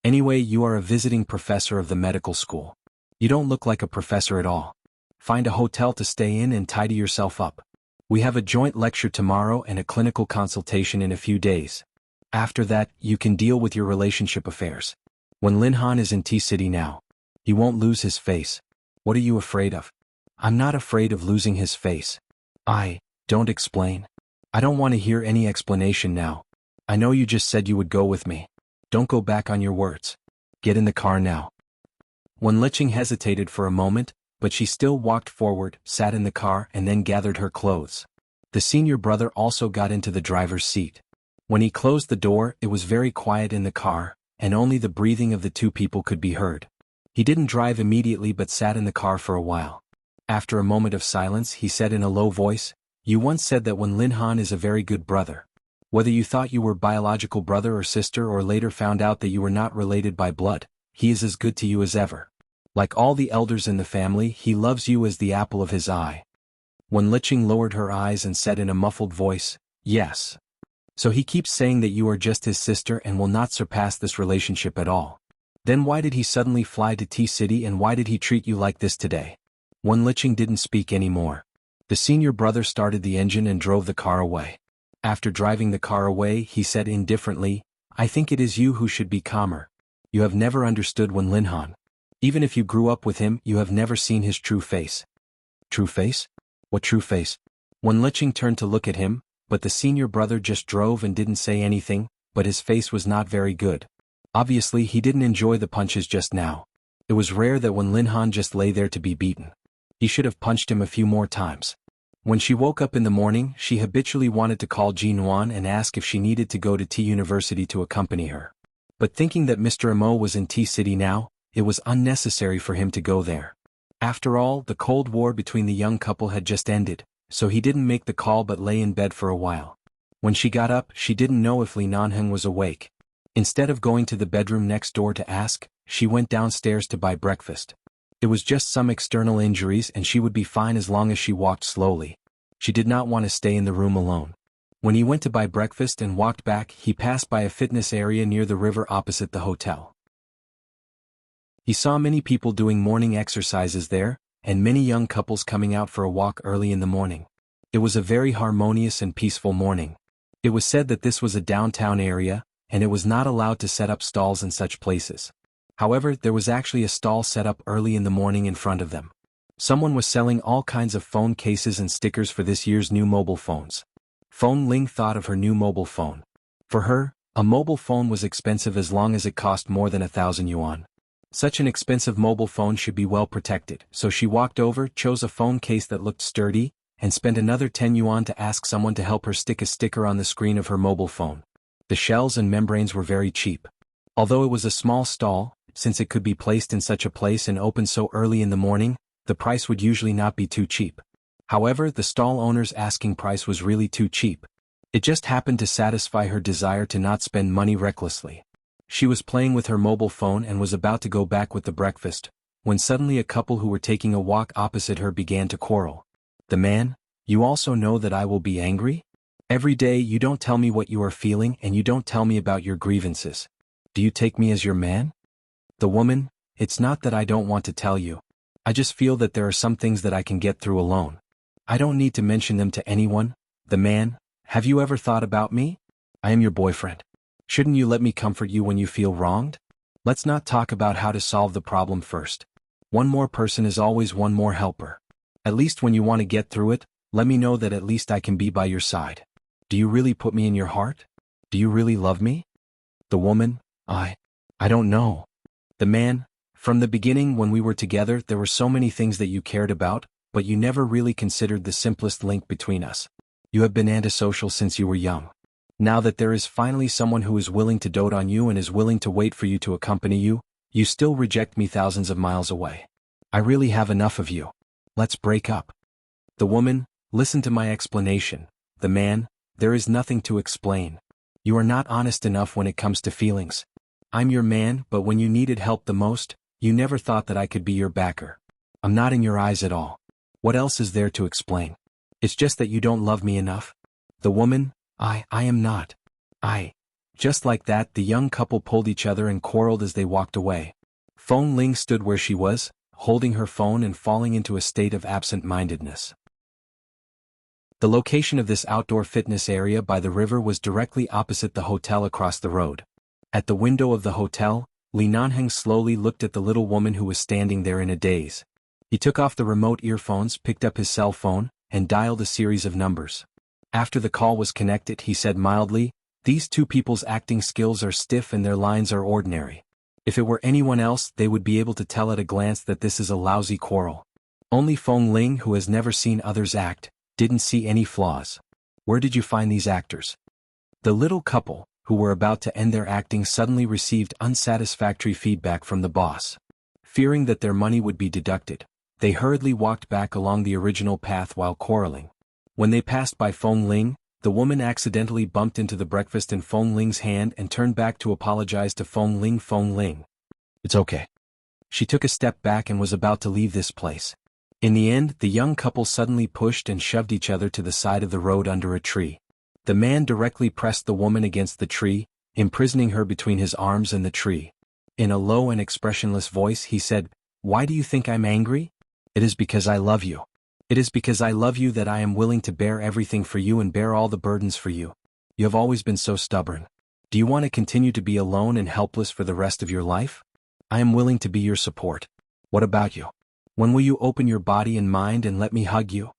"Anyway, you are a visiting professor of the medical school. You don't look like a professor at all. Find a hotel to stay in and tidy yourself up. We have a joint lecture tomorrow and a clinical consultation in a few days. After that, you can deal with your relationship affairs. Wen Linhan is in T-City now. He won't lose his face. What are you afraid of?" "I'm not afraid of losing his face. Don't explain. I don't want to hear any explanation now. I know you just said you would go with me. Don't go back on your words. Get in the car now." Wen Liqing hesitated for a moment, but she still walked forward, sat in the car and then gathered her clothes. The senior brother also got into the driver's seat. When he closed the door, it was very quiet in the car, and only the breathing of the two people could be heard. He didn't drive immediately but sat in the car for a while. After a moment of silence, he said in a low voice, "You once said that Wen Linhan is a very good brother. Whether you thought you were biological brother or sister or later found out that you were not related by blood, he is as good to you as ever. Like all the elders in the family, he loves you as the apple of his eye." Wen Liqing lowered her eyes and said in a muffled voice, "Yes. So he keeps saying that you are just his sister and will not surpass this relationship at all. Then why did he suddenly fly to T-City and why did he treat you like this today?" Wen Liqing didn't speak anymore. The senior brother started the engine and drove the car away. After driving the car away, he said indifferently, "I think it is you who should be calmer. You have never understood Wen Linhan. Even if you grew up with him, you have never seen his true face. True face? What true face? When Licheng turned to look at him, but the senior brother just drove and didn't say anything, but his face was not very good. Obviously he didn't enjoy the punches just now. It was rare that when Linhan just lay there to be beaten. He should have punched him a few more times. When she woke up in the morning, she habitually wanted to call Jinuan and ask if she needed to go to T University to accompany her. But thinking that Mr. Imo was in T City now, it was unnecessary for him to go there. After all, the Cold War between the young couple had just ended, so he didn't make the call but lay in bed for a while. When she got up, she didn't know if Li Nanheng was awake. Instead of going to the bedroom next door to ask, she went downstairs to buy breakfast. It was just some external injuries and she would be fine as long as she walked slowly. She did not want to stay in the room alone. When he went to buy breakfast and walked back, he passed by a fitness area near the river opposite the hotel. He saw many people doing morning exercises there, and many young couples coming out for a walk early in the morning. It was a very harmonious and peaceful morning. It was said that this was a downtown area, and it was not allowed to set up stalls in such places. However, there was actually a stall set up early in the morning in front of them. Someone was selling all kinds of phone cases and stickers for this year's new mobile phones. Feng Ling thought of her new mobile phone. For her, a mobile phone was expensive as long as it cost more than 1,000 yuan. Such an expensive mobile phone should be well protected, so she walked over, chose a phone case that looked sturdy, and spent another 10 yuan to ask someone to help her stick a sticker on the screen of her mobile phone. The shells and membranes were very cheap. Although it was a small stall, since it could be placed in such a place and opened so early in the morning, the price would usually not be too cheap. However, the stall owner's asking price was really too cheap. It just happened to satisfy her desire to not spend money recklessly. She was playing with her mobile phone and was about to go back with the breakfast, when suddenly a couple who were taking a walk opposite her began to quarrel. The man, you also know that I will be angry? Every day you don't tell me what you are feeling and you don't tell me about your grievances. Do you take me as your man? The woman, it's not that I don't want to tell you. I just feel that there are some things that I can get through alone. I don't need to mention them to anyone. The man, have you ever thought about me? I am your boyfriend. Shouldn't you let me comfort you when you feel wronged? Let's not talk about how to solve the problem first. One more person is always one more helper. At least when you want to get through it, let me know that at least I can be by your side. Do you really put me in your heart? Do you really love me? The woman, I don't know. The man, from the beginning when we were together there were so many things that you cared about, but you never really considered the simplest link between us. You have been antisocial since you were young. Now that there is finally someone who is willing to dote on you and is willing to wait for you to accompany you, you still reject me thousands of miles away. I really have enough of you. Let's break up. The woman, listen to my explanation. The man, there is nothing to explain. You are not honest enough when it comes to feelings. I'm your man, but when you needed help the most, you never thought that I could be your backer. I'm not in your eyes at all. What else is there to explain? It's just that you don't love me enough. The woman, I am not. Just like that, the young couple pulled each other and quarreled as they walked away. Feng Ling stood where she was, holding her phone and falling into a state of absent-mindedness. The location of this outdoor fitness area by the river was directly opposite the hotel across the road. At the window of the hotel, Li Nanheng slowly looked at the little woman who was standing there in a daze. He took off the remote earphones, picked up his cell phone, and dialed a series of numbers. After the call was connected, he said mildly, "These two people's acting skills are stiff and their lines are ordinary. If it were anyone else, they would be able to tell at a glance that this is a lousy quarrel. Only Feng Ling, who has never seen others act, didn't see any flaws. Where did you find these actors?" The little couple, who were about to end their acting, suddenly received unsatisfactory feedback from the boss. Fearing that their money would be deducted, they hurriedly walked back along the original path while quarreling. When they passed by Feng Ling, the woman accidentally bumped into the breakfast in Feng Ling's hand and turned back to apologize to Feng Ling. "Feng Ling. It's okay." She took a step back and was about to leave this place. In the end, the young couple suddenly pushed and shoved each other to the side of the road under a tree. The man directly pressed the woman against the tree, imprisoning her between his arms and the tree. In a low and expressionless voice he said, "Why do you think I'm angry? It is because I love you. It is because I love you that I am willing to bear everything for you and bear all the burdens for you. You have always been so stubborn. Do you want to continue to be alone and helpless for the rest of your life? I am willing to be your support. What about you? When will you open your body and mind and let me hug you?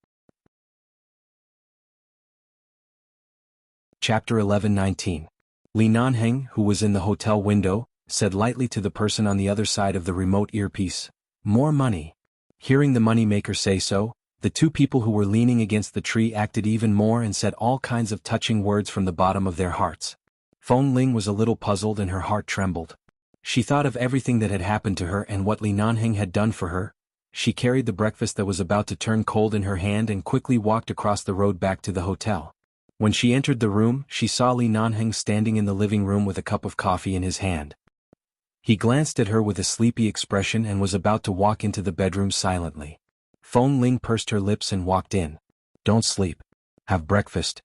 Chapter 11:19. Li Nanheng, who was in the hotel window, said lightly to the person on the other side of the remote earpiece, "More money." Hearing the moneymaker say so, the two people who were leaning against the tree acted even more and said all kinds of touching words from the bottom of their hearts. Feng Ling was a little puzzled and her heart trembled. She thought of everything that had happened to her and what Li Nanheng had done for her. She carried the breakfast that was about to turn cold in her hand and quickly walked across the road back to the hotel. When she entered the room, she saw Li Nanheng standing in the living room with a cup of coffee in his hand. He glanced at her with a sleepy expression and was about to walk into the bedroom silently. Feng Ling pursed her lips and walked in. "Don't sleep. Have breakfast."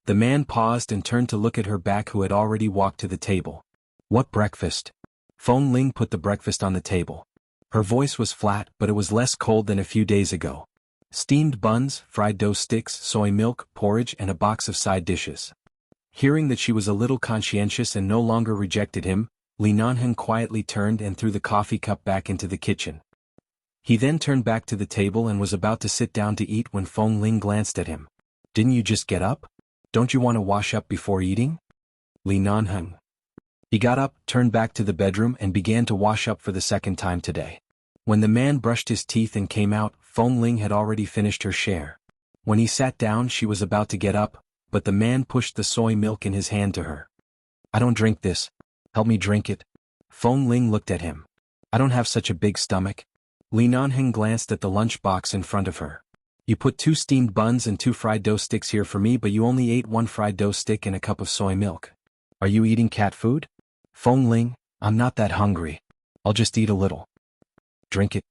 The man paused and turned to look at her back, who had already walked to the table. "What breakfast?" Feng Ling put the breakfast on the table. Her voice was flat, but it was less cold than a few days ago. Steamed buns, fried dough sticks, soy milk, porridge, and a box of side dishes. Hearing that she was a little conscientious and no longer rejected him, Li Nanheng quietly turned and threw the coffee cup back into the kitchen. He then turned back to the table and was about to sit down to eat when Feng Ling glanced at him. "Didn't you just get up? Don't you want to wash up before eating?" Li Nanheng. He got up, turned back to the bedroom and began to wash up for the second time today. When the man brushed his teeth and came out, Feng Ling had already finished her share. When he sat down, she was about to get up, but the man pushed the soy milk in his hand to her. "I don't drink this. Help me drink it." Feng Ling looked at him. "I don't have such a big stomach." Li Nanheng glanced at the lunch box in front of her. "You put 2 steamed buns and 2 fried dough sticks here for me, but you only ate 1 fried dough stick and a cup of soy milk. Are you eating cat food?" "Feng Ling, I'm not that hungry. I'll just eat a little." "Drink it."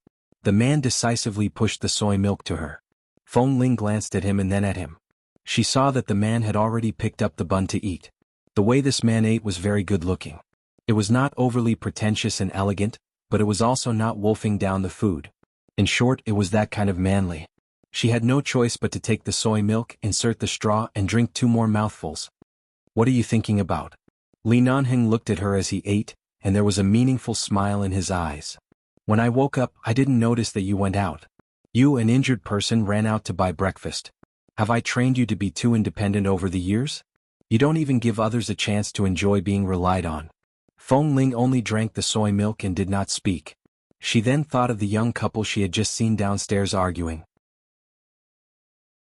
The man decisively pushed the soy milk to her. Feng Ling glanced at him and then at him. She saw that the man had already picked up the bun to eat. The way this man ate was very good looking. It was not overly pretentious and elegant, but it was also not wolfing down the food. In short, it was that kind of manly. She had no choice but to take the soy milk, insert the straw, and drink 2 more mouthfuls. "What are you thinking about?" Li Nanheng looked at her as he ate, and there was a meaningful smile in his eyes. "When I woke up, I didn't notice that you went out. You, an injured person, ran out to buy breakfast. Have I trained you to be too independent over the years? You don't even give others a chance to enjoy being relied on." Feng Ling only drank the soy milk and did not speak. She then thought of the young couple she had just seen downstairs arguing.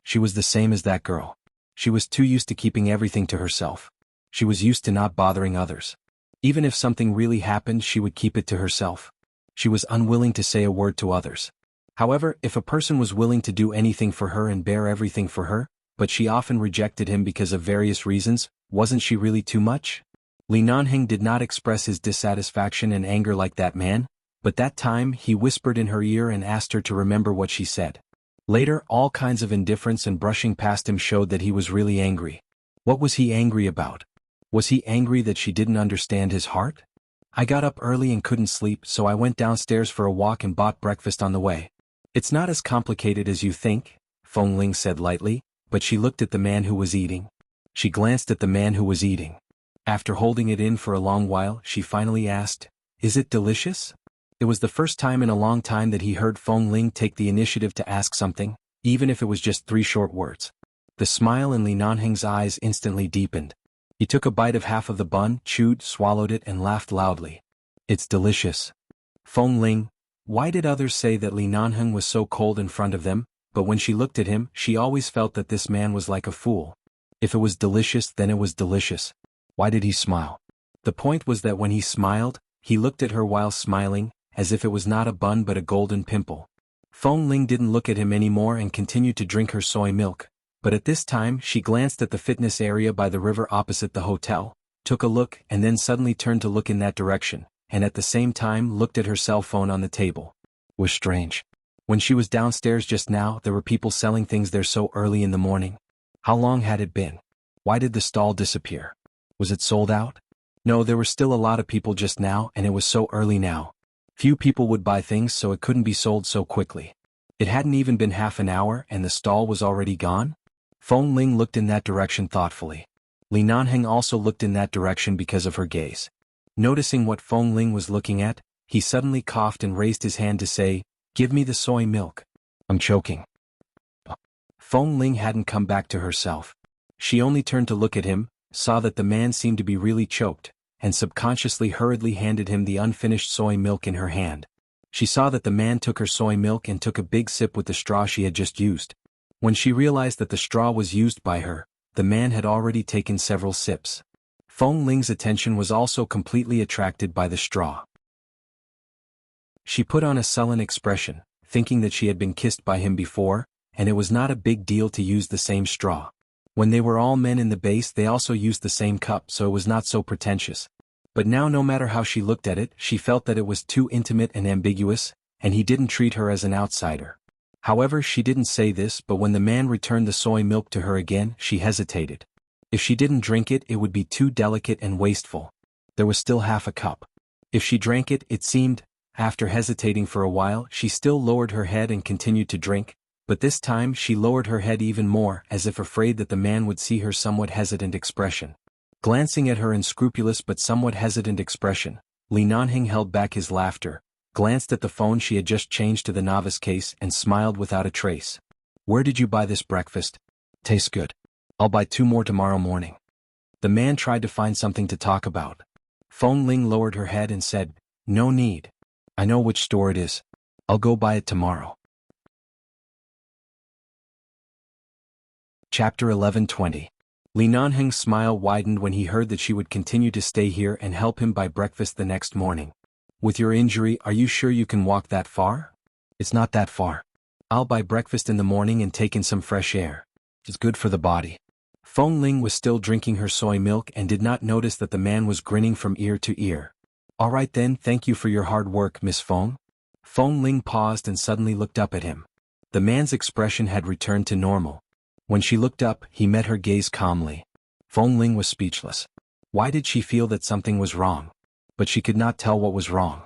She was the same as that girl. She was too used to keeping everything to herself. She was used to not bothering others. Even if something really happened, she would keep it to herself. She was unwilling to say a word to others. However, if a person was willing to do anything for her and bear everything for her, but she often rejected him because of various reasons, wasn't she really too much? Li Nanheng did not express his dissatisfaction and anger like that man, but that time he whispered in her ear and asked her to remember what she said. Later, all kinds of indifference and brushing past him showed that he was really angry. What was he angry about? Was he angry that she didn't understand his heart? "I got up early and couldn't sleep, so I went downstairs for a walk and bought breakfast on the way." "It's not as complicated as you think," Feng Ling said lightly, but she looked at the man who was eating. She glanced at the man who was eating. After holding it in for a long while, she finally asked, "Is it delicious?" It was the first time in a long time that he heard Feng Ling take the initiative to ask something, even if it was just 3 short words. The smile in Li Nanheng's eyes instantly deepened. He took a bite of half of the bun, chewed, swallowed it, and laughed loudly. "It's delicious." Feng Ling. Why did others say that Li Nanheng was so cold in front of them, but when she looked at him, she always felt that this man was like a fool. If it was delicious, then it was delicious. Why did he smile? The point was that when he smiled, he looked at her while smiling, as if it was not a bun but a golden pimple. Feng Ling didn't look at him anymore and continued to drink her soy milk, but at this time she glanced at the fitness area by the river opposite the hotel, took a look and then suddenly turned to look in that direction, and at the same time looked at her cell phone on the table. It was strange. When she was downstairs just now, there were people selling things there so early in the morning. How long had it been? Why did the stall disappear? Was it sold out? No, there were still a lot of people just now, and it was so early now. Few people would buy things, so it couldn't be sold so quickly. It hadn't even been half an hour and the stall was already gone? Feng Ling looked in that direction thoughtfully. Li Nanheng also looked in that direction because of her gaze. Noticing what Feng Ling was looking at, he suddenly coughed and raised his hand to say, Give me the soy milk. I'm choking. Feng Ling hadn't come back to herself. She only turned to look at him, saw that the man seemed to be really choked, and subconsciously hurriedly handed him the unfinished soy milk in her hand. She saw that the man took her soy milk and took a big sip with the straw she had just used. When she realized that the straw was used by her, the man had already taken several sips. Feng Ling's attention was also completely attracted by the straw. She put on a sullen expression, thinking that she had been kissed by him before, and it was not a big deal to use the same straw. When they were all men in the base they also used the same cup, so it was not so pretentious. But now no matter how she looked at it, she felt that it was too intimate and ambiguous, and he didn't treat her as an outsider. However, she didn't say this, but when the man returned the soy milk to her again, she hesitated. If she didn't drink it, it would be too delicate and wasteful. There was still half a cup. If she drank it, it seemed, after hesitating for a while, she still lowered her head and continued to drink, but this time she lowered her head even more, as if afraid that the man would see her somewhat hesitant expression. Glancing at her unscrupulous but somewhat hesitant expression, Li Nanheng held back his laughter, glanced at the phone she had just changed to the novice case and smiled without a trace. Where did you buy this breakfast? Tastes good. I'll buy 2 more tomorrow morning. The man tried to find something to talk about. Feng Ling lowered her head and said, No need. I know which store it is. I'll go buy it tomorrow. Chapter 11:20. Li Nanheng's smile widened when he heard that she would continue to stay here and help him buy breakfast the next morning. With your injury, are you sure you can walk that far? It's not that far. I'll buy breakfast in the morning and take in some fresh air. It's good for the body. Feng Ling was still drinking her soy milk and did not notice that the man was grinning from ear to ear. All right then, thank you for your hard work, Miss Feng. Feng Ling paused and suddenly looked up at him. The man's expression had returned to normal. When she looked up, he met her gaze calmly. Feng Ling was speechless. Why did she feel that something was wrong? But she could not tell what was wrong.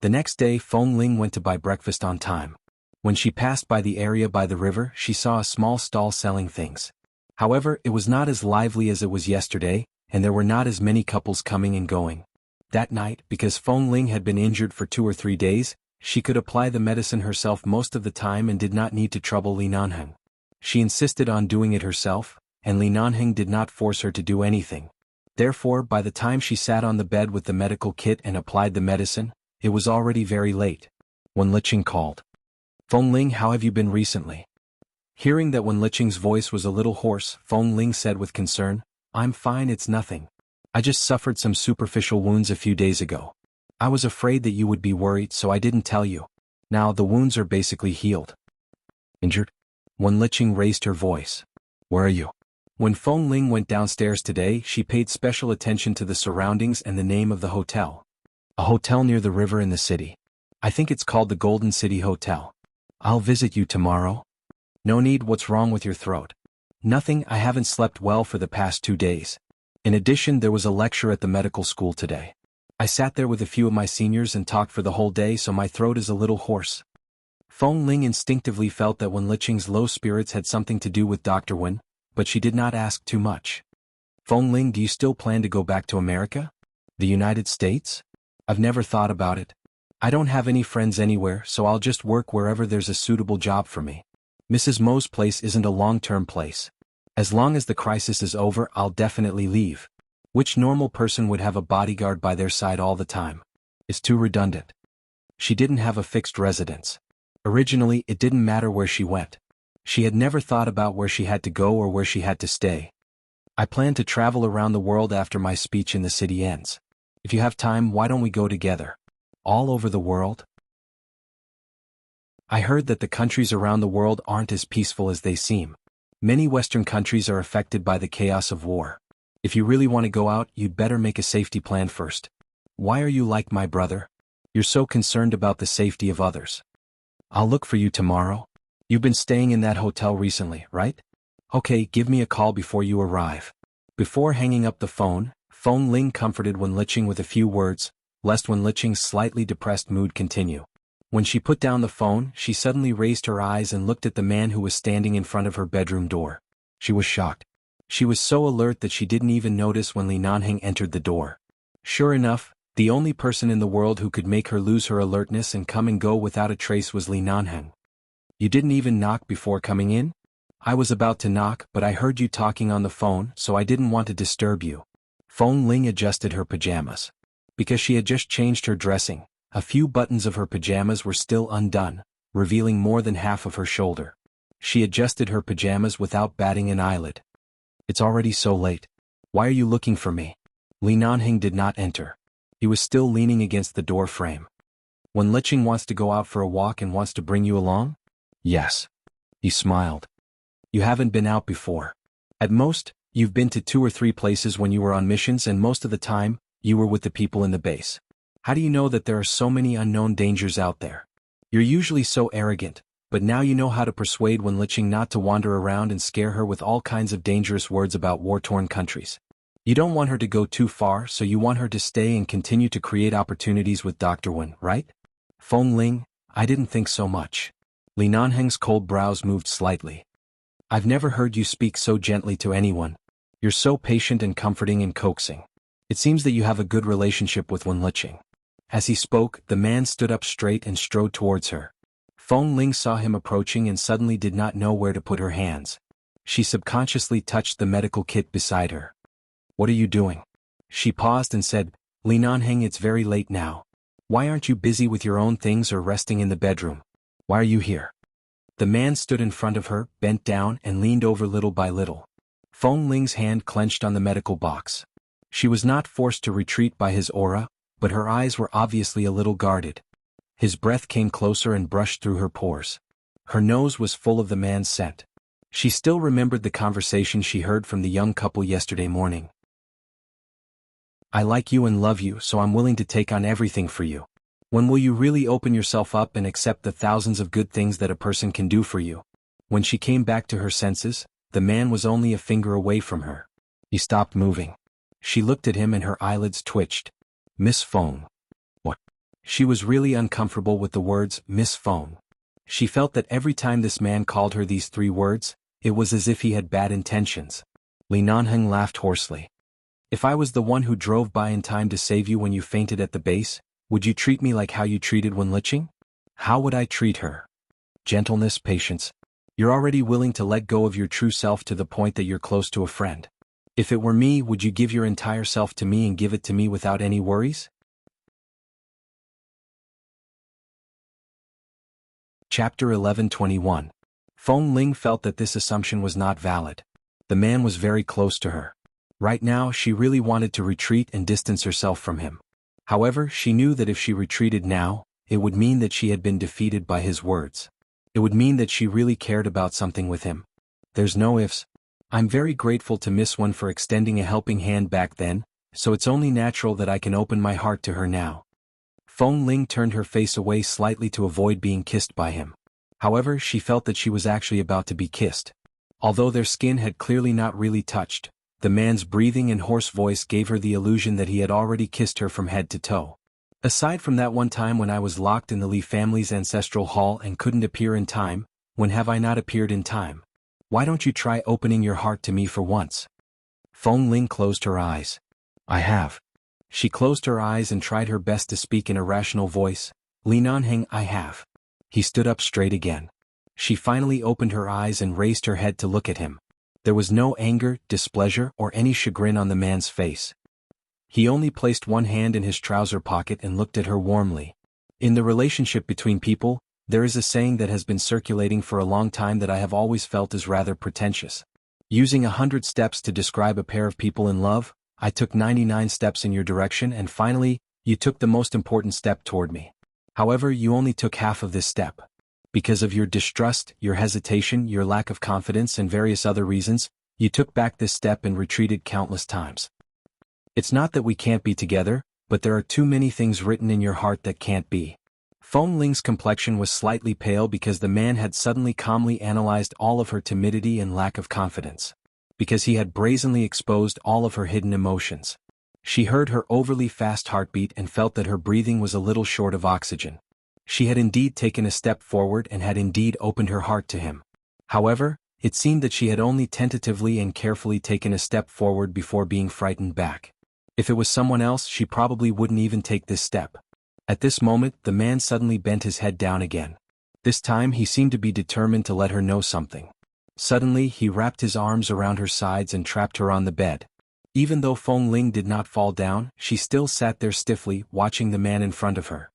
The next day Feng Ling went to buy breakfast on time. When she passed by the area by the river, she saw a small stall selling things. However, it was not as lively as it was yesterday, and there were not as many couples coming and going. That night, because Feng Ling had been injured for 2 or 3 days, she could apply the medicine herself most of the time and did not need to trouble Li Nanheng. She insisted on doing it herself, and Li Nanheng did not force her to do anything. Therefore, by the time she sat on the bed with the medical kit and applied the medicine, it was already very late. Wen Liqing called. Feng Ling, how have you been recently? Hearing that Wen Liqing's voice was a little hoarse, Feng Ling said with concern, I'm fine, it's nothing. I just suffered some superficial wounds a few days ago. I was afraid that you would be worried, so I didn't tell you. Now the wounds are basically healed. Injured? Wen Liqing raised her voice. Where are you? When Feng Ling went downstairs today, she paid special attention to the surroundings and the name of the hotel. A hotel near the river in the city. I think it's called the Golden City Hotel. I'll visit you tomorrow. No need, what's wrong with your throat? Nothing, I haven't slept well for the past 2 days. In addition, there was a lecture at the medical school today. I sat there with a few of my seniors and talked for the whole day, so my throat is a little hoarse. Feng Ling instinctively felt that Wen Liqing's low spirits had something to do with Dr. Wen, but she did not ask too much. Feng Ling, do you still plan to go back to America? The United States? I've never thought about it. I don't have any friends anywhere, so I'll just work wherever there's a suitable job for me. Mrs. Mo's place isn't a long-term place. As long as the crisis is over, I'll definitely leave. Which normal person would have a bodyguard by their side all the time? It's too redundant. She didn't have a fixed residence. Originally, it didn't matter where she went. She had never thought about where she had to go or where she had to stay. I plan to travel around the world after my speech in the city ends. If you have time, why don't we go together? All over the world? I heard that the countries around the world aren't as peaceful as they seem. Many Western countries are affected by the chaos of war. If you really want to go out, you'd better make a safety plan first. Why are you like my brother? You're so concerned about the safety of others. I'll look for you tomorrow. You've been staying in that hotel recently, right? Okay, give me a call before you arrive. Before hanging up the phone, Feng Ling comforted Wen Liqing with a few words, lest Wen Liqing's slightly depressed mood continue. When she put down the phone, she suddenly raised her eyes and looked at the man who was standing in front of her bedroom door. She was shocked. She was so alert that she didn't even notice when Li Nanheng entered the door. Sure enough, The only person in the world who could make her lose her alertness and come and go without a trace was Li Nanheng. You didn't even knock before coming in? I was about to knock, but I heard you talking on the phone, so I didn't want to disturb you. Feng Ling adjusted her pajamas. Because she had just changed her dressing, a few buttons of her pajamas were still undone, revealing more than half of her shoulder. She adjusted her pajamas without batting an eyelid. It's already so late. Why are you looking for me? Li Nanheng did not enter. He was still leaning against the door frame. When Liqing wants to go out for a walk and wants to bring you along? Yes. He smiled. You haven't been out before. At most, you've been to 2 or 3 places when you were on missions, and most of the time, you were with the people in the base. How do you know that there are so many unknown dangers out there? You're usually so arrogant, but now you know how to persuade Wen Liqing not to wander around and scare her with all kinds of dangerous words about war-torn countries. You don't want her to go too far, so you want her to stay and continue to create opportunities with Dr. Wen, right? Feng Ling, I didn't think so much. Li Nanheng's cold brows moved slightly. I've never heard you speak so gently to anyone. You're so patient and comforting and coaxing. It seems that you have a good relationship with Wen Liqing. As he spoke, the man stood up straight and strode towards her. Feng Ling saw him approaching and suddenly did not know where to put her hands. She subconsciously touched the medical kit beside her. What are you doing? She paused and said, Li Nanheng, it's very late now. Why aren't you busy with your own things or resting in the bedroom? Why are you here? The man stood in front of her, bent down and leaned over little by little. Feng Ling's hand clenched on the medical box. She was not forced to retreat by his aura, but her eyes were obviously a little guarded. His breath came closer and brushed through her pores. Her nose was full of the man's scent. She still remembered the conversation she heard from the young couple yesterday morning. I like you and love you, so I'm willing to take on everything for you. When will you really open yourself up and accept the thousands of good things that a person can do for you? When she came back to her senses, the man was only a finger away from her. He stopped moving. She looked at him and her eyelids twitched. Miss Feng. What? She was really uncomfortable with the words, Miss Feng. She felt that every time this man called her these 3 words, it was as if he had bad intentions. Li Nanheng laughed hoarsely. If I was the one who drove by in time to save you when you fainted at the base, would you treat me like how you treated Wen Liqing? How would I treat her? Gentleness, patience. You're already willing to let go of your true self to the point that you're close to a friend. If it were me, would you give your entire self to me and give it to me without any worries? Chapter 11:21. Feng Ling felt that this assumption was not valid. The man was very close to her. Right now, she really wanted to retreat and distance herself from him. However, she knew that if she retreated now, it would mean that she had been defeated by his words. It would mean that she really cared about something with him. There's no ifs. I'm very grateful to Miss Wen for extending a helping hand back then, so it's only natural that I can open my heart to her now. Feng Ling turned her face away slightly to avoid being kissed by him. However, she felt that she was actually about to be kissed. Although their skin had clearly not really touched, the man's breathing and hoarse voice gave her the illusion that he had already kissed her from head to toe. Aside from that one time when I was locked in the Li family's ancestral hall and couldn't appear in time, when have I not appeared in time? Why don't you try opening your heart to me for once? Feng Ling closed her eyes. I have. She closed her eyes and tried her best to speak in a rational voice. Li Nanheng, I have. He stood up straight again. She finally opened her eyes and raised her head to look at him. There was no anger, displeasure, or any chagrin on the man's face. He only placed one hand in his trouser pocket and looked at her warmly. In the relationship between people, there is a saying that has been circulating for a long time that I have always felt is rather pretentious. Using 100 steps to describe a pair of people in love, I took 99 steps in your direction and finally, you took the most important step toward me. However, you only took half of this step. Because of your distrust, your hesitation, your lack of confidence and various other reasons, you took back this step and retreated countless times. It's not that we can't be together, but there are too many things written in your heart that can't be. Feng Ling's complexion was slightly pale because the man had suddenly calmly analyzed all of her timidity and lack of confidence. Because he had brazenly exposed all of her hidden emotions. She heard her overly fast heartbeat and felt that her breathing was a little short of oxygen. She had indeed taken a step forward and had indeed opened her heart to him. However, it seemed that she had only tentatively and carefully taken a step forward before being frightened back. If it was someone else, she probably wouldn't even take this step. At this moment, the man suddenly bent his head down again. This time he seemed to be determined to let her know something. Suddenly, he wrapped his arms around her sides and trapped her on the bed. Even though Feng Ling did not fall down, she still sat there stiffly, watching the man in front of her.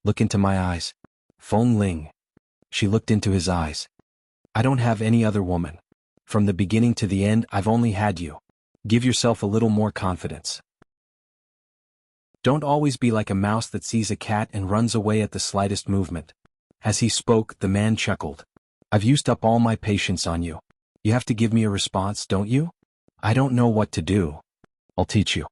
"Look into my eyes. Feng Ling." She looked into his eyes. "I don't have any other woman. From the beginning to the end, I've only had you. Give yourself a little more confidence. Don't always be like a mouse that sees a cat and runs away at the slightest movement." As he spoke, the man chuckled. "I've used up all my patience on you. You have to give me a response, don't you? I don't know what to do. I'll teach you."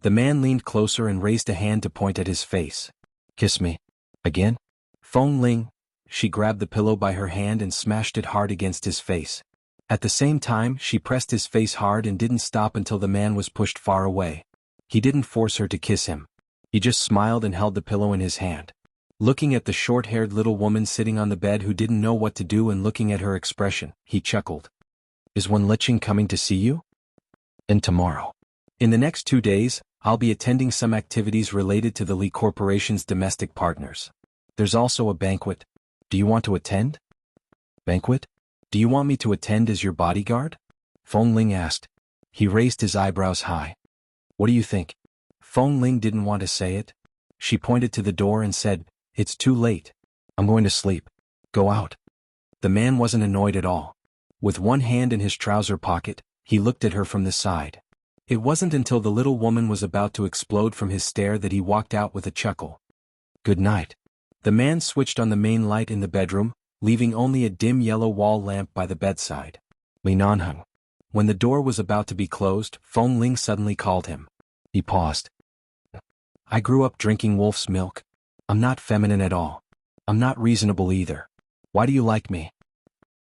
The man leaned closer and raised a hand to point at his face. "Kiss me. Again?" "Feng Ling." She grabbed the pillow by her hand and smashed it hard against his face. At the same time, she pressed his face hard and didn't stop until the man was pushed far away. He didn't force her to kiss him. He just smiled and held the pillow in his hand. Looking at the short-haired little woman sitting on the bed who didn't know what to do and looking at her expression, he chuckled. "Is Wenlicheng coming to see you?" "And tomorrow. In the next 2 days, I'll be attending some activities related to the Li Corporation's domestic partners. There's also a banquet. Do you want to attend?" "Banquet? Do you want me to attend as your bodyguard?" Feng Ling asked. He raised his eyebrows high. "What do you think?" Feng Ling didn't want to say it. She pointed to the door and said, "It's too late. I'm going to sleep. Go out." The man wasn't annoyed at all. With one hand in his trouser pocket, he looked at her from the side. It wasn't until the little woman was about to explode from his stare that he walked out with a chuckle. "Good night." The man switched on the main light in the bedroom, leaving only a dim yellow wall lamp by the bedside. "Li Nanheng." When the door was about to be closed, Feng Ling suddenly called him. He paused. "I grew up drinking wolf's milk. I'm not feminine at all. I'm not reasonable either. Why do you like me?"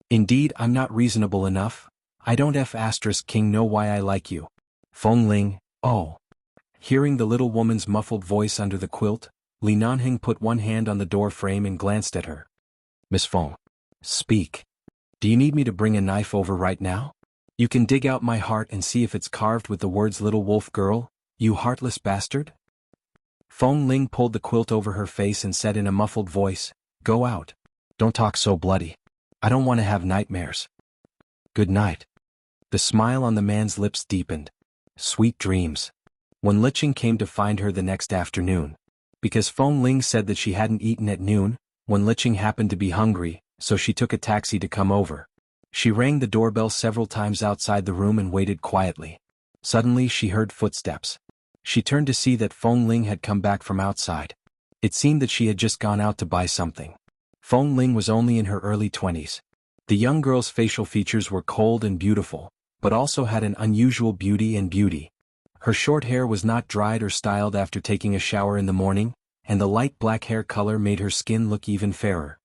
"Indeed, I'm not reasonable enough. I don't King know why I like you." Feng Ling, "Oh." Hearing the little woman's muffled voice under the quilt, Li Nanheng put one hand on the door frame and glanced at her. "Miss Feng. Speak. Do you need me to bring a knife over right now? You can dig out my heart and see if it's carved with the words little wolf girl, you heartless bastard." Feng Ling pulled the quilt over her face and said in a muffled voice, "Go out. Don't talk so bloody. I don't want to have nightmares. Good night." The smile on the man's lips deepened. Sweet dreams. Wenlicheng came to find her the next afternoon. Because Feng Ling said that she hadn't eaten at noon, Wenlicheng happened to be hungry, so she took a taxi to come over. She rang the doorbell several times outside the room and waited quietly. Suddenly she heard footsteps. She turned to see that Feng Ling had come back from outside. It seemed that she had just gone out to buy something. Feng Ling was only in her early 20s. The young girl's facial features were cold and beautiful, but also had an unusual beauty. Her short hair was not dried or styled after taking a shower in the morning, and the light black hair color made her skin look even fairer.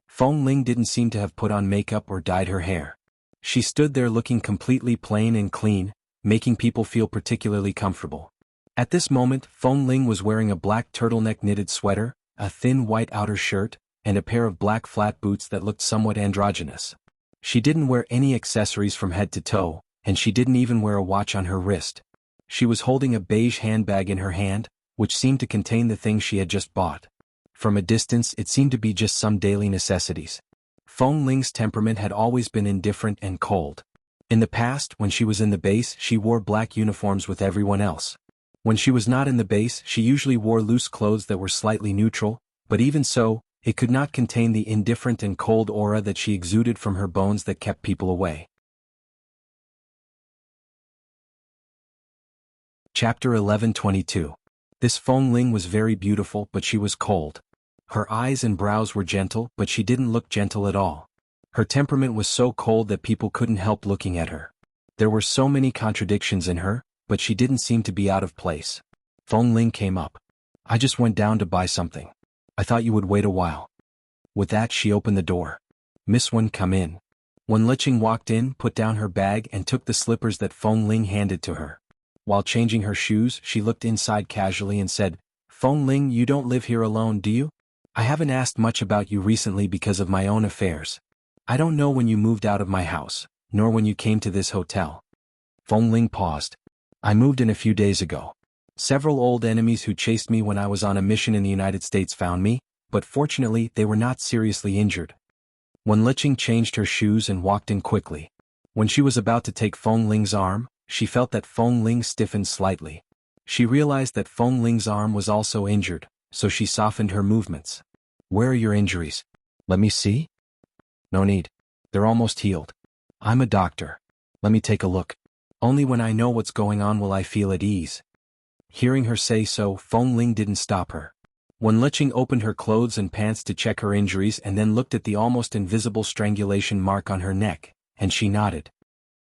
Feng Ling didn't seem to have put on makeup or dyed her hair. She stood there looking completely plain and clean, making people feel particularly comfortable. At this moment, Feng Ling was wearing a black turtleneck knitted sweater, a thin white outer shirt, and a pair of black flat boots that looked somewhat androgynous. She didn't wear any accessories from head to toe, and she didn't even wear a watch on her wrist. She was holding a beige handbag in her hand, which seemed to contain the things she had just bought. From a distance, it seemed to be just some daily necessities. Feng Ling's temperament had always been indifferent and cold. In the past, when she was in the base, she wore black uniforms with everyone else. When she was not in the base, she usually wore loose clothes that were slightly neutral, but even so, it could not contain the indifferent and cold aura that she exuded from her bones that kept people away. Chapter 11:22. This Feng Ling was very beautiful, but she was cold. Her eyes and brows were gentle, but she didn't look gentle at all. Her temperament was so cold that people couldn't help looking at her. There were so many contradictions in her, but she didn't seem to be out of place. Feng Ling came up. "I just went down to buy something. I thought you would wait a while." With that, she opened the door. "Miss Wen, come in." Wenlicheng walked in, put down her bag and took the slippers that Feng Ling handed to her. While changing her shoes, she looked inside casually and said, "Feng Ling, you don't live here alone, do you? I haven't asked much about you recently because of my own affairs. I don't know when you moved out of my house, nor when you came to this hotel." Feng Ling paused. I moved in a few days ago. Several old enemies who chased me when I was on a mission in the United States found me, but fortunately they were not seriously injured. Wen Liqing changed her shoes and walked in quickly. When she was about to take Feng Ling's arm, she felt that Feng Ling stiffened slightly. She realized that Feng Ling's arm was also injured, so she softened her movements. Where are your injuries? Let me see? No need. They're almost healed. I'm a doctor. Let me take a look. Only when I know what's going on will I feel at ease. Hearing her say so, Feng Ling didn't stop her. Wen Liqing opened her clothes and pants to check her injuries and then looked at the almost invisible strangulation mark on her neck, and she nodded.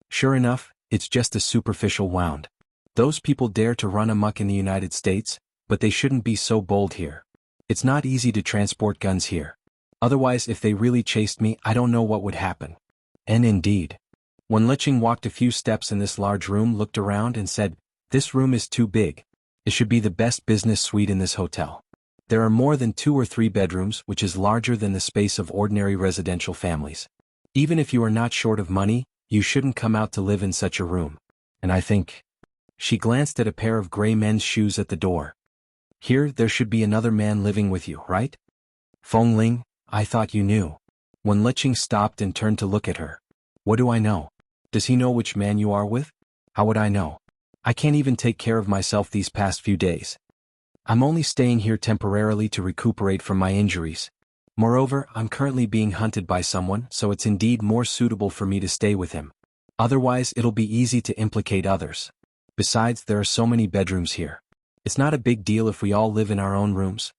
Sure enough, it's just a superficial wound. Those people dare to run amok in the United States, but they shouldn't be so bold here. It's not easy to transport guns here. Otherwise, if they really chased me, I don't know what would happen. And indeed. Wen Liqing walked a few steps in this large room, looked around and said, "This room is too big. It should be the best business suite in this hotel. There are more than 2 or 3 bedrooms, which is larger than the space of ordinary residential families. Even if you are not short of money, you shouldn't come out to live in such a room. And I think..." She glanced at a pair of gray men's shoes at the door. "Here, there should be another man living with you, right?" "Feng Ling, I thought you knew." Wen Liqing stopped and turned to look at her. "What do I know? Does he know which man you are with? How would I know? I can't even take care of myself these past few days. I'm only staying here temporarily to recuperate from my injuries. Moreover, I'm currently being hunted by someone, so it's indeed more suitable for me to stay with him. Otherwise, it'll be easy to implicate others. Besides, there are so many bedrooms here. It's not a big deal if we all live in our own rooms."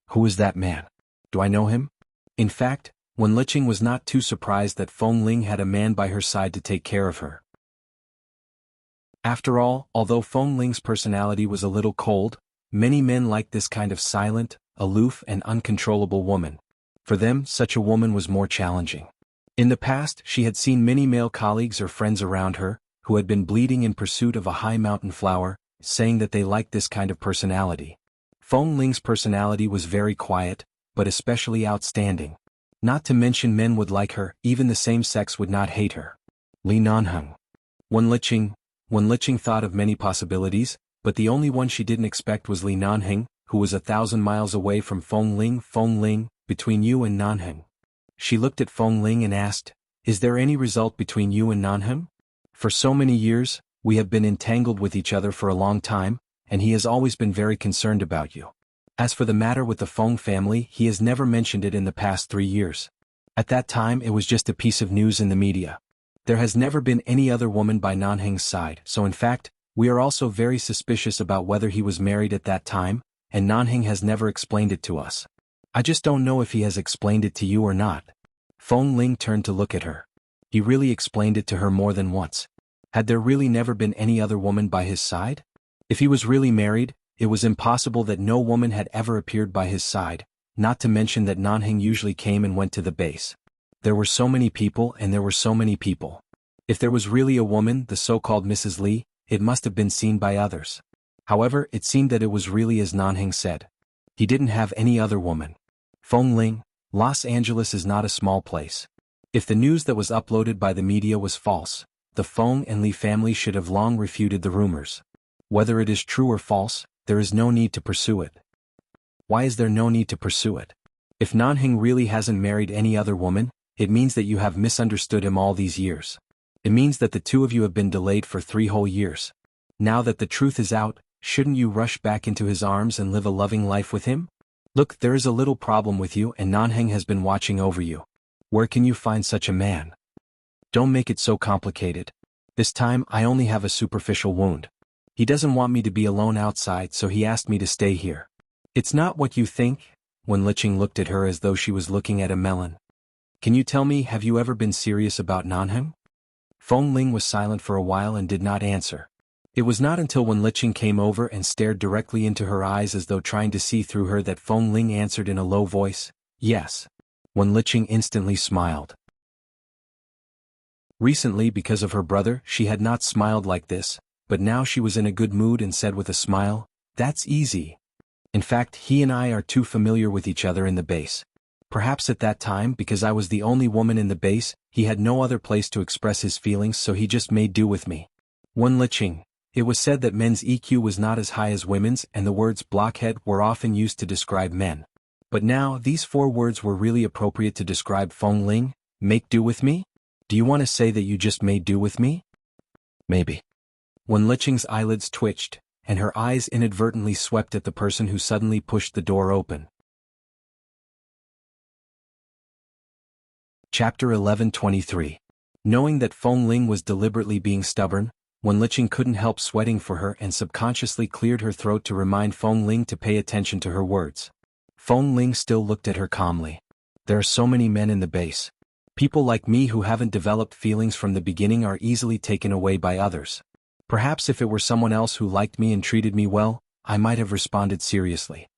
"Who is that man? Do I know him?" In fact, Wen Liqing was not too surprised that Feng Ling had a man by her side to take care of her. After all, although Feng Ling's personality was a little cold, many men liked this kind of silent, aloof and uncontrollable woman. For them, such a woman was more challenging. In the past, she had seen many male colleagues or friends around her, who had been bleeding in pursuit of a high mountain flower, saying that they liked this kind of personality. Feng Ling's personality was very quiet, but especially outstanding. Not to mention men would like her, even the same sex would not hate her. Li Nanheng. Wen Liqing thought of many possibilities, but the only one she didn't expect was Li Nanheng, who was 1,000 miles away from Feng Ling. "Feng Ling, between you and Nanheng." She looked at Feng Ling and asked, "Is there any result between you and Nanheng? For so many years, we have been entangled with each other for a long time, and he has always been very concerned about you. As for the matter with the Feng family, he has never mentioned it in the past 3 years. At that time it was just a piece of news in the media. There has never been any other woman by Nanheng's side, so in fact, we are also very suspicious about whether he was married at that time, and Nanheng has never explained it to us. I just don't know if he has explained it to you or not." Feng Ling turned to look at her. He really explained it to her more than once. Had there really never been any other woman by his side? If he was really married, it was impossible that no woman had ever appeared by his side, not to mention that Nanheng usually came and went to the base. There were so many people and there were so many people. If there was really a woman, the so-called Mrs. Li, it must have been seen by others. However, it seemed that it was really as Nanheng said. He didn't have any other woman. Feng Ling, Los Angeles is not a small place. If the news that was uploaded by the media was false, the Feng and Li family should have long refuted the rumors. Whether it is true or false, there is no need to pursue it. Why is there no need to pursue it? If Nanheng really hasn't married any other woman, it means that you have misunderstood him all these years. It means that the two of you have been delayed for 3 whole years. Now that the truth is out, shouldn't you rush back into his arms and live a loving life with him? Look, there is a little problem with you and Nanheng has been watching over you. Where can you find such a man? Don't make it so complicated. This time I only have a superficial wound. He doesn't want me to be alone outside, so he asked me to stay here. It's not what you think." Wen Liqing looked at her as though she was looking at a melon. "Can you tell me, have you ever been serious about Nanheng?" Feng Ling was silent for a while and did not answer. It was not until Wen Liqing came over and stared directly into her eyes as though trying to see through her that Feng Ling answered in a low voice, "Yes." Wen Liqing instantly smiled. Recently, because of her brother, she had not smiled like this, but now she was in a good mood and said with a smile, "That's easy. In fact, he and I are too familiar with each other in the base. Perhaps at that time, because I was the only woman in the base, he had no other place to express his feelings, so he just made do with me." Wen Liqing, It was said that men's EQ was not as high as women's, and the words blockhead were often used to describe men. But now, these 4 words were really appropriate to describe Feng Ling. Make do with me? Do you want to say that you just made do with me? Maybe. Wen Liqing's eyelids twitched, and her eyes inadvertently swept at the person who suddenly pushed the door open. Chapter 11:23. Knowing that Feng Ling was deliberately being stubborn, Wen Liqing couldn't help sweating for her and subconsciously cleared her throat to remind Feng Ling to pay attention to her words. Feng Ling still looked at her calmly. There are so many men in the base. People like me who haven't developed feelings from the beginning are easily taken away by others. Perhaps if it were someone else who liked me and treated me well, I might have responded seriously.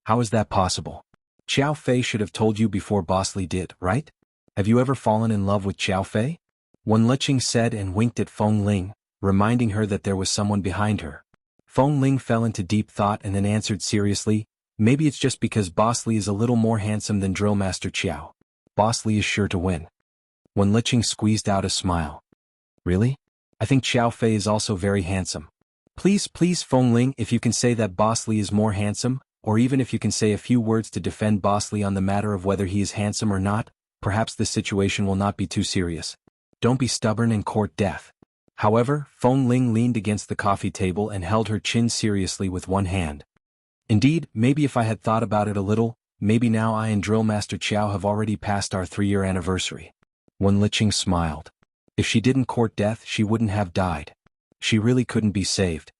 How is that possible? Xiao Fei should have told you before Boss Li did, right? Have you ever fallen in love with Xiao Fei? Wen Liqing said and winked at Feng Ling, reminding her that there was someone behind her. Feng Ling fell into deep thought and then answered seriously, maybe it's just because Boss Li is a little more handsome than Drill Master Qiao. Boss Li is sure to win. Wen Liqing squeezed out a smile. Really? I think Xiao Fei is also very handsome. Please, Feng Ling, if you can say that Boss Li is more handsome, or even if you can say a few words to defend Boss Li on the matter of whether he is handsome or not, perhaps the situation will not be too serious. Don't be stubborn and court death. However, Feng Ling leaned against the coffee table and held her chin seriously with one hand. Indeed, maybe if I had thought about it a little, maybe now I and Drill Master Qiao have already passed our 3-year anniversary. Wen Liqing smiled. If she didn't court death, she wouldn't have died. She really couldn't be saved.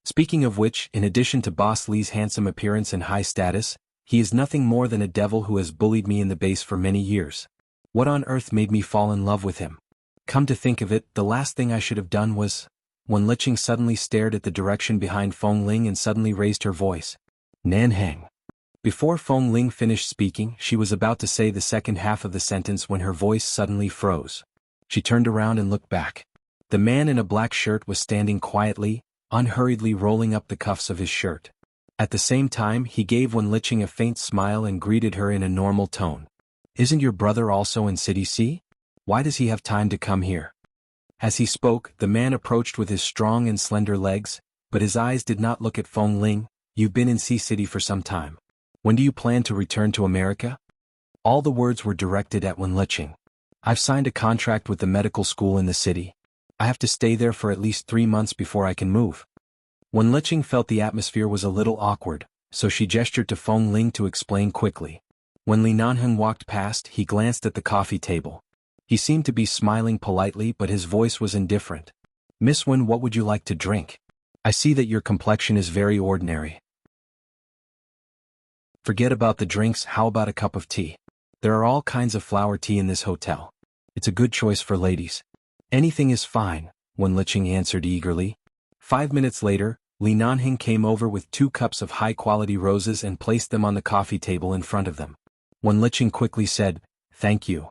Speaking of which, in addition to Boss Li's handsome appearance and high status, he is nothing more than a devil who has bullied me in the base for many years. What on earth made me fall in love with him? Come to think of it, the last thing I should have done was... Wen Liqing suddenly stared at the direction behind Feng Ling and suddenly raised her voice. Nanheng. Before Feng Ling finished speaking, she was about to say the second half of the sentence when her voice suddenly froze. She turned around and looked back. The man in a black shirt was standing quietly, unhurriedly rolling up the cuffs of his shirt. At the same time, he gave Wen Liqing a faint smile and greeted her in a normal tone. Isn't your brother also in City C? Why does he have time to come here? As he spoke, the man approached with his strong and slender legs, but his eyes did not look at Feng Ling. You've been in C City for some time. When do you plan to return to America? All the words were directed at Wen Liqing. I've signed a contract with the medical school in the city. I have to stay there for at least 3 months before I can move. Wen Liqing felt the atmosphere was a little awkward, so she gestured to Feng Ling to explain quickly. When Li Nanheng walked past, he glanced at the coffee table. He seemed to be smiling politely, but his voice was indifferent. Miss Wen, what would you like to drink? I see that your complexion is very ordinary. Forget about the drinks, how about a cup of tea? There are all kinds of flower tea in this hotel. It's a good choice for ladies. Anything is fine, Wen Liqing answered eagerly. 5 minutes later, Li Nanheng came over with 2 cups of high-quality roses and placed them on the coffee table in front of them. Wen Liqing quickly said, Thank you.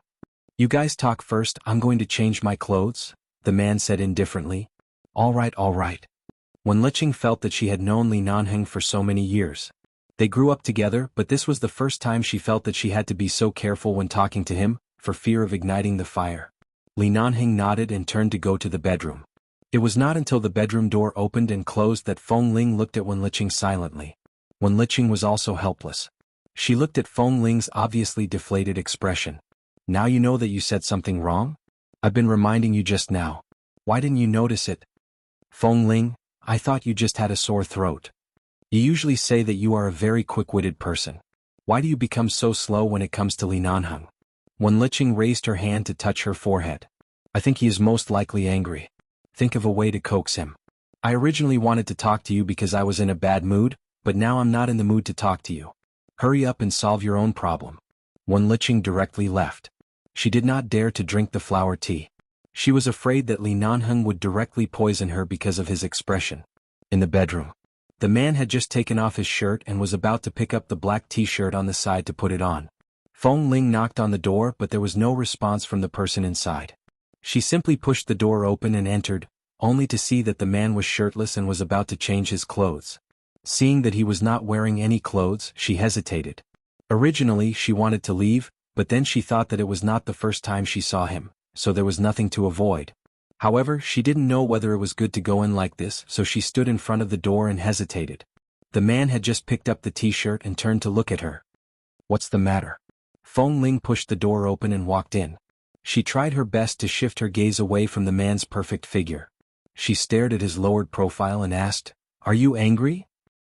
You guys talk first, I'm going to change my clothes, the man said indifferently. All right. Wen Liqing felt that she had known Li Nanheng for so many years. They grew up together, but this was the first time she felt that she had to be so careful when talking to him, for fear of igniting the fire. Li Nanheng nodded and turned to go to the bedroom. It was not until the bedroom door opened and closed that Feng Ling looked at Wen Liqing silently. Wen Liqing was also helpless. She looked at Feng Ling's obviously deflated expression. Now you know that you said something wrong? I've been reminding you just now. Why didn't you notice it? Feng Ling, I thought you just had a sore throat. You usually say that you are a very quick-witted person. Why do you become so slow when it comes to Li Nanheng? Wen Liqing raised her hand to touch her forehead. I think he is most likely angry. Think of a way to coax him. I originally wanted to talk to you because I was in a bad mood, but now I'm not in the mood to talk to you. Hurry up and solve your own problem. Wen Liqing directly left. She did not dare to drink the flower tea. She was afraid that Li Nanheng would directly poison her because of his expression. In the bedroom. The man had just taken off his shirt and was about to pick up the black t-shirt on the side to put it on. Feng Ling knocked on the door, but there was no response from the person inside. She simply pushed the door open and entered, only to see that the man was shirtless and was about to change his clothes. Seeing that he was not wearing any clothes, she hesitated. Originally, she wanted to leave, but then she thought that it was not the first time she saw him, so there was nothing to avoid. However, she didn't know whether it was good to go in like this, so she stood in front of the door and hesitated. The man had just picked up the t-shirt and turned to look at her. "What's the matter?" Feng Ling pushed the door open and walked in. She tried her best to shift her gaze away from the man's perfect figure. She stared at his lowered profile and asked, "Are you angry?"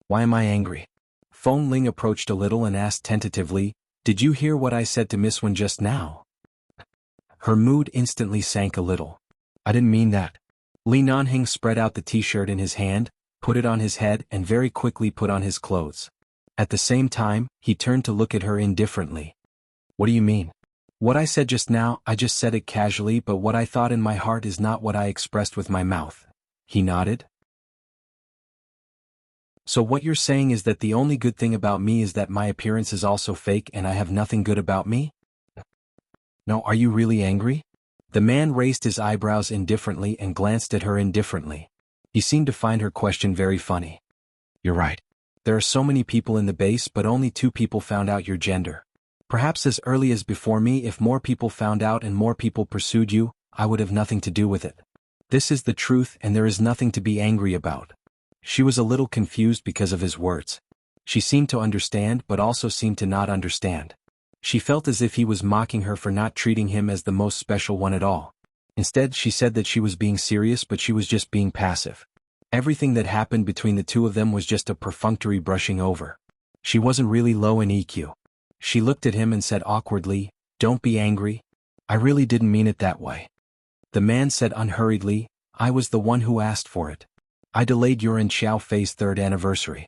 "Why am I angry?" Feng Ling approached a little and asked tentatively, "Did you hear what I said to Miss Wen just now?" Her mood instantly sank a little. "I didn't mean that." Li Nanheng spread out the t-shirt in his hand, put it on his head and very quickly put on his clothes. At the same time, he turned to look at her indifferently. "What do you mean?" "What I said just now, I just said it casually, but what I thought in my heart is not what I expressed with my mouth." He nodded. "So what you're saying is that the only good thing about me is that my appearance is also fake and I have nothing good about me?" "No, are you really angry?" The man raised his eyebrows indifferently and glanced at her indifferently. He seemed to find her question very funny. "You're right. There are so many people in the base but only 2 people found out your gender. Perhaps as early as before me, if more people found out and more people pursued you, I would have nothing to do with it. This is the truth and there is nothing to be angry about." She was a little confused because of his words. She seemed to understand but also seemed to not understand. She felt as if he was mocking her for not treating him as the most special one at all. Instead, she said that she was being serious but she was just being passive. Everything that happened between the 2 of them was just a perfunctory brushing over. She wasn't really low in EQ. She looked at him and said awkwardly, "Don't be angry. I really didn't mean it that way." The man said unhurriedly, "I was the one who asked for it. I delayed your and Xiao Fei's 3rd anniversary."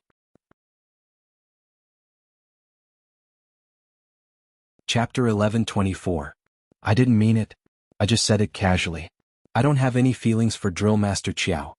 Chapter 11:24. "I didn't mean it. I just said it casually. I don't have any feelings for Drill Master Qiao."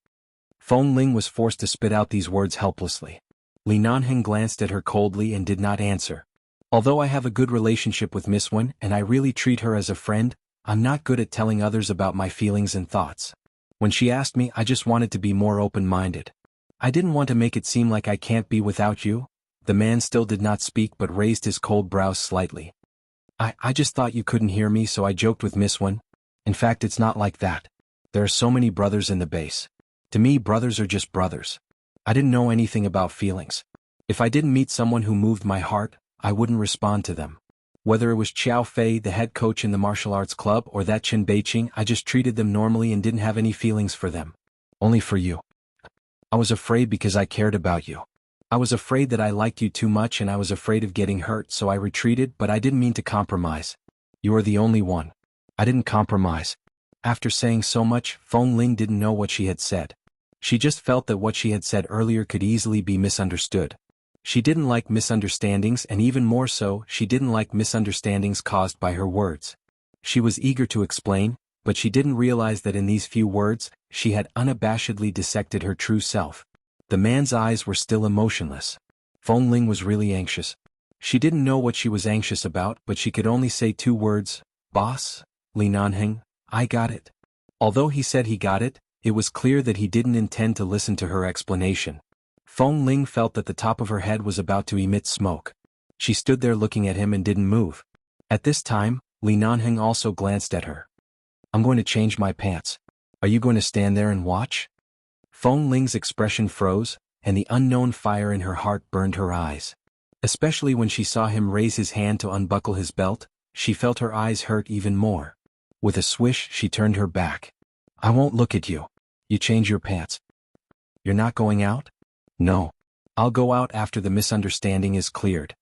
Feng Ling was forced to spit out these words helplessly. Li Nanheng glanced at her coldly and did not answer. "Although I have a good relationship with Miss Wen and I really treat her as a friend, I'm not good at telling others about my feelings and thoughts. When she asked me, I just wanted to be more open-minded. I didn't want to make it seem like I can't be without you." The man still did not speak but raised his cold brows slightly. I just thought you couldn't hear me, so I joked with Miss Wen. In fact, it's not like that. There are so many brothers in the base. To me, brothers are just brothers. I didn't know anything about feelings. If I didn't meet someone who moved my heart, I wouldn't respond to them. Whether it was Qiao Fei, the head coach in the martial arts club, or that Chen Beiqing, I just treated them normally and didn't have any feelings for them. Only for you. I was afraid because I cared about you. I was afraid that I liked you too much and I was afraid of getting hurt, so I retreated, but I didn't mean to compromise. You are the only one. I didn't compromise." After saying so much, Feng Ling didn't know what she had said. She just felt that what she had said earlier could easily be misunderstood. She didn't like misunderstandings, and even more so, she didn't like misunderstandings caused by her words. She was eager to explain, but she didn't realize that in these few words, she had unabashedly dissected her true self. The man's eyes were still emotionless. Feng Ling was really anxious. She didn't know what she was anxious about, but she could only say 2 words, "Boss, Li Nanheng, I got it." Although he said he got it, it was clear that he didn't intend to listen to her explanation. Feng Ling felt that the top of her head was about to emit smoke. She stood there looking at him and didn't move. At this time, Li Nanheng also glanced at her. "I'm going to change my pants. Are you going to stand there and watch?" Feng Ling's expression froze, and the unknown fire in her heart burned her eyes. Especially when she saw him raise his hand to unbuckle his belt, she felt her eyes hurt even more. With a swish, she turned her back. "I won't look at you. You change your pants." "You're not going out?" "No. I'll go out after the misunderstanding is cleared."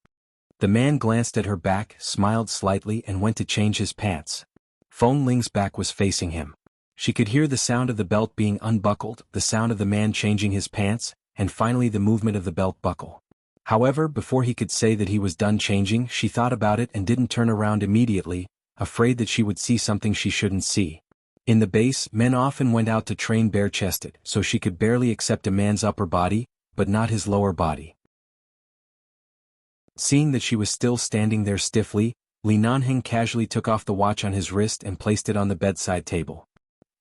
The man glanced at her back, smiled slightly and went to change his pants. Feng Ling's back was facing him. She could hear the sound of the belt being unbuckled, the sound of the man changing his pants, and finally the movement of the belt buckle. However, before he could say that he was done changing, she thought about it and didn't turn around immediately, afraid that she would see something she shouldn't see. In the base, men often went out to train bare-chested, so she could barely accept a man's upper body, but not his lower body. Seeing that she was still standing there stiffly, Li Nanheng casually took off the watch on his wrist and placed it on the bedside table.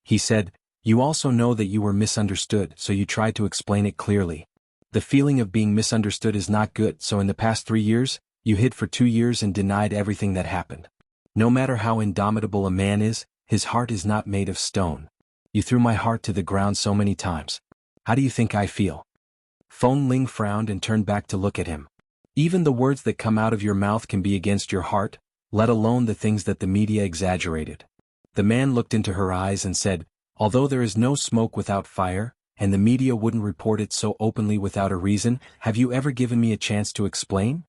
He said, "You also know that you were misunderstood, so you tried to explain it clearly. The feeling of being misunderstood is not good, so in the past 3 years, you hid for 2 years and denied everything that happened. No matter how indomitable a man is, his heart is not made of stone. You threw my heart to the ground so many times. How do you think I feel? Feng Ling frowned and turned back to look at him. Even the words that come out of your mouth can be against your heart, let alone the things that the media exaggerated. The man looked into her eyes and said, although there is no smoke without fire, and the media wouldn't report it so openly without a reason, have you ever given me a chance to explain?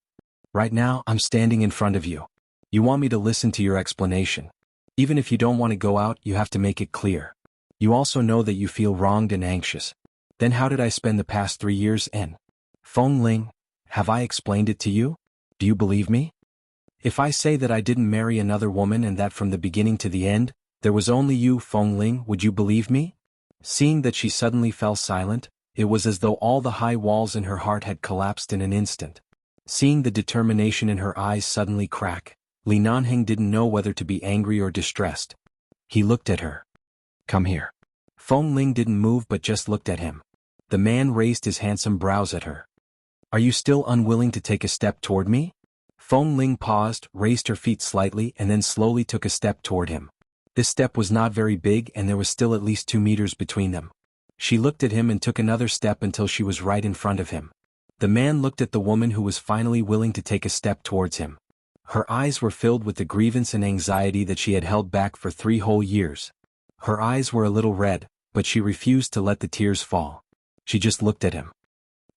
Right now, I'm standing in front of you. You want me to listen to your explanation. Even if you don't want to go out, you have to make it clear. You also know that you feel wronged and anxious. Then how did I spend the past 3 years in? Feng Ling, have I explained it to you? Do you believe me? If I say that I didn't marry another woman and that from the beginning to the end, there was only you, Feng Ling, would you believe me? Seeing that she suddenly fell silent, it was as though all the high walls in her heart had collapsed in an instant. Seeing the determination in her eyes suddenly crack, Li Nanheng didn't know whether to be angry or distressed. He looked at her. Come here. Feng Ling didn't move but just looked at him. The man raised his handsome brows at her. Are you still unwilling to take a step toward me? Feng Ling paused, raised her feet slightly and then slowly took a step toward him. This step was not very big and there was still at least 2 meters between them. She looked at him and took another step until she was right in front of him. The man looked at the woman who was finally willing to take a step towards him. Her eyes were filled with the grievance and anxiety that she had held back for 3 whole years. Her eyes were a little red, but she refused to let the tears fall. She just looked at him.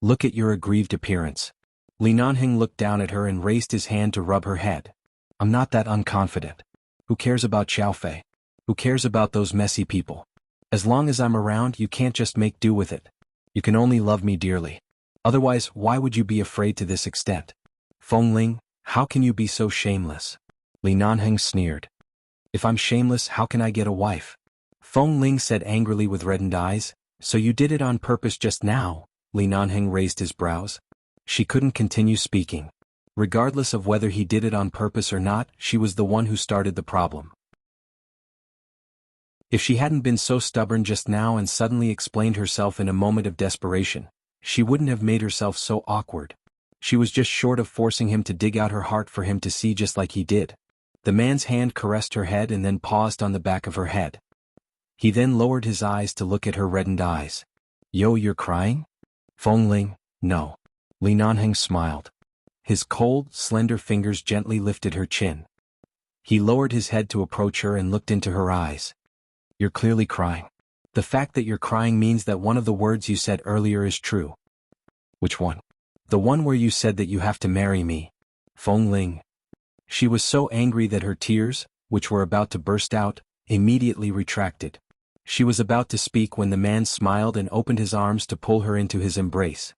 Look at your aggrieved appearance. Li Nanheng looked down at her and raised his hand to rub her head. I'm not that unconfident. Who cares about Xiaofei? Who cares about those messy people? As long as I'm around, you can't just make do with it. You can only love me dearly. Otherwise, why would you be afraid to this extent? Feng Ling, how can you be so shameless? Li Nanheng sneered. If I'm shameless, how can I get a wife? Feng Ling said angrily with reddened eyes. So you did it on purpose just now? Li Nanheng raised his brows. She couldn't continue speaking. Regardless of whether he did it on purpose or not, she was the one who started the problem. If she hadn't been so stubborn just now and suddenly explained herself in a moment of desperation, she wouldn't have made herself so awkward. She was just short of forcing him to dig out her heart for him to see just like he did. The man's hand caressed her head and then paused on the back of her head. He then lowered his eyes to look at her reddened eyes. Yo, you're crying? Feng Ling, no. Li Nanheng smiled. His cold, slender fingers gently lifted her chin. He lowered his head to approach her and looked into her eyes. You're clearly crying. The fact that you're crying means that one of the words you said earlier is true. Which one? The one where you said that you have to marry me. Feng Ling. She was so angry that her tears, which were about to burst out, immediately retracted. She was about to speak when the man smiled and opened his arms to pull her into his embrace.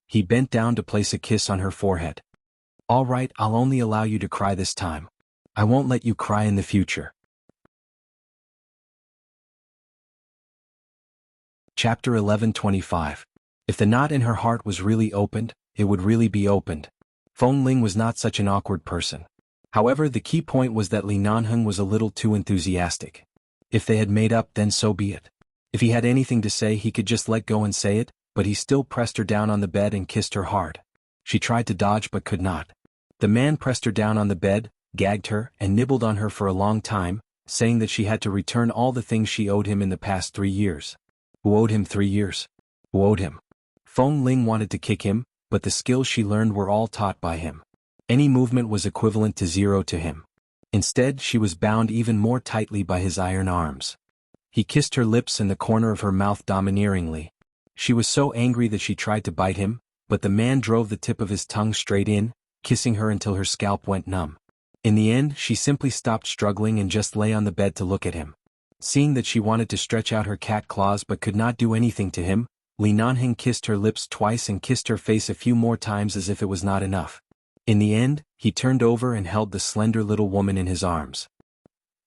He bent down to place a kiss on her forehead. All right, I'll only allow you to cry this time. I won't let you cry in the future. Chapter 11:25. If the knot in her heart was really opened, it would really be opened. Feng Ling was not such an awkward person. However, the key point was that Li Nanheng was a little too enthusiastic. If they had made up, then so be it. If he had anything to say, he could just let go and say it, but he still pressed her down on the bed and kissed her hard. She tried to dodge but could not. The man pressed her down on the bed, gagged her, and nibbled on her for a long time, saying that she had to return all the things she owed him in the past 3 years. Who owed him 3 years? Who owed him? Feng Ling wanted to kick him, but the skills she learned were all taught by him. Any movement was equivalent to 0 to him. Instead, she was bound even more tightly by his iron arms. He kissed her lips and the corner of her mouth domineeringly. She was so angry that she tried to bite him, but the man drove the tip of his tongue straight in, kissing her until her scalp went numb. In the end, she simply stopped struggling and just lay on the bed to look at him. Seeing that she wanted to stretch out her cat claws but could not do anything to him, Li Nanheng kissed her lips twice and kissed her face a few more times as if it was not enough. In the end, he turned over and held the slender little woman in his arms.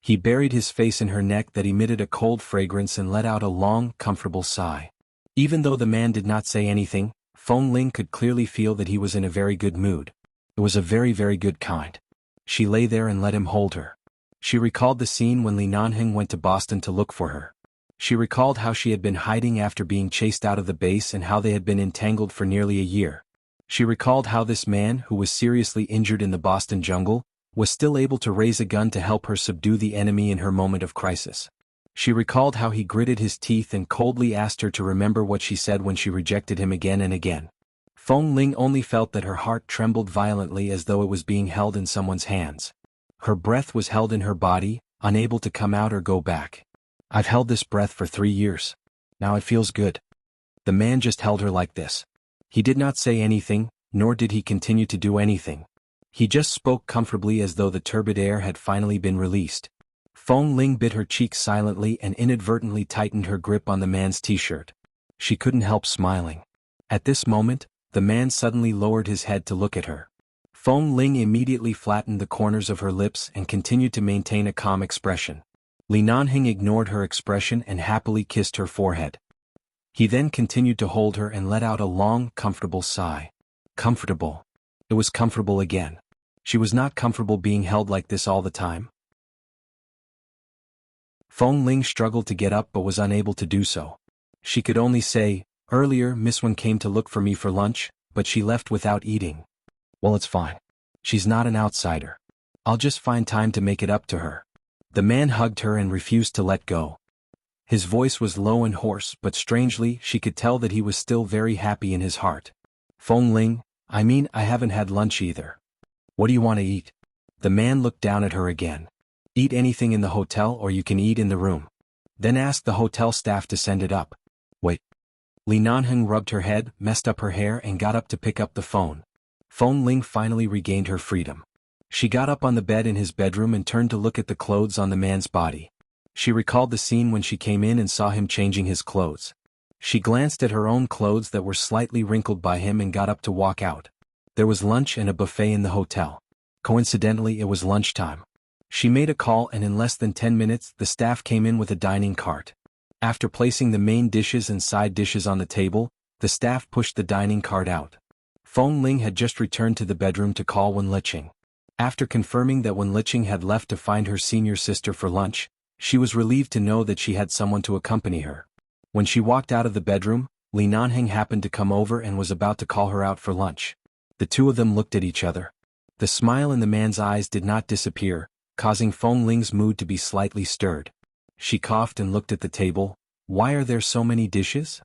He buried his face in her neck that emitted a cold fragrance and let out a long, comfortable sigh. Even though the man did not say anything, Feng Ling could clearly feel that he was in a very good mood. It was a very, very good kind. She lay there and let him hold her. She recalled the scene when Li Nanheng went to Boston to look for her. She recalled how she had been hiding after being chased out of the base and how they had been entangled for nearly a year. She recalled how this man, who was seriously injured in the Boston jungle, was still able to raise a gun to help her subdue the enemy in her moment of crisis. She recalled how he gritted his teeth and coldly asked her to remember what she said when she rejected him again and again. Feng Ling only felt that her heart trembled violently as though it was being held in someone's hands. Her breath was held in her body, unable to come out or go back. I've held this breath for 3 years. Now it feels good. The man just held her like this. He did not say anything, nor did he continue to do anything. He just spoke comfortably as though the turbid air had finally been released. Feng Ling bit her cheek silently and inadvertently tightened her grip on the man's t-shirt. She couldn't help smiling. At this moment, the man suddenly lowered his head to look at her. Feng Ling immediately flattened the corners of her lips and continued to maintain a calm expression. Li Nanhing ignored her expression and happily kissed her forehead. He then continued to hold her and let out a long, comfortable sigh. Comfortable. It was comfortable again. She was not comfortable being held like this all the time. Feng Ling struggled to get up but was unable to do so. She could only say, "Earlier Miss Wen came to look for me for lunch, but she left without eating." Well, it's fine. She's not an outsider. I'll just find time to make it up to her. The man hugged her and refused to let go. His voice was low and hoarse, but strangely, she could tell that he was still very happy in his heart. Feng Ling, I haven't had lunch either. What do you want to eat? The man looked down at her again. Eat anything in the hotel or you can eat in the room. Then ask the hotel staff to send it up. Wait. Li Nanheng rubbed her head, messed up her hair and got up to pick up the phone. Feng Ling finally regained her freedom. She got up on the bed in his bedroom and turned to look at the clothes on the man's body. She recalled the scene when she came in and saw him changing his clothes. She glanced at her own clothes that were slightly wrinkled by him and got up to walk out. There was lunch and a buffet in the hotel. Coincidentally, it was lunchtime. She made a call and in less than 10 minutes the staff came in with a dining cart. After placing the main dishes and side dishes on the table, the staff pushed the dining cart out. Feng Ling had just returned to the bedroom to call Wen Liqing. After confirming that Wen Liqing had left to find her senior sister for lunch, she was relieved to know that she had someone to accompany her. When she walked out of the bedroom, Li Nanheng happened to come over and was about to call her out for lunch. The two of them looked at each other. The smile in the man's eyes did not disappear, causing Feng Ling's mood to be slightly stirred. She coughed and looked at the table. Why are there so many dishes?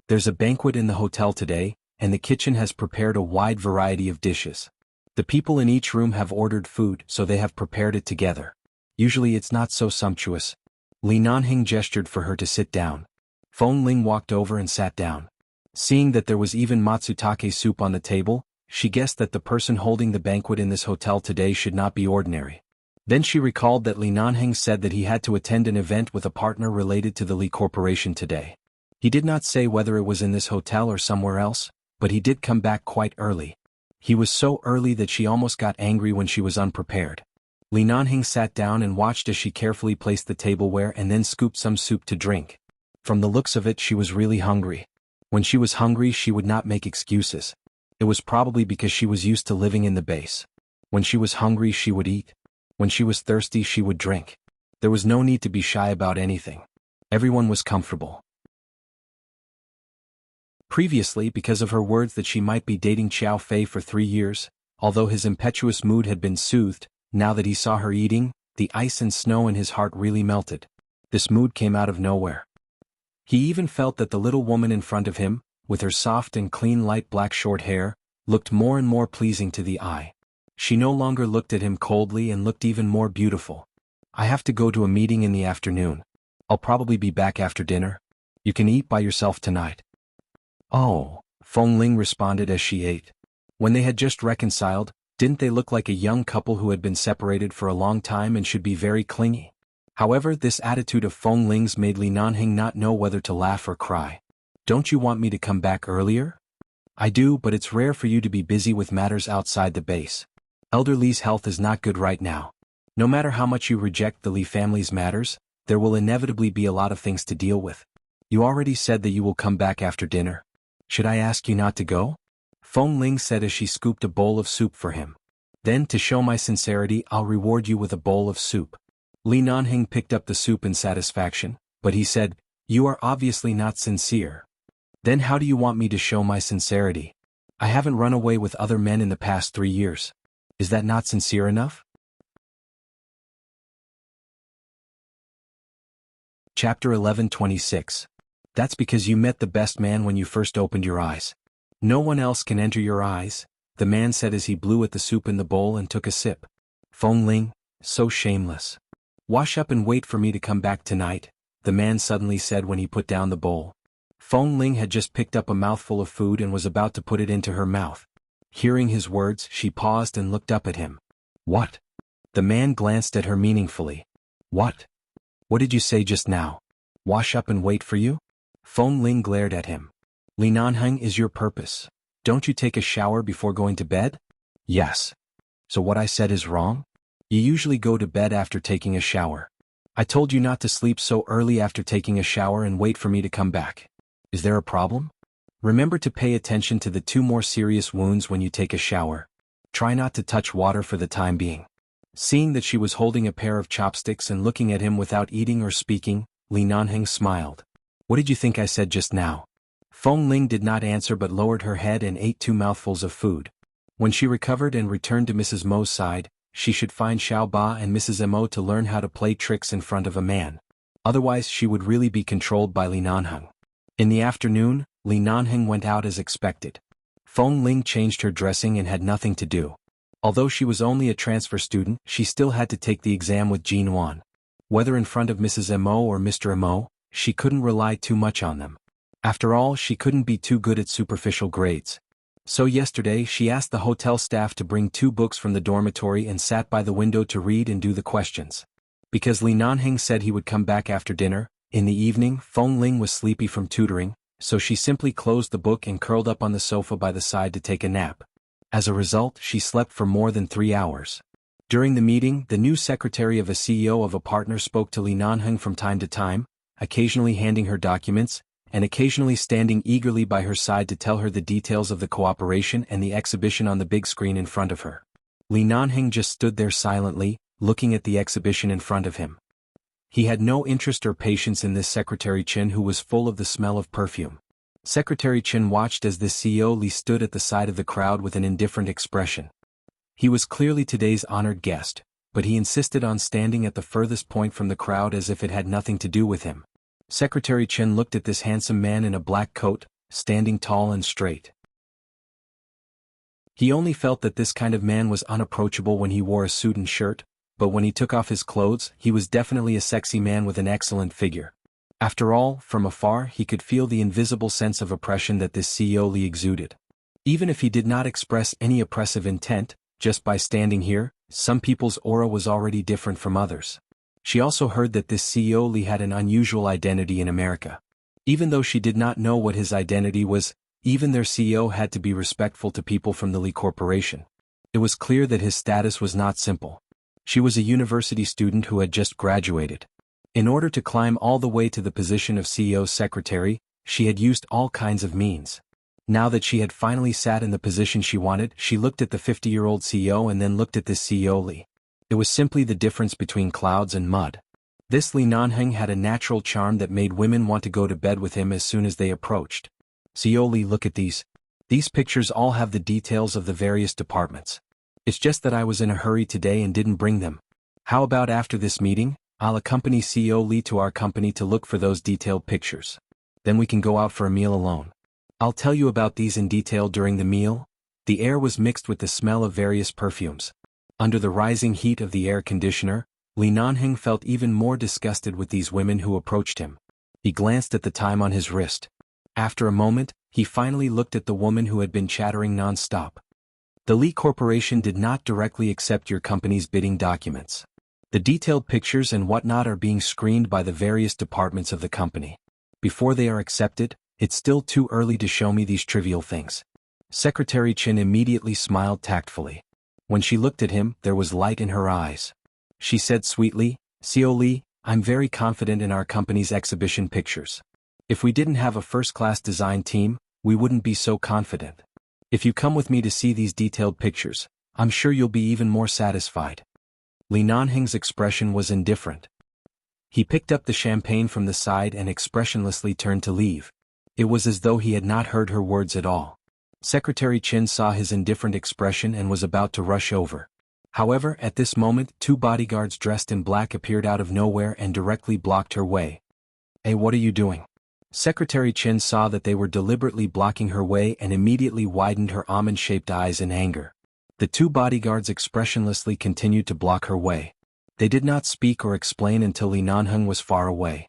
There's a banquet in the hotel today, and the kitchen has prepared a wide variety of dishes. The people in each room have ordered food, so they have prepared it together. Usually it's not so sumptuous. Li Nanheng gestured for her to sit down. Feng Ling walked over and sat down. Seeing that there was even matsutake soup on the table, she guessed that the person holding the banquet in this hotel today should not be ordinary. Then she recalled that Li Nanheng said that he had to attend an event with a partner related to the Li Corporation today. He did not say whether it was in this hotel or somewhere else, but he did come back quite early. He was so early that she almost got angry when she was unprepared. Li Nanheng sat down and watched as she carefully placed the tableware and then scooped some soup to drink. From the looks of it, she was really hungry. When she was hungry, she would not make excuses. It was probably because she was used to living in the base. When she was hungry, she would eat. When she was thirsty, she would drink. There was no need to be shy about anything. Everyone was comfortable. Previously, because of her words that she might be dating Xiao Fei for 3 years, although his impetuous mood had been soothed, now that he saw her eating, the ice and snow in his heart really melted. This mood came out of nowhere. He even felt that the little woman in front of him, with her soft and clean light black short hair, looked more and more pleasing to the eye. She no longer looked at him coldly and looked even more beautiful. I have to go to a meeting in the afternoon. I'll probably be back after dinner. You can eat by yourself tonight. Oh, Feng Ling responded as she ate. When they had just reconciled, didn't they look like a young couple who had been separated for a long time and should be very clingy? However, this attitude of Feng Ling's made Li Nanheng not know whether to laugh or cry. Don't you want me to come back earlier? I do, but it's rare for you to be busy with matters outside the base. Elder Li's health is not good right now. No matter how much you reject the Li family's matters, there will inevitably be a lot of things to deal with. You already said that you will come back after dinner. Should I ask you not to go? Feng Ling said as she scooped a bowl of soup for him. Then, to show my sincerity, I'll reward you with a bowl of soup. Li Nanheng picked up the soup in satisfaction, but he said, You are obviously not sincere. Then how do you want me to show my sincerity? I haven't run away with other men in the past 3 years. Is that not sincere enough? Chapter 11:26. That's because you met the best man when you first opened your eyes. No one else can enter your eyes, the man said as he blew at the soup in the bowl and took a sip. Feng Ling, so shameless. Wash up and wait for me to come back tonight, the man suddenly said when he put down the bowl. Feng Ling had just picked up a mouthful of food and was about to put it into her mouth. Hearing his words, she paused and looked up at him. What? The man glanced at her meaningfully. What? What did you say just now? Wash up and wait for you? Feng Ling glared at him. Li Nanheng is your purpose. Don't you take a shower before going to bed? Yes. So what I said is wrong? You usually go to bed after taking a shower. I told you not to sleep so early after taking a shower and wait for me to come back. Is there a problem? Remember to pay attention to the 2 more serious wounds when you take a shower. Try not to touch water for the time being. Seeing that she was holding a pair of chopsticks and looking at him without eating or speaking, Li Nanheng smiled. What did you think I said just now? Feng Ling did not answer but lowered her head and ate 2 mouthfuls of food. When she recovered and returned to Mrs. Mo's side, she should find Xiao Ba and Mrs. Mo to learn how to play tricks in front of a man. Otherwise she would really be controlled by Li Nanheng. In the afternoon, Li Nanheng went out as expected. Feng Ling changed her dressing and had nothing to do. Although she was only a transfer student, she still had to take the exam with Jin Wan. Whether in front of Mrs. Mo or Mr. Mo, she couldn't rely too much on them. After all, she couldn't be too good at superficial grades. So yesterday she asked the hotel staff to bring 2 books from the dormitory and sat by the window to read and do the questions. Because Li Nanheng said he would come back after dinner, in the evening Feng Ling was sleepy from tutoring, so she simply closed the book and curled up on the sofa by the side to take a nap. As a result, she slept for more than 3 hours. During the meeting, the new secretary of a CEO of a partner spoke to Li Nanheng from time to time, occasionally handing her documents, and occasionally standing eagerly by her side to tell her the details of the cooperation and the exhibition on the big screen in front of her. Li Nanheng just stood there silently, looking at the exhibition in front of him. He had no interest or patience in this Secretary Chen who was full of the smell of perfume. Secretary Chen watched as this CEO Li stood at the side of the crowd with an indifferent expression. He was clearly today's honored guest, but he insisted on standing at the furthest point from the crowd as if it had nothing to do with him. Secretary Chen looked at this handsome man in a black coat, standing tall and straight. He only felt that this kind of man was unapproachable when he wore a suit and shirt, but when he took off his clothes, he was definitely a sexy man with an excellent figure. After all, from afar he could feel the invisible sense of oppression that this CEO Li exuded. Even if he did not express any oppressive intent, just by standing here, some people's aura was already different from others. She also heard that this CEO Li had an unusual identity in America. Even though she did not know what his identity was, even their CEO had to be respectful to people from the Li Corporation. It was clear that his status was not simple. She was a university student who had just graduated. In order to climb all the way to the position of CEO's secretary, she had used all kinds of means. Now that she had finally sat in the position she wanted, she looked at the 50-year-old CEO and then looked at this CEO Li. It was simply the difference between clouds and mud. This Li Nanheng had a natural charm that made women want to go to bed with him as soon as they approached. CEO Li, look at these. These pictures all have the details of the various departments. It's just that I was in a hurry today and didn't bring them. How about after this meeting, I'll accompany CEO Li to our company to look for those detailed pictures. Then we can go out for a meal alone. I'll tell you about these in detail during the meal. The air was mixed with the smell of various perfumes. Under the rising heat of the air conditioner, Li Nanheng felt even more disgusted with these women who approached him. He glanced at the time on his wrist. After a moment, he finally looked at the woman who had been chattering non-stop. The Li Corporation did not directly accept your company's bidding documents. The detailed pictures and whatnot are being screened by the various departments of the company. Before they are accepted, it's still too early to show me these trivial things. Secretary Chen immediately smiled tactfully. When she looked at him, there was light in her eyes. She said sweetly, CEO Li, I'm very confident in our company's exhibition pictures. If we didn't have a first-class design team, we wouldn't be so confident. If you come with me to see these detailed pictures, I'm sure you'll be even more satisfied. Li Nanheng's expression was indifferent. He picked up the champagne from the side and expressionlessly turned to leave. It was as though he had not heard her words at all. Secretary Chen saw his indifferent expression and was about to rush over. However, at this moment, 2 bodyguards dressed in black appeared out of nowhere and directly blocked her way. Hey, what are you doing? Secretary Chin saw that they were deliberately blocking her way and immediately widened her almond-shaped eyes in anger. The two bodyguards expressionlessly continued to block her way. They did not speak or explain until Li Nanheng was far away.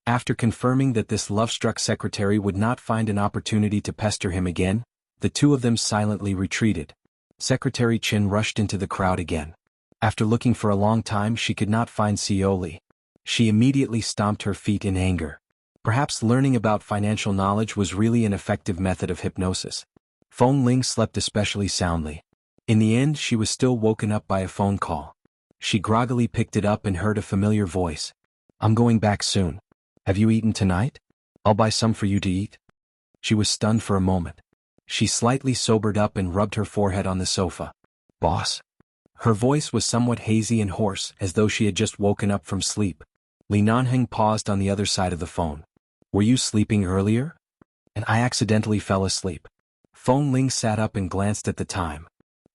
After confirming that this love-struck secretary would not find an opportunity to pester him again, the two of them silently retreated. Secretary Chin rushed into the crowd again. After looking for a long time, she could not find Cioli. She immediately stomped her feet in anger. Perhaps learning about financial knowledge was really an effective method of hypnosis. Feng Ling slept especially soundly. In the end, she was still woken up by a phone call. She groggily picked it up and heard a familiar voice. I'm going back soon. Have you eaten tonight? I'll buy some for you to eat. She was stunned for a moment. She slightly sobered up and rubbed her forehead on the sofa. Boss? Her voice was somewhat hazy and hoarse, as though she had just woken up from sleep. Li Nanheng paused on the other side of the phone. Were you sleeping earlier? And I accidentally fell asleep. Feng Ling sat up and glanced at the time.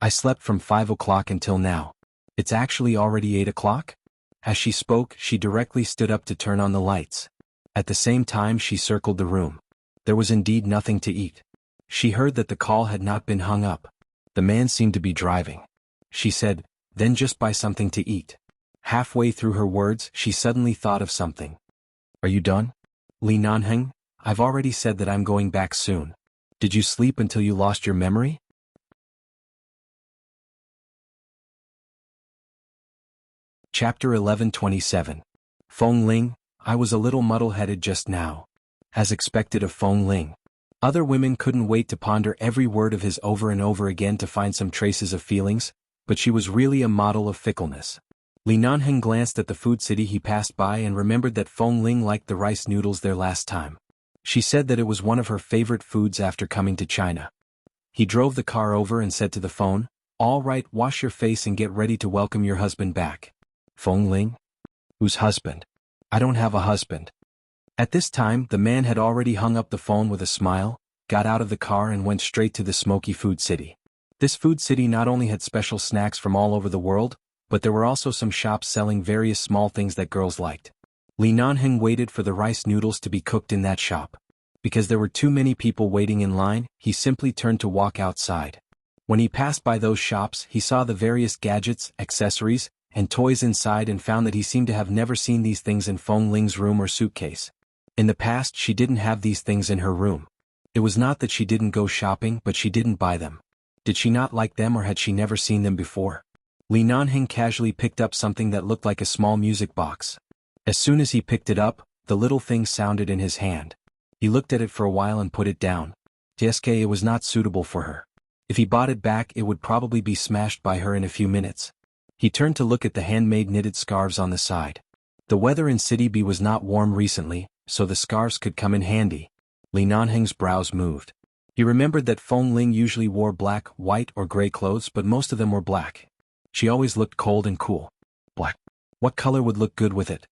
I slept from 5 o'clock until now. It's actually already 8 o'clock? As she spoke, she directly stood up to turn on the lights. At the same time she circled the room. There was indeed nothing to eat. She heard that the call had not been hung up. The man seemed to be driving. She said, then just buy something to eat. Halfway through her words, she suddenly thought of something. Are you done? Li Nanheng, I've already said that I'm going back soon. Did you sleep until you lost your memory? Chapter 11:27. Feng Ling, I was a little muddle-headed just now. As expected of Feng Ling. Other women couldn't wait to ponder every word of his over and over again to find some traces of feelings, but she was really a model of fickleness. Li Nanheng glanced at the food city he passed by and remembered that Feng Ling liked the rice noodles there last time. She said that it was one of her favorite foods after coming to China. He drove the car over and said to the phone, all right, wash your face and get ready to welcome your husband back. Feng Ling? Whose husband? I don't have a husband. At this time, the man had already hung up the phone with a smile, got out of the car and went straight to the smoky food city. This food city not only had special snacks from all over the world, but there were also some shops selling various small things that girls liked. Li Nanheng waited for the rice noodles to be cooked in that shop. Because there were too many people waiting in line, he simply turned to walk outside. When he passed by those shops, he saw the various gadgets, accessories, and toys inside and found that he seemed to have never seen these things in Feng Ling's room or suitcase. In the past, she didn't have these things in her room. It was not that she didn't go shopping, but she didn't buy them. Did she not like them or had she never seen them before? Li Nanheng casually picked up something that looked like a small music box. As soon as he picked it up, the little thing sounded in his hand. He looked at it for a while and put it down. It was not suitable for her. If he bought it back, it would probably be smashed by her in a few minutes. He turned to look at the handmade knitted scarves on the side. The weather in City B was not warm recently, so the scarves could come in handy. Li Nanheng's brows moved. He remembered that Feng Ling usually wore black, white or gray clothes, but most of them were black. She always looked cold and cool. Black. What color would look good with it?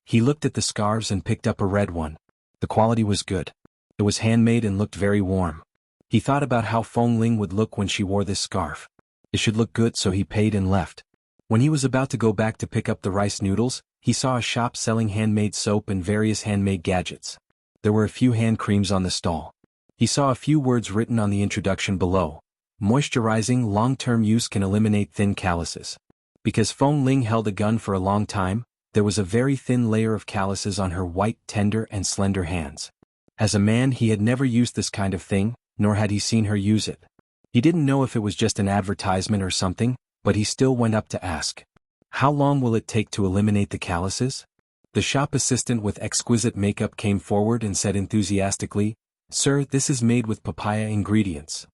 He looked at the scarves and picked up a red one. The quality was good. It was handmade and looked very warm. He thought about how Feng Ling would look when she wore this scarf. It should look good, so he paid and left. When he was about to go back to pick up the rice noodles, he saw a shop selling handmade soap and various handmade gadgets. There were a few hand creams on the stall. He saw a few words written on the introduction below. Moisturizing, long-term use can eliminate thin calluses. Because Feng Ling held a gun for a long time, there was a very thin layer of calluses on her white, tender and slender hands. As a man, he had never used this kind of thing, nor had he seen her use it. He didn't know if it was just an advertisement or something, but he still went up to ask. How long will it take to eliminate the calluses? The shop assistant with exquisite makeup came forward and said enthusiastically, Sir, this is made with papaya ingredients.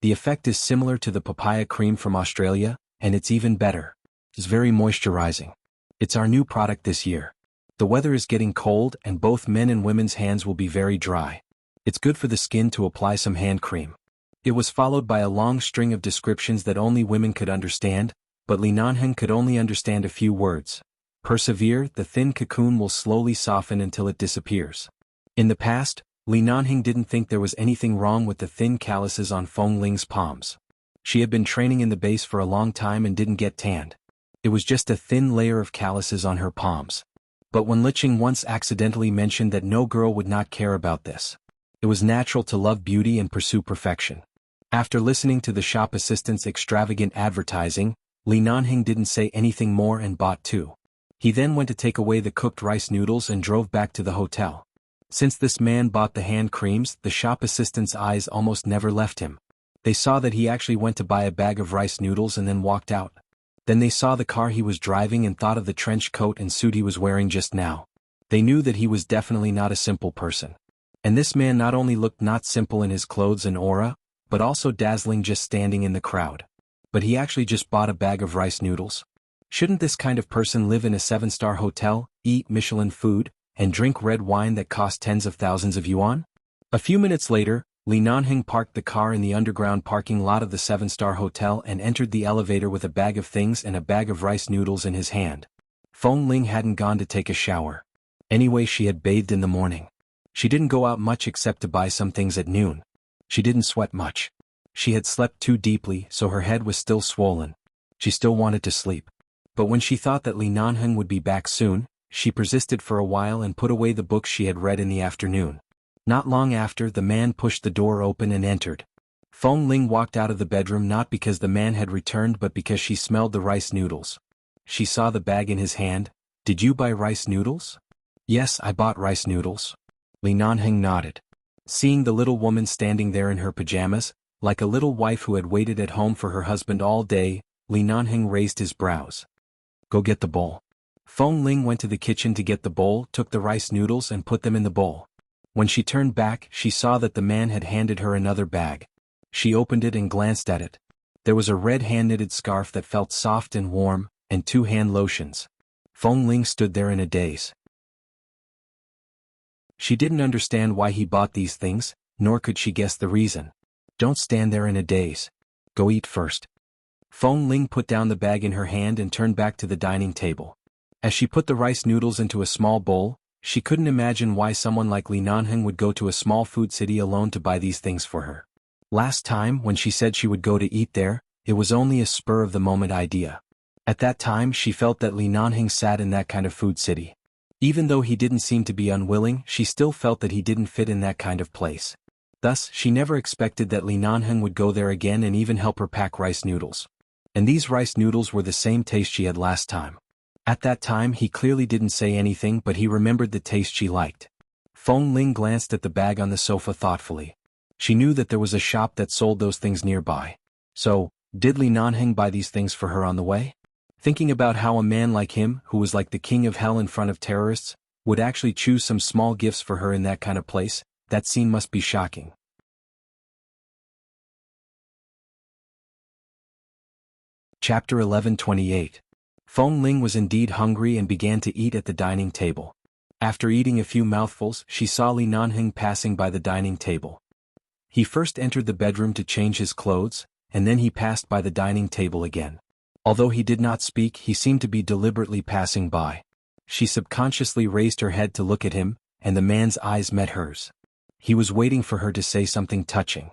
The effect is similar to the papaya cream from Australia, and it's even better. It's very moisturizing. It's our new product this year. The weather is getting cold and both men and women's hands will be very dry. It's good for the skin to apply some hand cream. It was followed by a long string of descriptions that only women could understand, but Li Nanheng could only understand a few words. Persevere, the thin cocoon will slowly soften until it disappears. In the past, Li Nanheng didn't think there was anything wrong with the thin calluses on Feng Ling's palms. She had been training in the base for a long time and didn't get tanned. It was just a thin layer of calluses on her palms. But when Licheng once accidentally mentioned that no girl would not care about this, it was natural to love beauty and pursue perfection. After listening to the shop assistant's extravagant advertising, Li Nanheng didn't say anything more and bought two. He then went to take away the cooked rice noodles and drove back to the hotel. Since this man bought the hand creams, the shop assistant's eyes almost never left him. They saw that he actually went to buy a bag of rice noodles and then walked out. Then they saw the car he was driving and thought of the trench coat and suit he was wearing just now. They knew that he was definitely not a simple person. And this man not only looked not simple in his clothes and aura, but also dazzling just standing in the crowd. But he actually just bought a bag of rice noodles? Shouldn't this kind of person live in a 7-star hotel, eat Michelin food, and drink red wine that cost tens of thousands of yuan? A few minutes later, Li Nanheng parked the car in the underground parking lot of the 7-star hotel and entered the elevator with a bag of things and a bag of rice noodles in his hand. Feng Ling hadn't gone to take a shower. Anyway, she had bathed in the morning. She didn't go out much except to buy some things at noon. She didn't sweat much. She had slept too deeply, so her head was still swollen. She still wanted to sleep. But when she thought that Li Nanheng would be back soon, she persisted for a while and put away the books she had read in the afternoon. Not long after, the man pushed the door open and entered. Feng Ling walked out of the bedroom not because the man had returned but because she smelled the rice noodles. She saw the bag in his hand. "Did you buy rice noodles?" "Yes, I bought rice noodles." Li Nanheng nodded. Seeing the little woman standing there in her pajamas, like a little wife who had waited at home for her husband all day, Li Nanheng raised his brows. "Go get the bowl." Feng Ling went to the kitchen to get the bowl, took the rice noodles and put them in the bowl. When she turned back, she saw that the man had handed her another bag. She opened it and glanced at it. There was a red hand-knitted scarf that felt soft and warm, and 2 hand lotions. Feng Ling stood there in a daze. She didn't understand why he bought these things, nor could she guess the reason. "Don't stand there in a daze. Go eat first." Feng Ling put down the bag in her hand and turned back to the dining table. As she put the rice noodles into a small bowl, she couldn't imagine why someone like Li Nanheng would go to a small food city alone to buy these things for her. Last time, when she said she would go to eat there, it was only a spur-of-the-moment idea. At that time, she felt that Li Nanheng sat in that kind of food city. Even though he didn't seem to be unwilling, she still felt that he didn't fit in that kind of place. Thus, she never expected that Li Nanheng would go there again and even help her pack rice noodles. And these rice noodles were the same taste she had last time. At that time he clearly didn't say anything, but he remembered the taste she liked. Feng Ling glanced at the bag on the sofa thoughtfully. She knew that there was a shop that sold those things nearby. So, did Li Nanheng buy these things for her on the way? Thinking about how a man like him, who was like the king of hell in front of terrorists, would actually choose some small gifts for her in that kind of place, that scene must be shocking. Chapter 11:28. Feng Ling was indeed hungry and began to eat at the dining table. After eating a few mouthfuls, she saw Li Nanheng passing by the dining table. He first entered the bedroom to change his clothes, and then he passed by the dining table again. Although he did not speak, he seemed to be deliberately passing by. She subconsciously raised her head to look at him, and the man's eyes met hers. He was waiting for her to say something touching.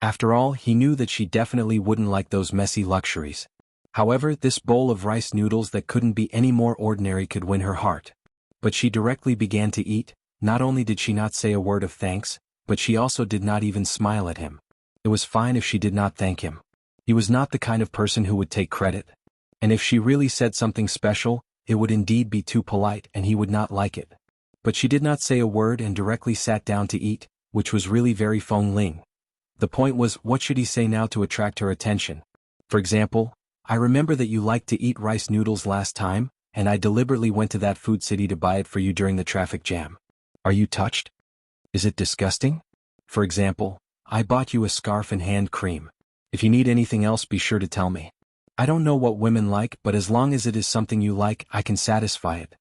After all, he knew that she definitely wouldn't like those messy luxuries. However, this bowl of rice noodles that couldn't be any more ordinary could win her heart. But she directly began to eat. Not only did she not say a word of thanks, but she also did not even smile at him. It was fine if she did not thank him. He was not the kind of person who would take credit. And if she really said something special, it would indeed be too polite and he would not like it. But she did not say a word and directly sat down to eat, which was really very Feng Ling. The point was, what should he say now to attract her attention? For example, "I remember that you liked to eat rice noodles last time, and I deliberately went to that food city to buy it for you during the traffic jam. Are you touched? Is it disgusting? For example, I bought you a scarf and hand cream. If you need anything else, be sure to tell me. I don't know what women like, but as long as it is something you like, I can satisfy it.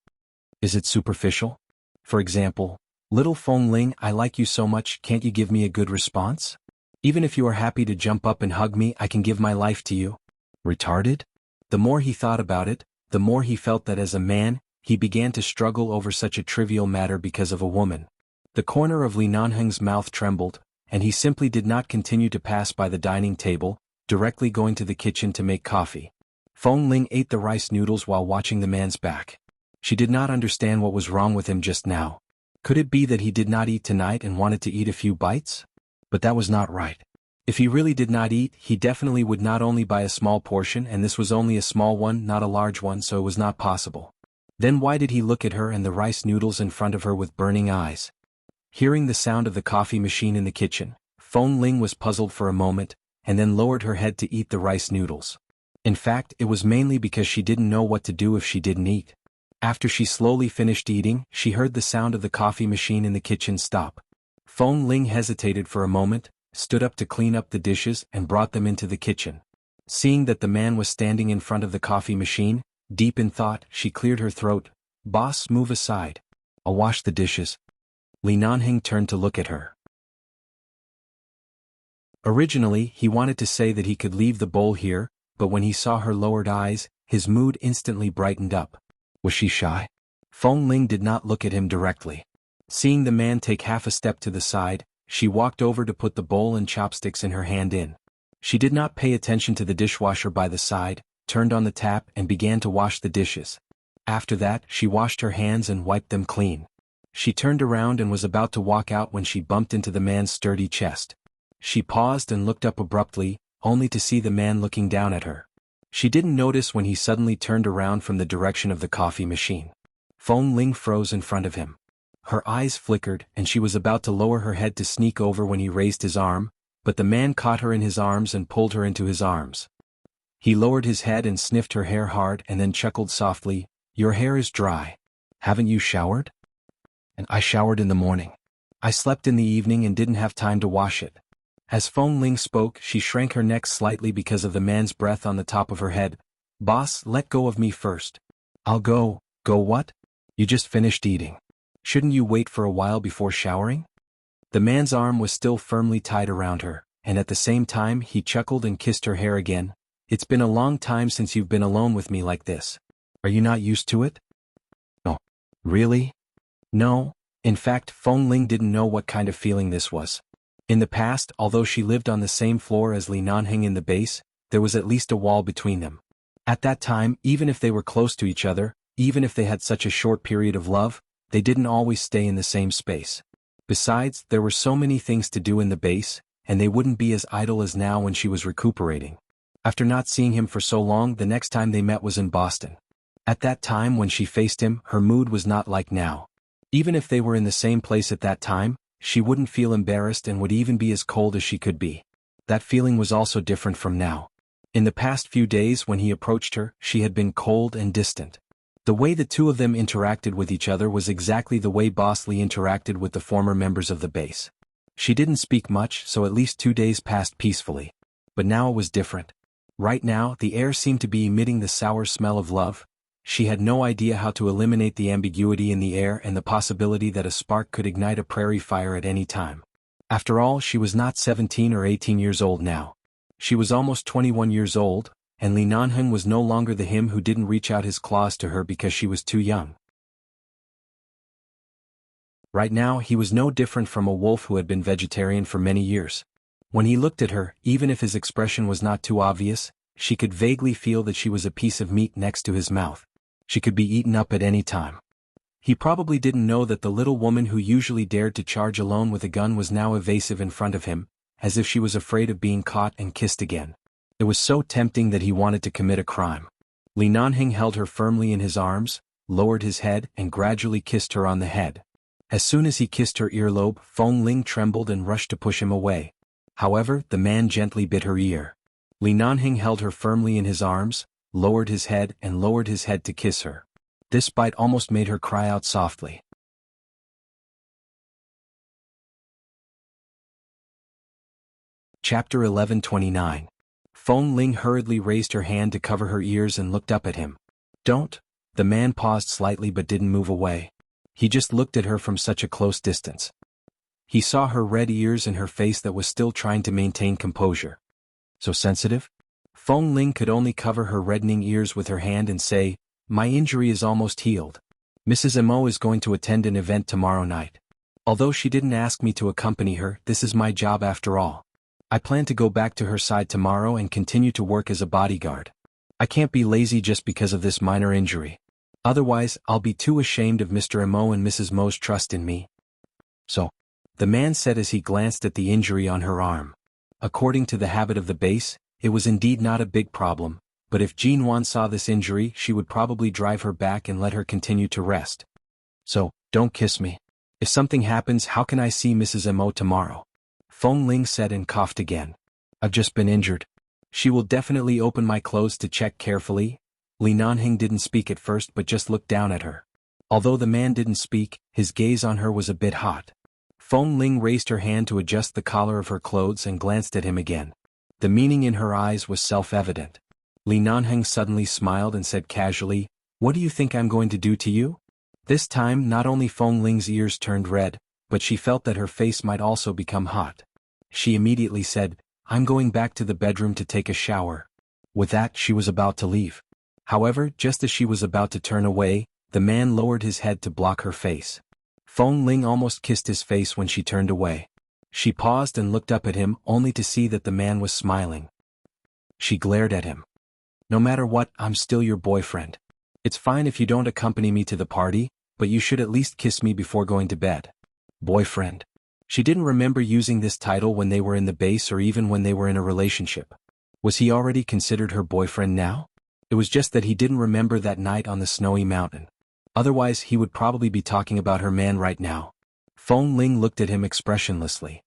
Is it superficial? For example, little Feng Ling, I like you so much, can't you give me a good response? Even if you are happy to jump up and hug me, I can give my life to you." Retarded? The more he thought about it, the more he felt that as a man, he began to struggle over such a trivial matter because of a woman. The corner of Li Nanheng's mouth trembled, and he simply did not continue to pass by the dining table, directly going to the kitchen to make coffee. Feng Ling ate the rice noodles while watching the man's back. She did not understand what was wrong with him just now. Could it be that he did not eat tonight and wanted to eat a few bites? But that was not right. If he really did not eat, he definitely would not only buy a small portion, and this was only a small one, not a large one, so it was not possible. Then why did he look at her and the rice noodles in front of her with burning eyes? Hearing the sound of the coffee machine in the kitchen, Feng Ling was puzzled for a moment, and then lowered her head to eat the rice noodles. In fact, it was mainly because she didn't know what to do if she didn't eat. After she slowly finished eating, she heard the sound of the coffee machine in the kitchen stop. Feng Ling hesitated for a moment, stood up to clean up the dishes and brought them into the kitchen. Seeing that the man was standing in front of the coffee machine, deep in thought, she cleared her throat. "Boss, move aside. I'll wash the dishes." Li Nanhing turned to look at her. Originally, he wanted to say that he could leave the bowl here, but when he saw her lowered eyes, his mood instantly brightened up. Was she shy? Feng Ling did not look at him directly. Seeing the man take half a step to the side, she walked over to put the bowl and chopsticks in her hand in. She did not pay attention to the dishwasher by the side, turned on the tap and began to wash the dishes. After that, she washed her hands and wiped them clean. She turned around and was about to walk out when she bumped into the man's sturdy chest. She paused and looked up abruptly, only to see the man looking down at her. She didn't notice when he suddenly turned around from the direction of the coffee machine. Feng Ling froze in front of him. Her eyes flickered and she was about to lower her head to sneak over when he raised his arm, but the man caught her in his arms and pulled her into his arms. He lowered his head and sniffed her hair hard and then chuckled softly, "Your hair is dry. Haven't you showered?" "And I showered in the morning. I slept in the evening and didn't have time to wash it." As Feng Ling spoke, she shrank her neck slightly because of the man's breath on the top of her head. "Boss, let go of me first." "I'll go." "Go what? You just finished eating. Shouldn't you wait for a while before showering?" The man's arm was still firmly tied around her, and at the same time he chuckled and kissed her hair again. "It's been a long time since you've been alone with me like this. Are you not used to it?" "Oh, really?" "No." In fact, Feng Ling didn't know what kind of feeling this was. In the past, although she lived on the same floor as Li Nanhing in the base, there was at least a wall between them. At that time, even if they were close to each other, even if they had such a short period of love, they didn't always stay in the same space. Besides, there were so many things to do in the base, and they wouldn't be as idle as now when she was recuperating. After not seeing him for so long, the next time they met was in Boston. At that time when she faced him, her mood was not like now. Even if they were in the same place at that time, she wouldn't feel embarrassed and would even be as cold as she could be. That feeling was also different from now. In the past few days when he approached her, she had been cold and distant. The way the two of them interacted with each other was exactly the way Boss Lee interacted with the former members of the base. She didn't speak much, so at least 2 days passed peacefully. But now it was different. Right now, the air seemed to be emitting the sour smell of love. She had no idea how to eliminate the ambiguity in the air and the possibility that a spark could ignite a prairie fire at any time. After all, she was not 17 or 18 years old now. She was almost 21 years old, and Li Nanheng was no longer the him who didn't reach out his claws to her because she was too young. Right now, he was no different from a wolf who had been vegetarian for many years. When he looked at her, even if his expression was not too obvious, she could vaguely feel that she was a piece of meat next to his mouth. She could be eaten up at any time. He probably didn't know that the little woman who usually dared to charge alone with a gun was now evasive in front of him, as if she was afraid of being caught and kissed again. It was so tempting that he wanted to commit a crime. Li Nanheng held her firmly in his arms, lowered his head and gradually kissed her on the head. As soon as he kissed her earlobe, Feng Ling trembled and rushed to push him away. However, the man gently bit her ear. Li Nanheng held her firmly in his arms, lowered his head and lowered his head to kiss her. This bite almost made her cry out softly. Chapter 11:29. Feng Ling hurriedly raised her hand to cover her ears and looked up at him. "Don't." The man paused slightly but didn't move away. He just looked at her from such a close distance. He saw her red ears and her face that was still trying to maintain composure. So sensitive? Feng Ling could only cover her reddening ears with her hand and say, "My injury is almost healed. Mrs. Mo is going to attend an event tomorrow night. Although she didn't ask me to accompany her, this is my job after all. I plan to go back to her side tomorrow and continue to work as a bodyguard." I can't be lazy just because of this minor injury. Otherwise, I'll be too ashamed of Mr. Mo and Mrs. Mo's trust in me. So, the man said as he glanced at the injury on her arm. According to the habit of the base, it was indeed not a big problem, but if Jean Wan saw this injury she would probably drive her back and let her continue to rest. So, don't kiss me. If something happens, how can I see Mrs. Mo tomorrow? Feng Ling said and coughed again. I've just been injured. She will definitely open my clothes to check carefully. Li Nanhing didn't speak at first but just looked down at her. Although the man didn't speak, his gaze on her was a bit hot. Feng Ling raised her hand to adjust the collar of her clothes and glanced at him again. The meaning in her eyes was self-evident. Li Nanheng suddenly smiled and said casually, "What do you think I'm going to do to you?" This time not only Feng Ling's ears turned red, but she felt that her face might also become hot. She immediately said, "I'm going back to the bedroom to take a shower." With that she was about to leave. However, just as she was about to turn away, the man lowered his head to block her face. Feng Ling almost kissed his face when she turned away. She paused and looked up at him only to see that the man was smiling. She glared at him. "No matter what, I'm still your boyfriend. It's fine if you don't accompany me to the party, but you should at least kiss me before going to bed." Boyfriend. She didn't remember using this title when they were in the base or even when they were in a relationship. Was he already considered her boyfriend now? It was just that he didn't remember that night on the snowy mountain. Otherwise he would probably be talking about her man right now. Feng Ling looked at him expressionlessly.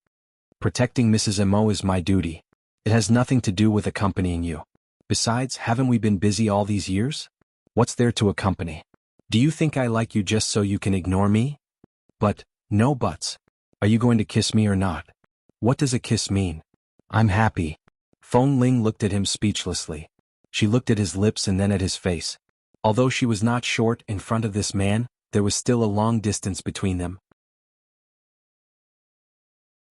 "Protecting Mrs. Mo is my duty. It has nothing to do with accompanying you. Besides, haven't we been busy all these years? What's there to accompany? Do you think I like you just so you can ignore me? But, no buts. Are you going to kiss me or not? What does a kiss mean? I'm happy." Feng Ling looked at him speechlessly. She looked at his lips and then at his face. Although she was not short in front of this man, there was still a long distance between them.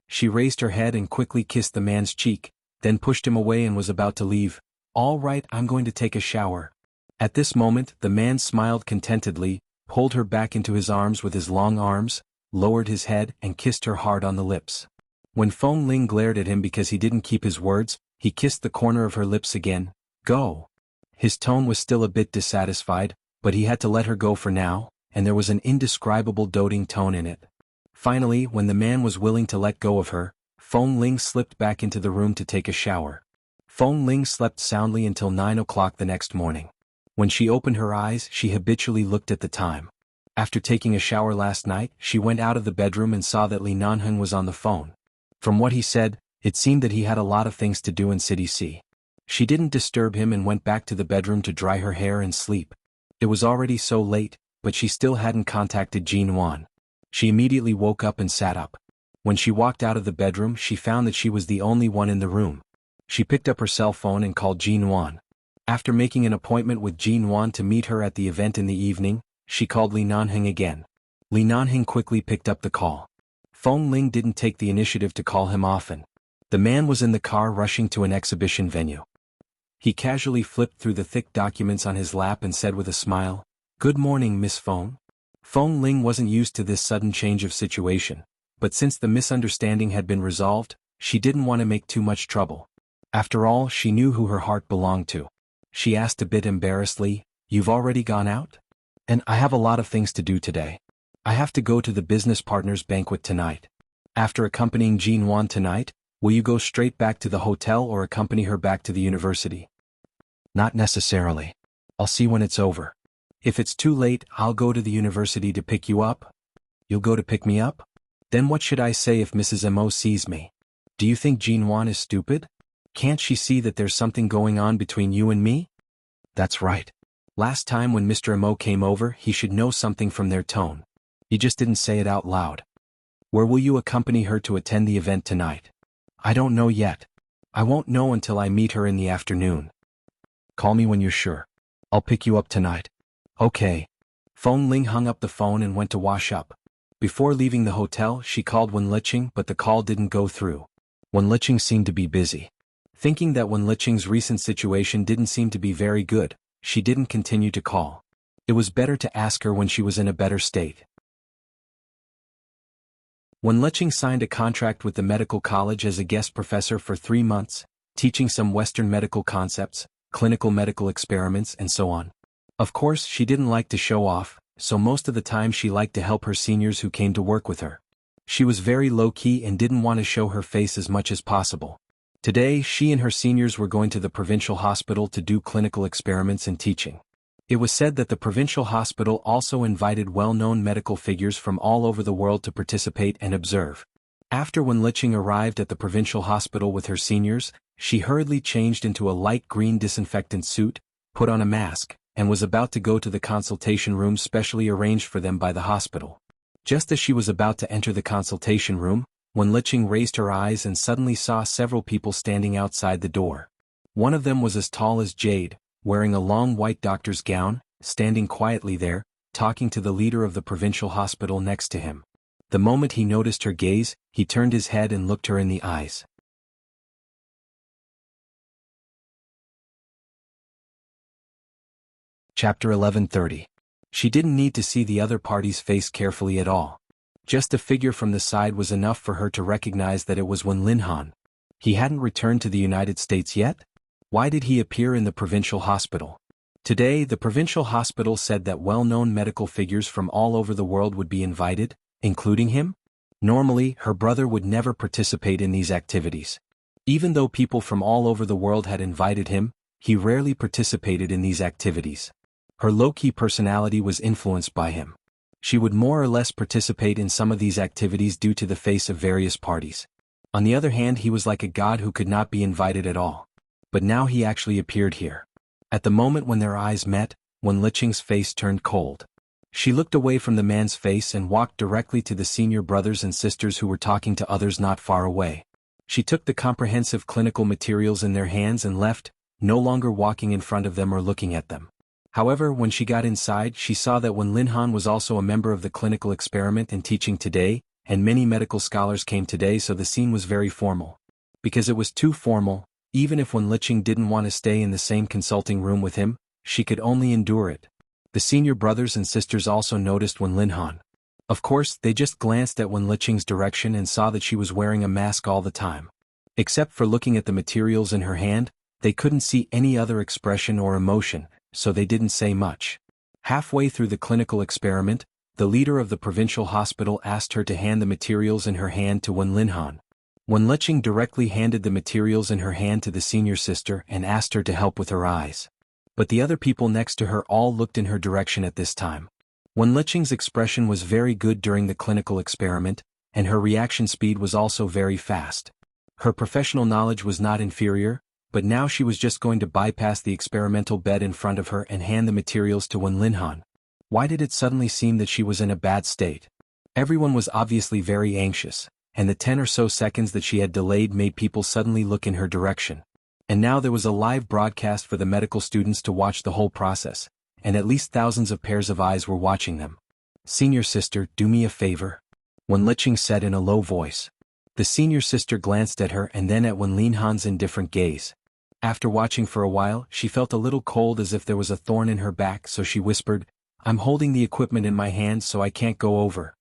She raised her head and quickly kissed the man's cheek, then pushed him away and was about to leave. "All right, I'm going to take a shower." At this moment, the man smiled contentedly, pulled her back into his arms with his long arms, lowered his head and kissed her hard on the lips. When Feng Ling glared at him because he didn't keep his words, he kissed the corner of her lips again. "Go." His tone was still a bit dissatisfied, but he had to let her go for now, and there was an indescribable doting tone in it. Finally, when the man was willing to let go of her, Feng Ling slipped back into the room to take a shower. Feng Ling slept soundly until 9 o'clock the next morning. When she opened her eyes, she habitually looked at the time. After taking a shower last night, she went out of the bedroom and saw that Li Nanheng was on the phone. From what he said, it seemed that he had a lot of things to do in City C. She didn't disturb him and went back to the bedroom to dry her hair and sleep. It was already so late, but she still hadn't contacted Jean Wan. She immediately woke up and sat up. When she walked out of the bedroom she found that she was the only one in the room. She picked up her cell phone and called Jean Wan. After making an appointment with Jean Wan to meet her at the event in the evening, she called Li Nanheng again. Li Nanheng quickly picked up the call. Feng Ling didn't take the initiative to call him often. The man was in the car rushing to an exhibition venue. He casually flipped through the thick documents on his lap and said with a smile, "Good morning, Miss Feng." Feng Ling wasn't used to this sudden change of situation, but since the misunderstanding had been resolved, she didn't want to make too much trouble. After all, she knew who her heart belonged to. She asked a bit embarrassedly, "You've already gone out?" "And I have a lot of things to do today. I have to go to the business partners banquet tonight." "After accompanying Jean Wan tonight, will you go straight back to the hotel or accompany her back to the university?" "Not necessarily. I'll see when it's over. If it's too late, I'll go to the university to pick you up." "You'll go to pick me up? Then what should I say if Mrs. Mo sees me? Do you think Jean Wan is stupid? Can't she see that there's something going on between you and me?" "That's right. Last time when Mr. Mo came over he should know something from their tone. You just didn't say it out loud." "Where will you accompany her to attend the event tonight?" "I don't know yet. I won't know until I meet her in the afternoon." "Call me when you're sure. I'll pick you up tonight." "Okay." Feng Ling hung up the phone and went to wash up. Before leaving the hotel she called Wen Liqing but the call didn't go through. Wen Liqing seemed to be busy. Thinking that Wen Liqing's recent situation didn't seem to be very good, she didn't continue to call. It was better to ask her when she was in a better state. Wen Liqing signed a contract with the medical college as a guest professor for 3 months, teaching some Western medical concepts, clinical medical experiments and so on. Of course, she didn't like to show off, so most of the time she liked to help her seniors who came to work with her. She was very low-key and didn't want to show her face as much as possible. Today, she and her seniors were going to the provincial hospital to do clinical experiments and teaching. It was said that the provincial hospital also invited well-known medical figures from all over the world to participate and observe. After Wenlicheng arrived at the provincial hospital with her seniors, she hurriedly changed into a light green disinfectant suit, put on a mask, and was about to go to the consultation room specially arranged for them by the hospital. Just as she was about to enter the consultation room, Wenlicheng raised her eyes and suddenly saw several people standing outside the door. One of them was as tall as Jade, wearing a long white doctor's gown, standing quietly there, talking to the leader of the provincial hospital next to him. The moment he noticed her gaze, he turned his head and looked her in the eyes. Chapter 11:30. She didn't need to see the other party's face carefully at all. Just a figure from the side was enough for her to recognize that it was Wenlicheng. He hadn't returned to the United States yet? Why did he appear in the provincial hospital? Today, the provincial hospital said that well-known medical figures from all over the world would be invited, including him? Normally, her brother would never participate in these activities. Even though people from all over the world had invited him, he rarely participated in these activities. Her low-key personality was influenced by him. She would more or less participate in some of these activities due to the face of various parties. On the other hand, he was like a god who could not be invited at all. But now he actually appeared here. At the moment when their eyes met, Wenlicheng's face turned cold. She looked away from the man's face and walked directly to the senior brothers and sisters who were talking to others not far away. She took the comprehensive clinical materials in their hands and left, no longer walking in front of them or looking at them. However, when she got inside, she saw that Wenlicheng was also a member of the clinical experiment and teaching today, and many medical scholars came today, so the scene was very formal. Because it was too formal, even if Wenlicheng didn't want to stay in the same consulting room with him, she could only endure it. The senior brothers and sisters also noticed Wenlicheng. Of course, they just glanced at Wenlicheng's direction and saw that she was wearing a mask all the time. Except for looking at the materials in her hand, they couldn't see any other expression or emotion, so they didn't say much. Halfway through the clinical experiment, the leader of the provincial hospital asked her to hand the materials in her hand to Wenlicheng. Wenlicheng directly handed the materials in her hand to the senior sister and asked her to help with her eyes. But the other people next to her all looked in her direction at this time. Wenlicheng's expression was very good during the clinical experiment, and her reaction speed was also very fast. Her professional knowledge was not inferior, but now she was just going to bypass the experimental bed in front of her and hand the materials to Wenlicheng. Why did it suddenly seem that she was in a bad state? Everyone was obviously very anxious, and the 10 or so seconds that she had delayed made people suddenly look in her direction. And now there was a live broadcast for the medical students to watch the whole process, and at least thousands of pairs of eyes were watching them. "Senior sister, do me a favor," Wenlicheng said in a low voice. The senior sister glanced at her and then at Wenlicheng's indifferent gaze. After watching for a while, she felt a little cold as if there was a thorn in her back, so she whispered, "I'm holding the equipment in my hands so I can't go over."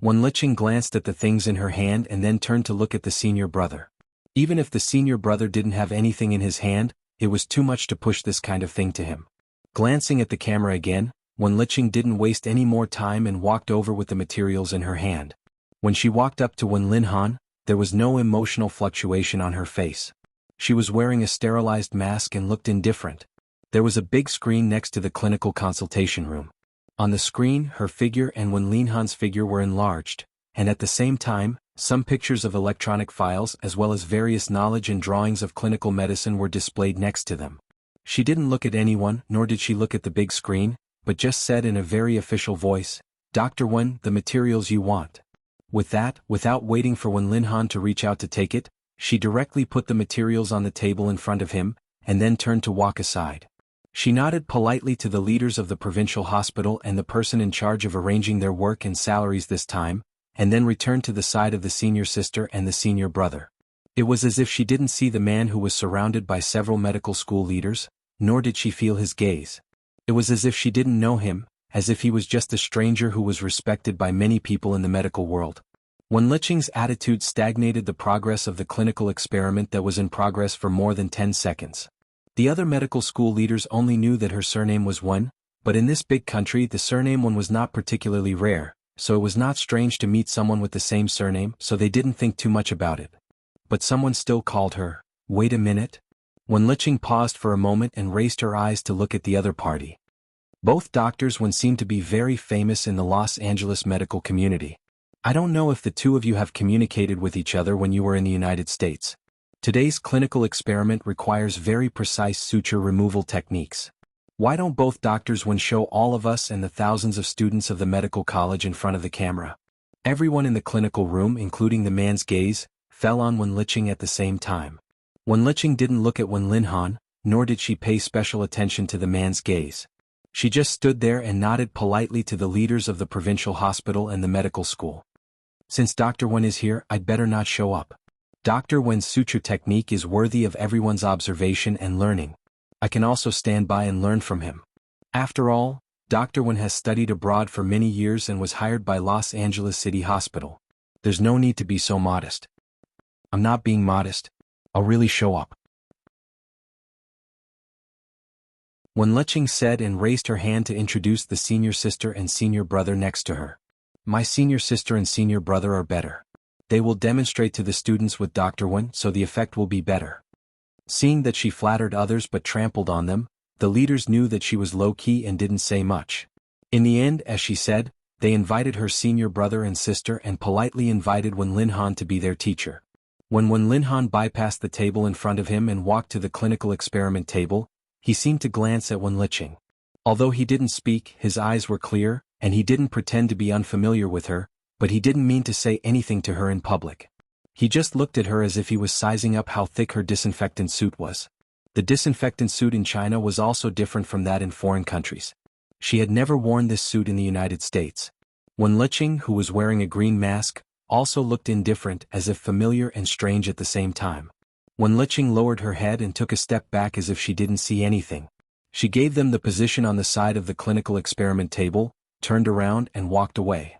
Wenlicheng glanced at the things in her hand and then turned to look at the senior brother. Even if the senior brother didn't have anything in his hand, it was too much to push this kind of thing to him. Glancing at the camera again, Wenlicheng didn't waste any more time and walked over with the materials in her hand. When she walked up to Wenlicheng, there was no emotional fluctuation on her face. She was wearing a sterilized mask and looked indifferent. There was a big screen next to the clinical consultation room. On the screen, her figure and Wenlicheng's figure were enlarged, and at the same time, some pictures of electronic files as well as various knowledge and drawings of clinical medicine were displayed next to them. She didn't look at anyone, nor did she look at the big screen, but just said in a very official voice, "Dr. Wen, the materials you want." With that, without waiting for Wenlicheng to reach out to take it, she directly put the materials on the table in front of him, and then turned to walk aside. She nodded politely to the leaders of the provincial hospital and the person in charge of arranging their work and salaries this time, and then returned to the side of the senior sister and the senior brother. It was as if she didn't see the man who was surrounded by several medical school leaders, nor did she feel his gaze. It was as if she didn't know him, as if he was just a stranger who was respected by many people in the medical world. Wenlicheng's attitude stagnated the progress of the clinical experiment that was in progress for more than 10 seconds. The other medical school leaders only knew that her surname was Wen, but in this big country the surname Wen was not particularly rare, so it was not strange to meet someone with the same surname, so they didn't think too much about it. But someone still called her. Wait a minute. Wenlicheng paused for a moment and raised her eyes to look at the other party. Both doctors Wen seemed to be very famous in the Los Angeles medical community. I don't know if the two of you have communicated with each other when you were in the United States. Today's clinical experiment requires very precise suture removal techniques. Why don't both doctors Wen show all of us and the thousands of students of the medical college in front of the camera? Everyone in the clinical room, including the man's gaze, fell on Wenlicheng at the same time. Wenlicheng didn't look at Wen Linhan, nor did she pay special attention to the man's gaze. She just stood there and nodded politely to the leaders of the provincial hospital and the medical school. Since Dr. Wen is here, I'd better not show up. Dr. Wen's suture technique is worthy of everyone's observation and learning. I can also stand by and learn from him. After all, Dr. Wen has studied abroad for many years and was hired by Los Angeles City Hospital. There's no need to be so modest. I'm not being modest. I'll really show up. Wenlicheng said and raised her hand to introduce the senior sister and senior brother next to her. My senior sister and senior brother are better. They will demonstrate to the students with Dr. Wen, so the effect will be better. Seeing that she flattered others but trampled on them, the leaders knew that she was low-key and didn't say much. In the end, as she said, they invited her senior brother and sister and politely invited Wen Linhan to be their teacher. When Wen Linhan bypassed the table in front of him and walked to the clinical experiment table, he seemed to glance at Wenlicheng. Although he didn't speak, his eyes were clear, and he didn't pretend to be unfamiliar with her, but he didn't mean to say anything to her in public. He just looked at her as if he was sizing up how thick her disinfectant suit was. The disinfectant suit in China was also different from that in foreign countries. She had never worn this suit in the United States. Wenlicheng, who was wearing a green mask, also looked indifferent, as if familiar and strange at the same time. Wenlicheng lowered her head and took a step back as if she didn't see anything. She gave them the position on the side of the clinical experiment table, turned around and walked away.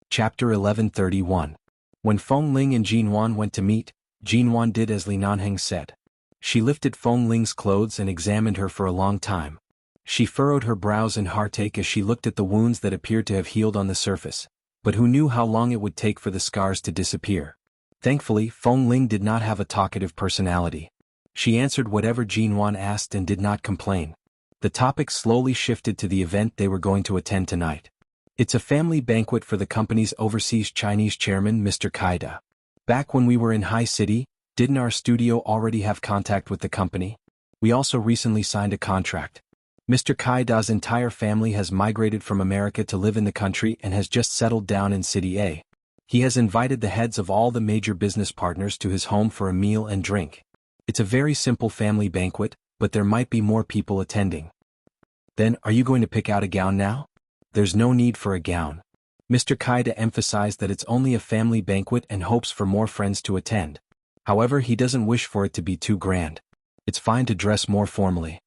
Chapter 1131. When Feng Ling and Jin Wan went to meet, Jin Wan did as Li Nanheng said. She lifted Feng Ling's clothes and examined her for a long time. She furrowed her brows in heartache as she looked at the wounds that appeared to have healed on the surface, but who knew how long it would take for the scars to disappear. Thankfully, Feng Ling did not have a talkative personality. She answered whatever Jin Wan asked and did not complain. The topic slowly shifted to the event they were going to attend tonight. It's a family banquet for the company's overseas Chinese chairman, Mr. Kaida. Back when we were in High City, didn't our studio already have contact with the company? We also recently signed a contract. Mr. Kaida's entire family has migrated from America to live in the country and has just settled down in City A. He has invited the heads of all the major business partners to his home for a meal and drink. It's a very simple family banquet, but there might be more people attending. Then, are you going to pick out a gown now? There's no need for a gown. Mr. Kaida emphasized that it's only a family banquet and hopes for more friends to attend. However, he doesn't wish for it to be too grand. It's fine to dress more formally.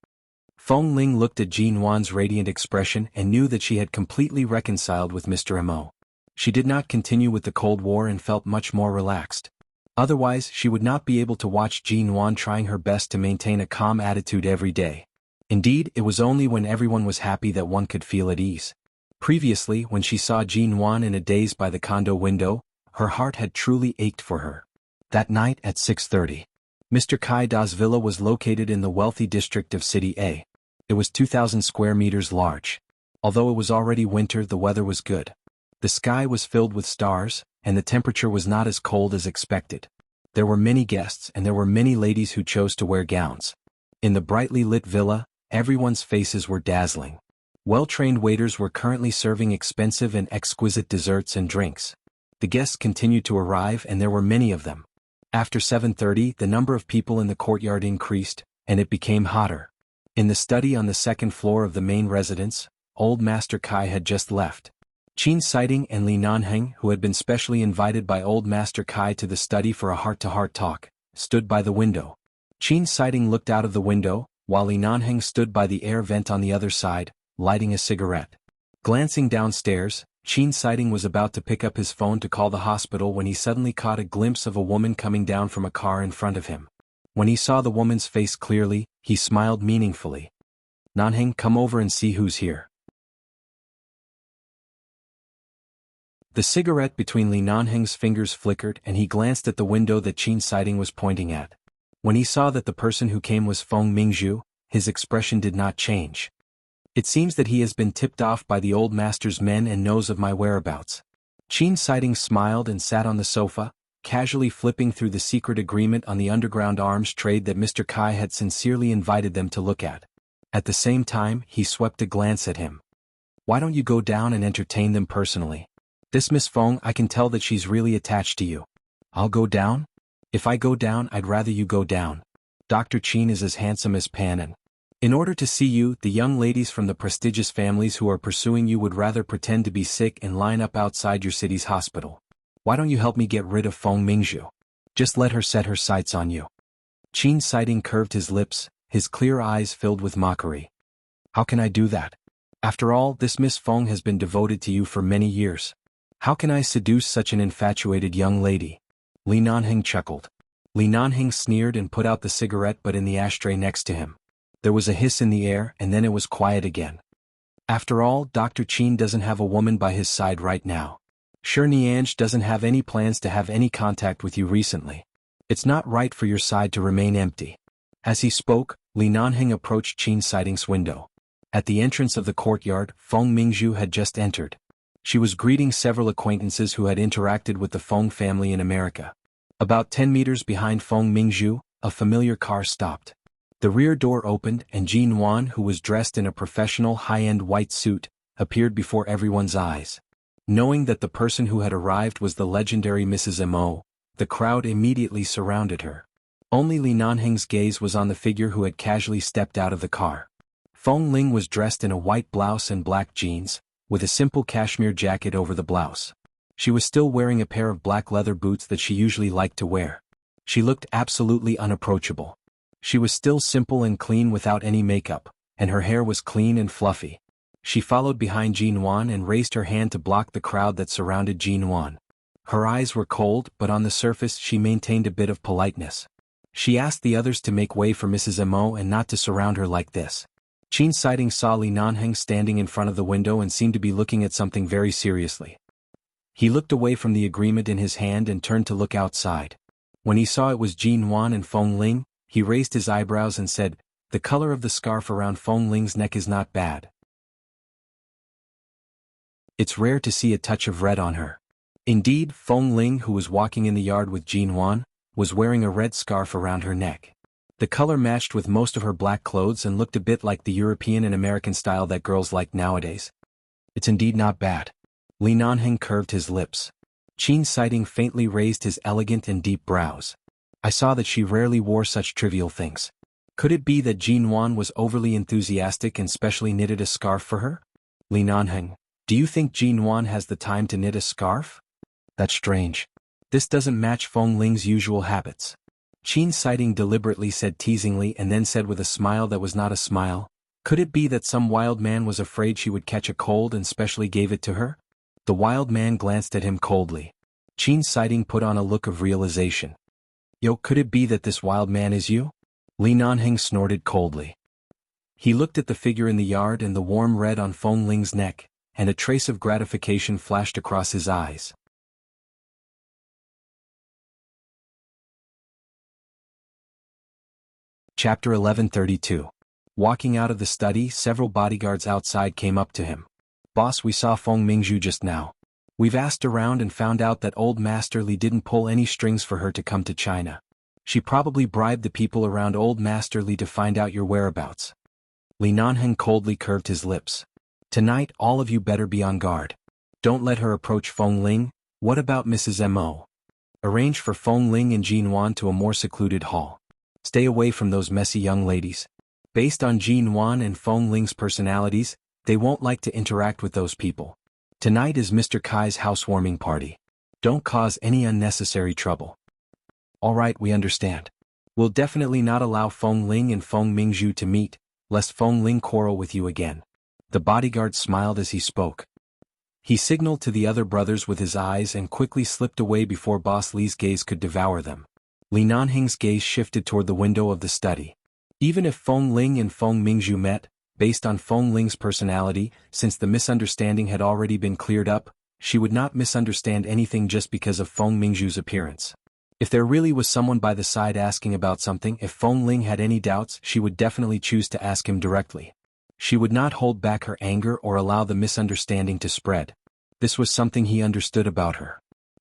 Feng Ling looked at Jin Wan's radiant expression and knew that she had completely reconciled with Mr. Mo. She did not continue with the Cold War and felt much more relaxed. Otherwise, she would not be able to watch Jin Wan trying her best to maintain a calm attitude every day. Indeed, it was only when everyone was happy that one could feel at ease. Previously, when she saw Jin Wan in a daze by the condo window, her heart had truly ached for her. That night at 6:30. Mr. Kaida's villa was located in the wealthy district of City A. It was 2,000 square meters large. Although it was already winter, the weather was good. The sky was filled with stars, and the temperature was not as cold as expected. There were many guests and there were many ladies who chose to wear gowns. In the brightly lit villa, everyone's faces were dazzling. Well-trained waiters were currently serving expensive and exquisite desserts and drinks. The guests continued to arrive and there were many of them. After 7:30, the number of people in the courtyard increased, and it became hotter. In the study on the second floor of the main residence, old Master Kai had just left. Qin Sighting and Li Nanheng, who had been specially invited by old Master Kai to the study for a heart-to-heart talk, stood by the window. Qin Sighting looked out of the window, while Li Nanheng stood by the air vent on the other side, lighting a cigarette. Glancing downstairs, Qin Siding was about to pick up his phone to call the hospital when he suddenly caught a glimpse of a woman coming down from a car in front of him. When he saw the woman's face clearly, he smiled meaningfully. "Nanheng, come over and see who's here." The cigarette between Li Nanheng's fingers flickered and he glanced at the window that Qin Siding was pointing at. When he saw that the person who came was Feng Mingzhu, his expression did not change. "It seems that he has been tipped off by the old master's men and knows of my whereabouts." Qin Siding smiled and sat on the sofa, casually flipping through the secret agreement on the underground arms trade that Mr. Kai had sincerely invited them to look at. At the same time, he swept a glance at him. "Why don't you go down and entertain them personally? This Miss Feng, I can tell that she's really attached to you." "I'll go down? If I go down, I'd rather you go down. Dr. Qin is as handsome as Pan, and in order to see you, the young ladies from the prestigious families who are pursuing you would rather pretend to be sick and line up outside your city's hospital. Why don't you help me get rid of Feng Mingzhu? Just let her set her sights on you." Qin Siding curved his lips, his clear eyes filled with mockery. "How can I do that? After all, this Miss Feng has been devoted to you for many years. How can I seduce such an infatuated young lady?" Li Nanheng chuckled. Li Nanheng sneered and put out the cigarette but in the ashtray next to him. There was a hiss in the air and then it was quiet again. After all, Dr. Qin doesn't have a woman by his side right now. Sure, Nianj doesn't have any plans to have any contact with you recently. It's not right for your side to remain empty. As he spoke, Li Nanheng approached Qin Siding's window. At the entrance of the courtyard, Feng Mingzhu had just entered. She was greeting several acquaintances who had interacted with the Feng family in America. About 10 meters behind Feng Mingzhu, a familiar car stopped. The rear door opened and Jin Wan, who was dressed in a professional high-end white suit, appeared before everyone's eyes. Knowing that the person who had arrived was the legendary Mrs. Mo, the crowd immediately surrounded her. Only Li Nanheng's gaze was on the figure who had casually stepped out of the car. Feng Ling was dressed in a white blouse and black jeans, with a simple cashmere jacket over the blouse. She was still wearing a pair of black leather boots that she usually liked to wear. She looked absolutely unapproachable. She was still simple and clean without any makeup, and her hair was clean and fluffy. She followed behind Jin Wan and raised her hand to block the crowd that surrounded Jin Wan. Her eyes were cold, but on the surface she maintained a bit of politeness. She asked the others to make way for Mrs. Mo and not to surround her like this. Qin Siding saw Li Nanheng standing in front of the window and seemed to be looking at something very seriously. He looked away from the agreement in his hand and turned to look outside. When he saw it was Jin Wan and Feng Ling, he raised his eyebrows and said, "The color of the scarf around Feng Ling's neck is not bad. It's rare to see a touch of red on her." Indeed, Feng Ling, who was walking in the yard with Jin Wan, was wearing a red scarf around her neck. The color matched with most of her black clothes and looked a bit like the European and American style that girls like nowadays. "It's indeed not bad." Li Nanheng curved his lips. Qin Siding faintly raised his elegant and deep brows. "I saw that she rarely wore such trivial things. Could it be that Jin Wan was overly enthusiastic and specially knitted a scarf for her?" "Li Nanheng, do you think Jin Wan has the time to knit a scarf? That's strange. This doesn't match Feng Ling's usual habits." Qin Siding deliberately said teasingly and then said with a smile that was not a smile, "Could it be that some wild man was afraid she would catch a cold and specially gave it to her?" The wild man glanced at him coldly. Qin Siding put on a look of realization. "Yo, could it be that this wild man is you?" Li Nanheng snorted coldly. He looked at the figure in the yard and the warm red on Feng Ling's neck, and a trace of gratification flashed across his eyes. Chapter 1132. Walking out of the study, several bodyguards outside came up to him. "Boss, we saw Feng Mingzhu just now. We've asked around and found out that old Master Li didn't pull any strings for her to come to China. She probably bribed the people around old Master Li to find out your whereabouts." Li Nanheng coldly curved his lips. "Tonight, all of you better be on guard. Don't let her approach Feng Ling. What about Mrs. Mo? Arrange for Feng Ling and Jin Wan to a more secluded hall. Stay away from those messy young ladies. Based on Jin Wan and Feng Ling's personalities, they won't like to interact with those people. Tonight is Mr. Kai's housewarming party. Don't cause any unnecessary trouble." "All right, we understand. We'll definitely not allow Feng Ling and Feng Mingzhu to meet, lest Feng Ling quarrel with you again." The bodyguard smiled as he spoke. He signaled to the other brothers with his eyes and quickly slipped away before Boss Li's gaze could devour them. Li Nanheng's gaze shifted toward the window of the study. Even if Feng Ling and Feng Mingzhu met, based on Feng Ling's personality, since the misunderstanding had already been cleared up, she would not misunderstand anything just because of Feng Mingzhu's appearance. If there really was someone by the side asking about something, if Feng Ling had any doubts, she would definitely choose to ask him directly. She would not hold back her anger or allow the misunderstanding to spread. This was something he understood about her.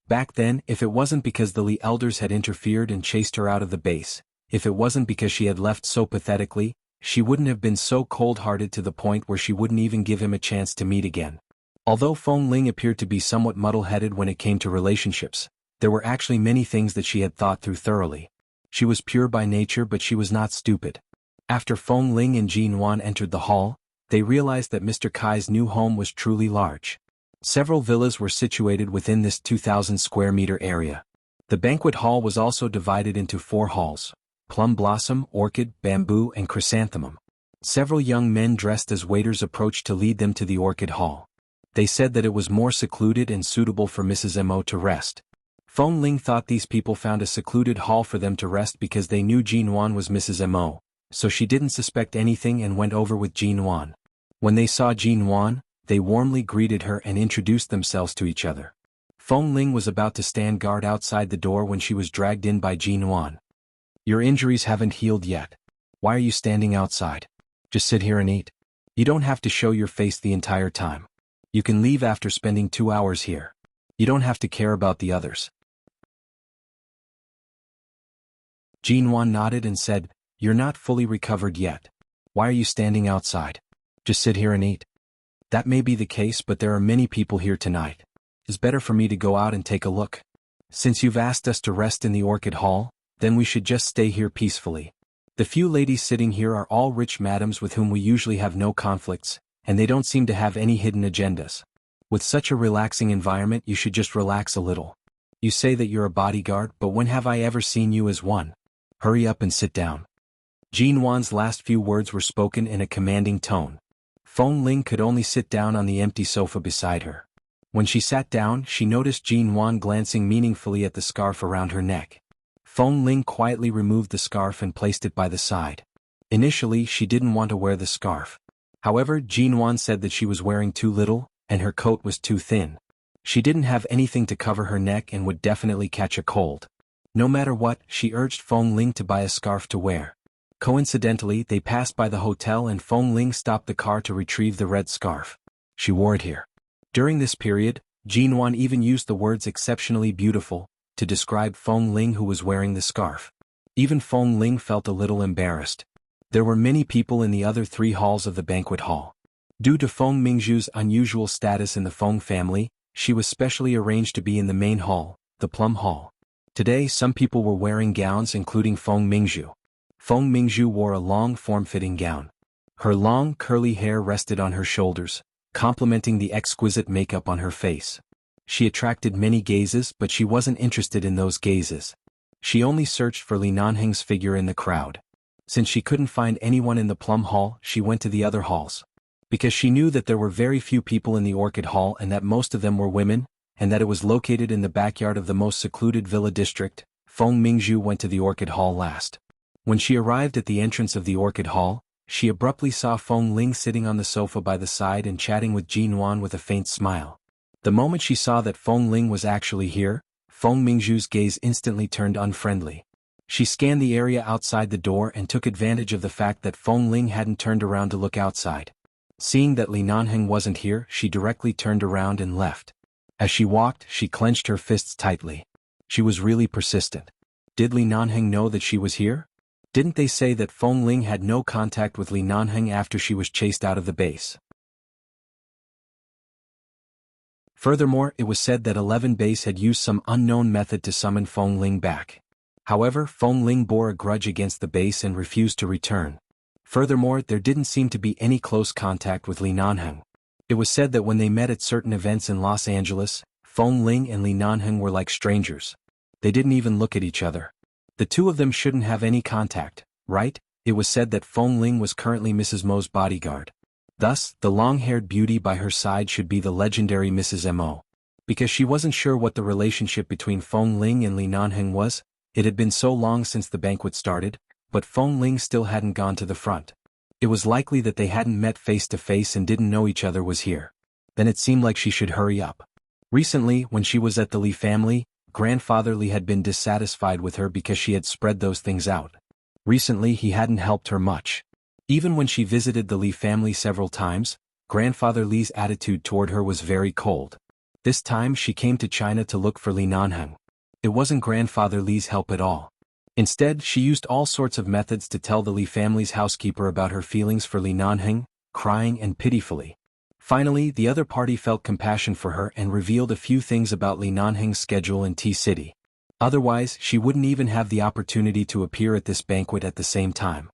Back then, if it wasn't because the Li elders had interfered and chased her out of the base, if it wasn't because she had left so pathetically, she wouldn't have been so cold-hearted to the point where she wouldn't even give him a chance to meet again. Although Feng Ling appeared to be somewhat muddle-headed when it came to relationships, there were actually many things that she had thought through thoroughly. She was pure by nature, but she was not stupid. After Feng Ling and Jin Wan entered the hall, they realized that Mr. Kai's new home was truly large. Several villas were situated within this 2,000 square meter area. The banquet hall was also divided into 4 halls: plum blossom, orchid, bamboo, and chrysanthemum. Several young men dressed as waiters approached to lead them to the orchid hall. They said that it was more secluded and suitable for Mrs. Mo to rest. Feng Ling thought these people found a secluded hall for them to rest because they knew Jin Wan was Mrs. Mo, so she didn't suspect anything and went over with Jin Wan. When they saw Jin Wan, they warmly greeted her and introduced themselves to each other. Feng Ling was about to stand guard outside the door when she was dragged in by Jin Wan. "Your injuries haven't healed yet. Why are you standing outside? Just sit here and eat. You don't have to show your face the entire time. You can leave after spending 2 hours here. You don't have to care about the others." Jin Wan nodded and said, "You're not fully recovered yet. Why are you standing outside? Just sit here and eat." "That may be the case, but there are many people here tonight. It's better for me to go out and take a look. Since you've asked us to rest in the orchid hall, then we should just stay here peacefully. The few ladies sitting here are all rich madams with whom we usually have no conflicts, and they don't seem to have any hidden agendas. With such a relaxing environment, you should just relax a little. You say that you're a bodyguard, but when have I ever seen you as one? Hurry up and sit down." Jin Wan's last few words were spoken in a commanding tone. Feng Ling could only sit down on the empty sofa beside her. When she sat down, she noticed Jin Wan glancing meaningfully at the scarf around her neck. Feng Ling quietly removed the scarf and placed it by the side. Initially, she didn't want to wear the scarf. However, Jin Wan said that she was wearing too little, and her coat was too thin. She didn't have anything to cover her neck and would definitely catch a cold. No matter what, she urged Feng Ling to buy a scarf to wear. Coincidentally, they passed by the hotel and Feng Ling stopped the car to retrieve the red scarf. She wore it here. During this period, Jin Wan even used the words "exceptionally beautiful" to describe Feng Ling, who was wearing the scarf. Even Feng Ling felt a little embarrassed. There were many people in the other 3 halls of the banquet hall. Due to Feng Mingzhu's unusual status in the Feng family, she was specially arranged to be in the main hall, the Plum Hall. Today, some people were wearing gowns, including Feng Mingzhu. Feng Mingzhu wore a long, form-fitting gown. Her long, curly hair rested on her shoulders, complementing the exquisite makeup on her face. She attracted many gazes, but she wasn't interested in those gazes. She only searched for Li Nanheng's figure in the crowd. Since she couldn't find anyone in the Plum Hall, she went to the other halls. Because she knew that there were very few people in the Orchid Hall and that most of them were women, and that it was located in the backyard of the most secluded villa district, Feng Mingzhu went to the Orchid Hall last. When she arrived at the entrance of the Orchid Hall, she abruptly saw Feng Ling sitting on the sofa by the side and chatting with Jin Wan with a faint smile. The moment she saw that Feng Ling was actually here, Feng Mingzhu's gaze instantly turned unfriendly. She scanned the area outside the door and took advantage of the fact that Feng Ling hadn't turned around to look outside. Seeing that Li Nanheng wasn't here, she directly turned around and left. As she walked, she clenched her fists tightly. She was really persistent. Did Li Nanheng know that she was here? Didn't they say that Feng Ling had no contact with Li Nanheng after she was chased out of the base? Furthermore, it was said that 11 Base had used some unknown method to summon Feng Ling back. However, Feng Ling bore a grudge against the base and refused to return. Furthermore, there didn't seem to be any close contact with Li Nanheng. It was said that when they met at certain events in Los Angeles, Feng Ling and Li Nanheng were like strangers. They didn't even look at each other. The two of them shouldn't have any contact, right? It was said that Feng Ling was currently Mrs. Mo's bodyguard. Thus, the long-haired beauty by her side should be the legendary Mrs. Mo. Because she wasn't sure what the relationship between Feng Ling and Li Nanheng was, it had been so long since the banquet started, but Feng Ling still hadn't gone to the front. It was likely that they hadn't met face to face and didn't know each other was here. Then it seemed like she should hurry up. Recently, when she was at the Li family, Grandfather Li had been dissatisfied with her because she had spread those things out. Recently he hadn't helped her much. Even when she visited the Li family several times, Grandfather Li's attitude toward her was very cold. This time she came to China to look for Li Nanheng. It wasn't Grandfather Li's help at all. Instead, she used all sorts of methods to tell the Li family's housekeeper about her feelings for Li Nanheng, crying and pitifully. Finally, the other party felt compassion for her and revealed a few things about Li Nanheng's schedule in T-City. Otherwise, she wouldn't even have the opportunity to appear at this banquet at the same time.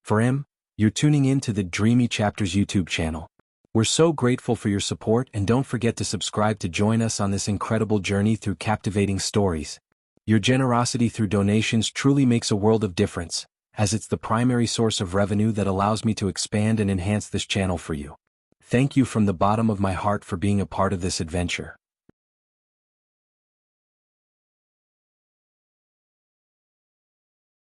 For him, you're tuning in to the Dreamy Chapters YouTube channel. We're so grateful for your support, and don't forget to subscribe to join us on this incredible journey through captivating stories. Your generosity through donations truly makes a world of difference, as it's the primary source of revenue that allows me to expand and enhance this channel for you. Thank you from the bottom of my heart for being a part of this adventure.